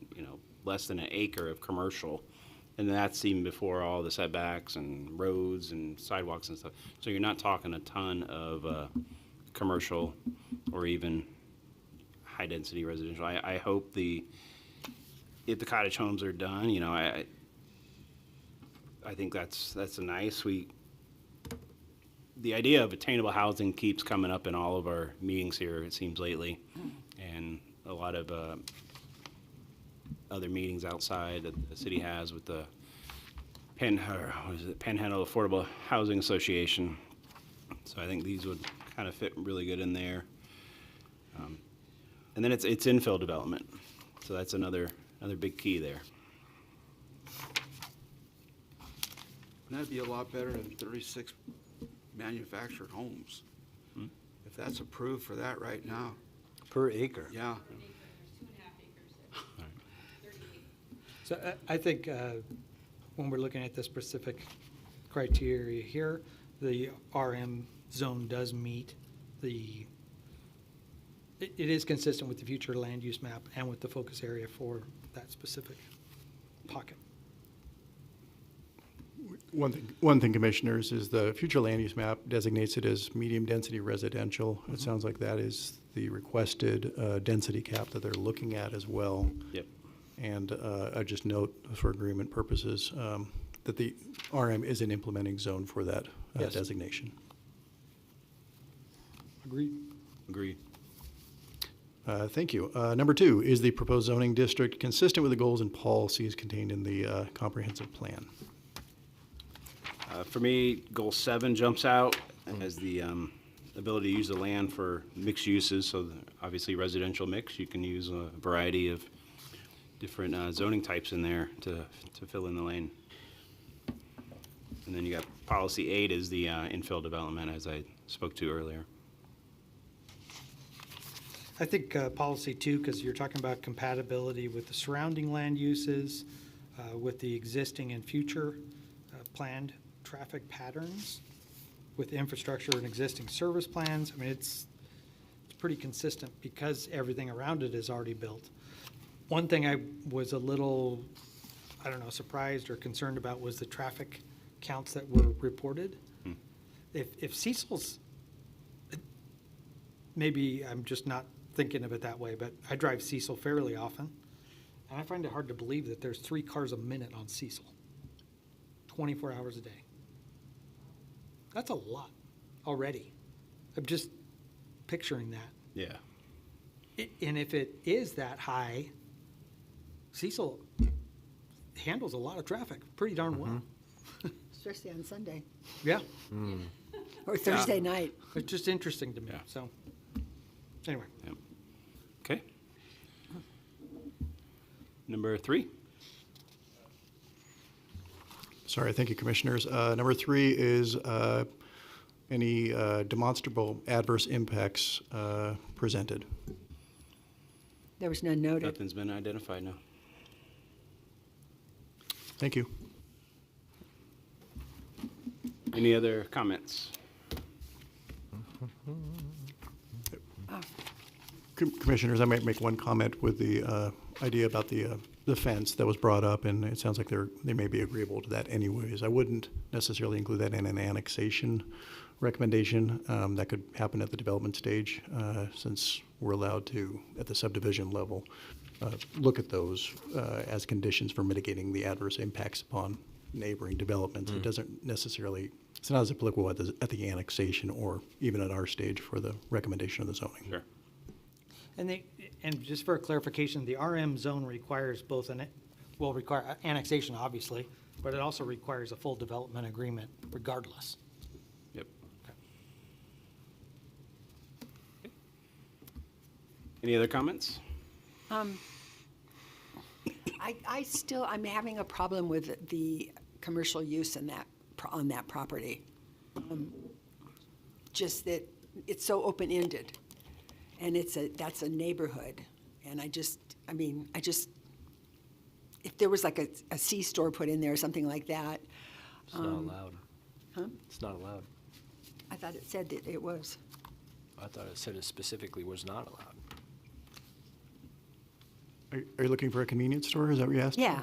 less than an acre of commercial. And that's even before all the setbacks and roads and sidewalks and stuff. So you're not talking a ton of commercial or even high-density residential. I hope if the cottage homes are done, I think that's nice. The idea of attainable housing keeps coming up in all of our meetings here, it seems lately, and a lot of other meetings outside that the city has with the Panhandle Affordable Housing Association. So I think these would kind of fit really good in there. And then it's infill development, so that's another big key there. That'd be a lot better than 36 manufactured homes. If that's approved for that right now. Per acre? Yeah. So I think when we're looking at the specific criteria here, the RM zone does meet it is consistent with the future land use map and with the focus area for that specific pocket. One thing, Commissioners, is the future land use map designates it as medium-density residential. It sounds like that is the requested density cap that they're looking at as well. Yep. And I just note for agreement purposes that the RM is an implementing zone for that Yes. designation. Agreed. Thank you. Number 2, is the proposed zoning district consistent with the goals and policies contained in the comprehensive plan? For me, goal 7 jumps out as the ability to use the land for mixed uses. So obviously residential mix, you can use a variety of different zoning types in there to fill in the lane. And then you got policy 8 is the infill development, as I spoke to earlier. I think policy 2, because you're talking about compatibility with the surrounding land uses, with the existing and future planned traffic patterns, with infrastructure and existing service plans. I mean, it's pretty consistent because everything around it is already built. One thing I was a little, surprised or concerned about was the traffic counts that were reported. If Cecil's, maybe I'm just not thinking of it that way, but I drive Cecil fairly often, and I find it hard to believe that there's 3 cars a minute on Cecil, 24 hours a day. That's a lot already. I'm just picturing that. Yeah. And if it is that high, Cecil handles a lot of traffic pretty darn well. Especially on Sunday Yeah. or Thursday night. It's just interesting to me, so, anyway. Yep. Okay. Number 3. Sorry, thank you, Commissioners. Number 3 is any demonstrable adverse impacts presented. There was none noted. Nothing's been identified, no. Thank you. Any other comments? Commissioners, I might make one comment with the idea about the fence that was brought up, and it sounds like they may be agreeable to that anyways. I wouldn't necessarily include that in an annexation recommendation. That could happen at the development stage, since we're allowed to, at the subdivision level, look at those as conditions for mitigating the adverse impacts upon neighboring developments. It doesn't necessarily, it's not as applicable at the annexation or even at our stage for the recommendation of the zoning. Sure. And just for clarification, the RM zone requires both require annexation, obviously, but it also requires a full development agreement regardless. Yep. Any other comments? I'm having a problem with the commercial use in on that property. Just that it's so open-ended, and that's a neighborhood, and if there was like a C-store put in there or something like that. It's not allowed. Huh? It's not allowed. I thought it said that it was. I thought it said it specifically was not allowed. Are you looking for a convenience store? Is that what you asked? Yeah.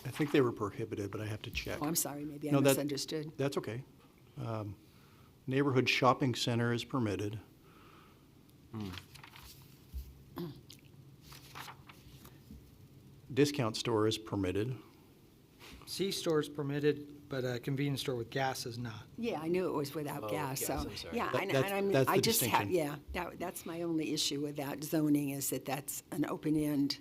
I think they were prohibited, but I have to check. Oh, I'm sorry, maybe I No, misunderstood. That's okay. Neighborhood shopping center is permitted. Discount store is permitted. C-store is permitted, but a convenience store with gas is not. Yeah, I knew it was without gas, gas, so, I'm sorry. yeah, That's I the just have, distinction. yeah, that's my only issue with that zoning, is that that's an open end.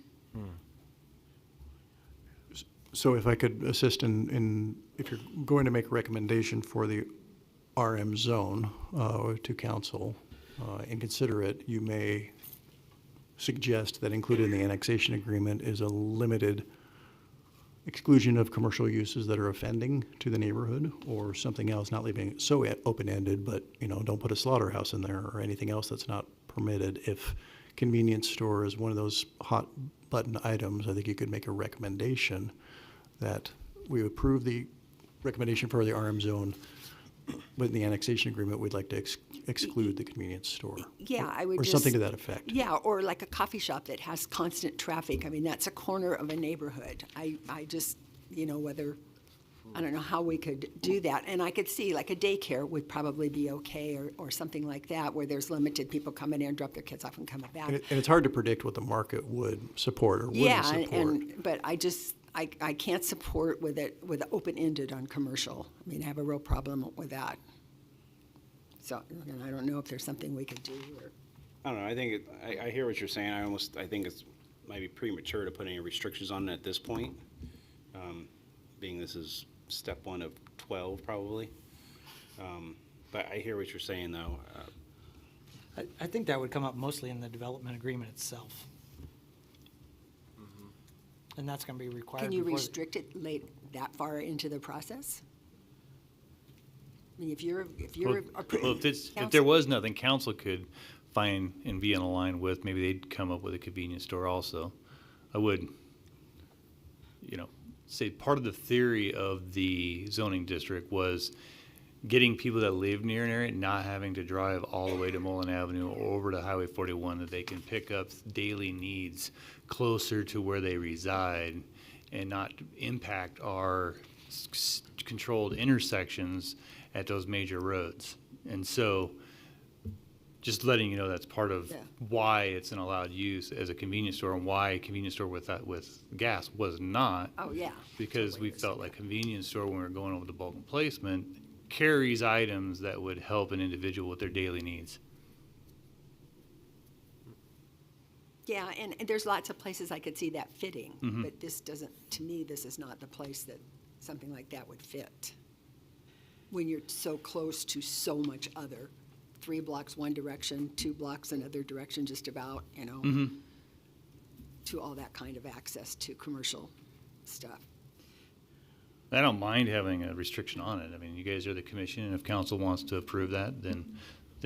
So if I could assist if you're going to make a recommendation for the RM zone to council and consider it, you may suggest that included in the annexation agreement is a limited exclusion of commercial uses that are offending to the neighborhood, or something else, not leaving it so open-ended, but, don't put a slaughterhouse in there or anything else that's not permitted. If convenience store is one of those hot button items, I think you could make a recommendation that we approve the recommendation for the RM zone, but in the annexation agreement, we'd like to exclude the convenience store. Yeah, I would Or just. something to that effect. Yeah, or like a coffee shop that has constant traffic. I mean, that's a corner of a neighborhood. I just, whether, I don't know how we could do that. And I could see like a daycare would probably be okay, or something like that, where there's limited people coming in, drop their kids off and coming back. And it's hard to predict what the market would support or wouldn't Yeah, support. but I can't support with open-ended on commercial. I mean, I have a real problem with that. So, and I don't know if there's something we could do, or. I don't know, I think, I hear what you're saying. I think it's might be premature to put any restrictions on it at this point, being this is step 1 of 12 probably. But I hear what you're saying, though. I think that would come up mostly in the development agreement itself. And that's going to be required. Can you before the- restrict it that far into the process? I mean, if you're. Well, if there was nothing, council could find and be in line with, maybe they'd come up with a convenience store also. I would, say part of the theory of the zoning district was getting people that live near an area not having to drive all the way to Mullen Avenue or over to Highway 41, that they can pick up daily needs closer to where they reside and not impact our controlled intersections at those major roads. And so just letting you know that's part of why it's an allowed use as a convenience store, and why a convenience store with gas was not. Oh, yeah. Because we felt like convenience store, when we were going over the bulk and placement, carries items that would help an individual with their daily needs. Yeah, and there's lots of places I could see that fitting, Mhm. but this doesn't, to me, this is not the place that something like that would fit. When you're so close to so much other, 3 blocks one direction, 2 blocks another direction, just about, Mhm. to all that kind of access to commercial stuff. I don't mind having a restriction on it. I mean, you guys are the commission, and if council wants to approve that, then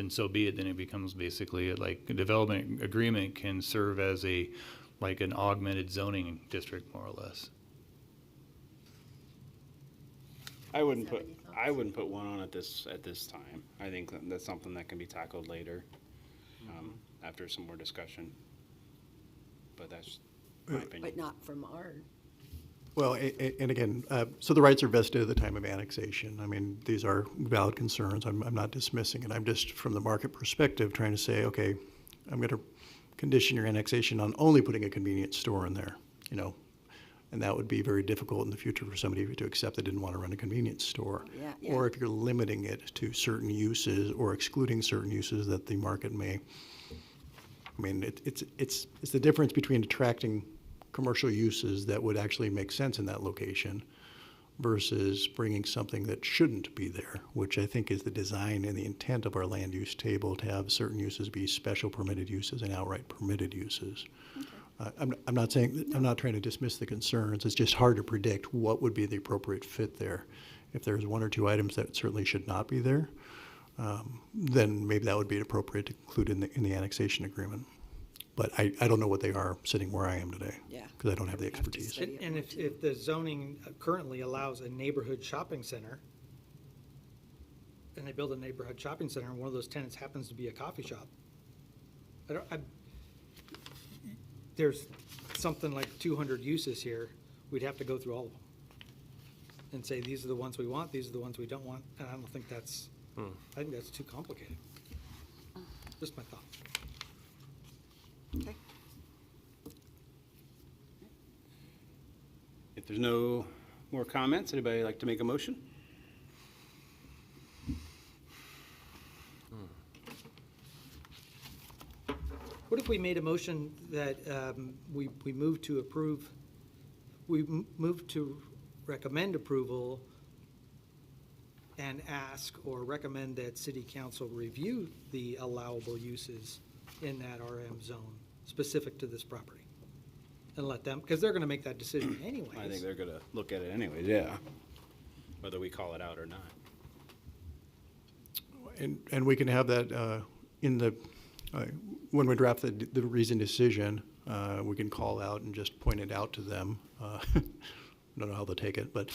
so be it. Then it becomes basically like a development agreement can serve as an augmented zoning district, more or less. I wouldn't put one on at this time. I think that's something that can be tackled later, after some more discussion. But that's my opinion. But not from our, Well, and again, so the rights are vested at the time of annexation. I mean, these are valid concerns. I'm not dismissing it. I'm just, from the market perspective, trying to say, okay, I'm going to condition your annexation on only putting a convenience store in there, you know, and that would be very difficult in the future for somebody to accept that didn't want to run a convenience store. Yeah, Or if you're limiting it to certain uses or excluding certain uses that the market may. I mean, it's the difference between attracting commercial uses that would actually make sense in that location versus bringing something that shouldn't be there, which I think is the design and the intent of our land use table, to have certain uses be special permitted uses and outright permitted uses. I'm not saying, I'm not trying to dismiss the concerns. It's just hard to predict what would be the appropriate fit there. If there's one or two items that certainly should not be there, then maybe that would be appropriate to include in the annexation agreement. But I don't know what they are sitting where I am today. Yeah. Because I don't have the expertise. And if the zoning currently allows a neighborhood shopping center, and they build a neighborhood shopping center, and one of those tenants happens to be a coffee shop, there's something like 200 uses here, we'd have to go through all of them and say, these are the ones we want, these are the ones we don't want, and I don't think that's, I think that's too complicated. Just my thought. okay. If there's no more comments, anybody like to make a motion? What if we made a motion that we move to approve, move to recommend approval and ask or recommend that city council review the allowable uses in that RM zone specific to this property? And let them, because they're going to make that decision anyways. I think they're gonna look at it anyways, yeah, whether we call it out or not. And we can have that in the, when we draft the reasoned decision, we can call out and just point it out to them. I don't know how they'll take it, but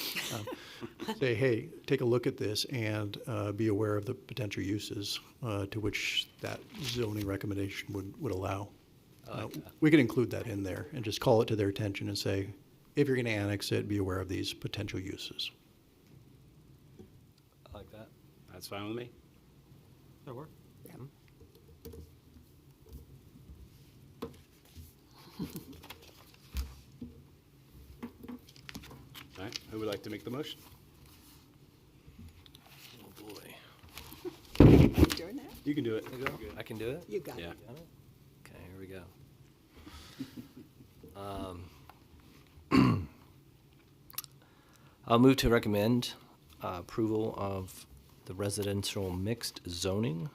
say, hey, take a look at this and be aware of the potential uses to which that zoning recommendation would allow. We can include that in there and just call it to their attention and say, if you're going to annex it, be aware of these potential uses. I like that. That's fine with me. That work? Yeah. All right, who would like to make the motion? Oh, boy. Doing that? You can do it. I can do it? You got Yeah. it. Okay, here we go. I'll move to recommend approval of the residential mixed zoning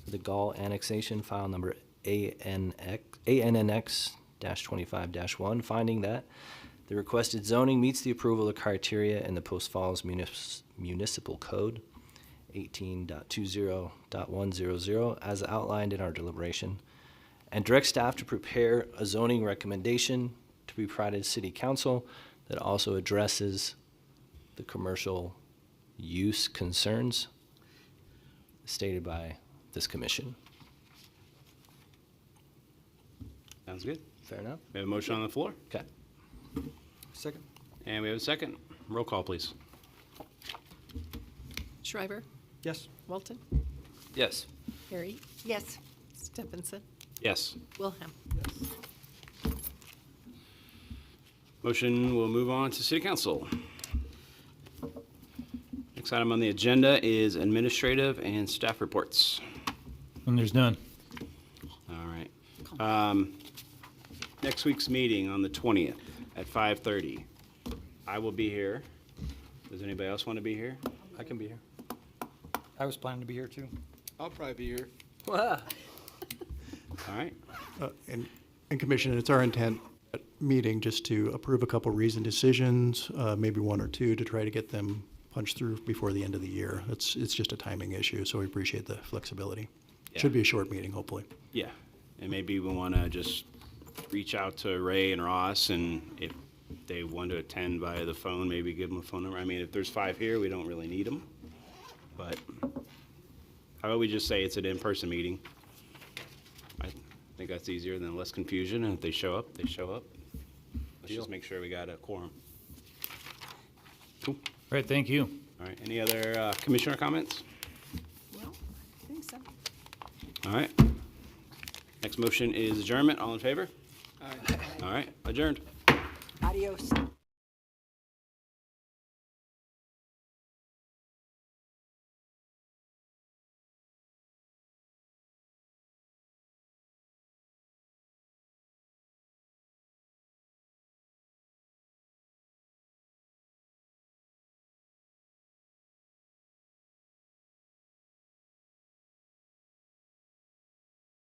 for the Gaul annexation, file number ANNX-25-1, finding that the requested zoning meets the approval criteria in the Post Falls Municipal Code 18.20.100 as outlined in our deliberation, and direct staff to prepare a zoning recommendation to be provided to City Council that also addresses the commercial use concerns stated by this commission. Sounds good. Fair enough? We have a motion on the floor, Okay. Second? and we have a second. Roll call, please. Schreiber, Yes. Walton, Yes. Harry, Yes. Stephenson, Yes. Wilhelm. Motion will move on to City Council. Next item on the agenda is administrative and staff reports. And there's none. All right. Next week's meeting on the 20th at 5:30. I will be here. Does anybody else want to be here? I can be here. I was planning to be here too. I'll probably be here. All right. And Commissioner, it's our intent at meeting just to approve a couple reasoned decisions, maybe one or two, to try to get them punched through before the end of the year. It's just a timing issue, so we appreciate the flexibility. Yeah. Should be a short meeting, hopefully. Yeah, and maybe we want to just reach out to Ray and Ross, and if they want to attend via the phone, maybe give them a phone number. I mean, if there's 5 here, we don't really need them. But how about we just say it's an in-person meeting? I think that's easier, then less confusion, and if they show up, they show up. Let's just make sure we got a quorum. Cool. All right, thank you. All right, any other commissioner comments? Well, I think so. All right. Next motion is adjournment. All in favor? All right, adjourned. Adios.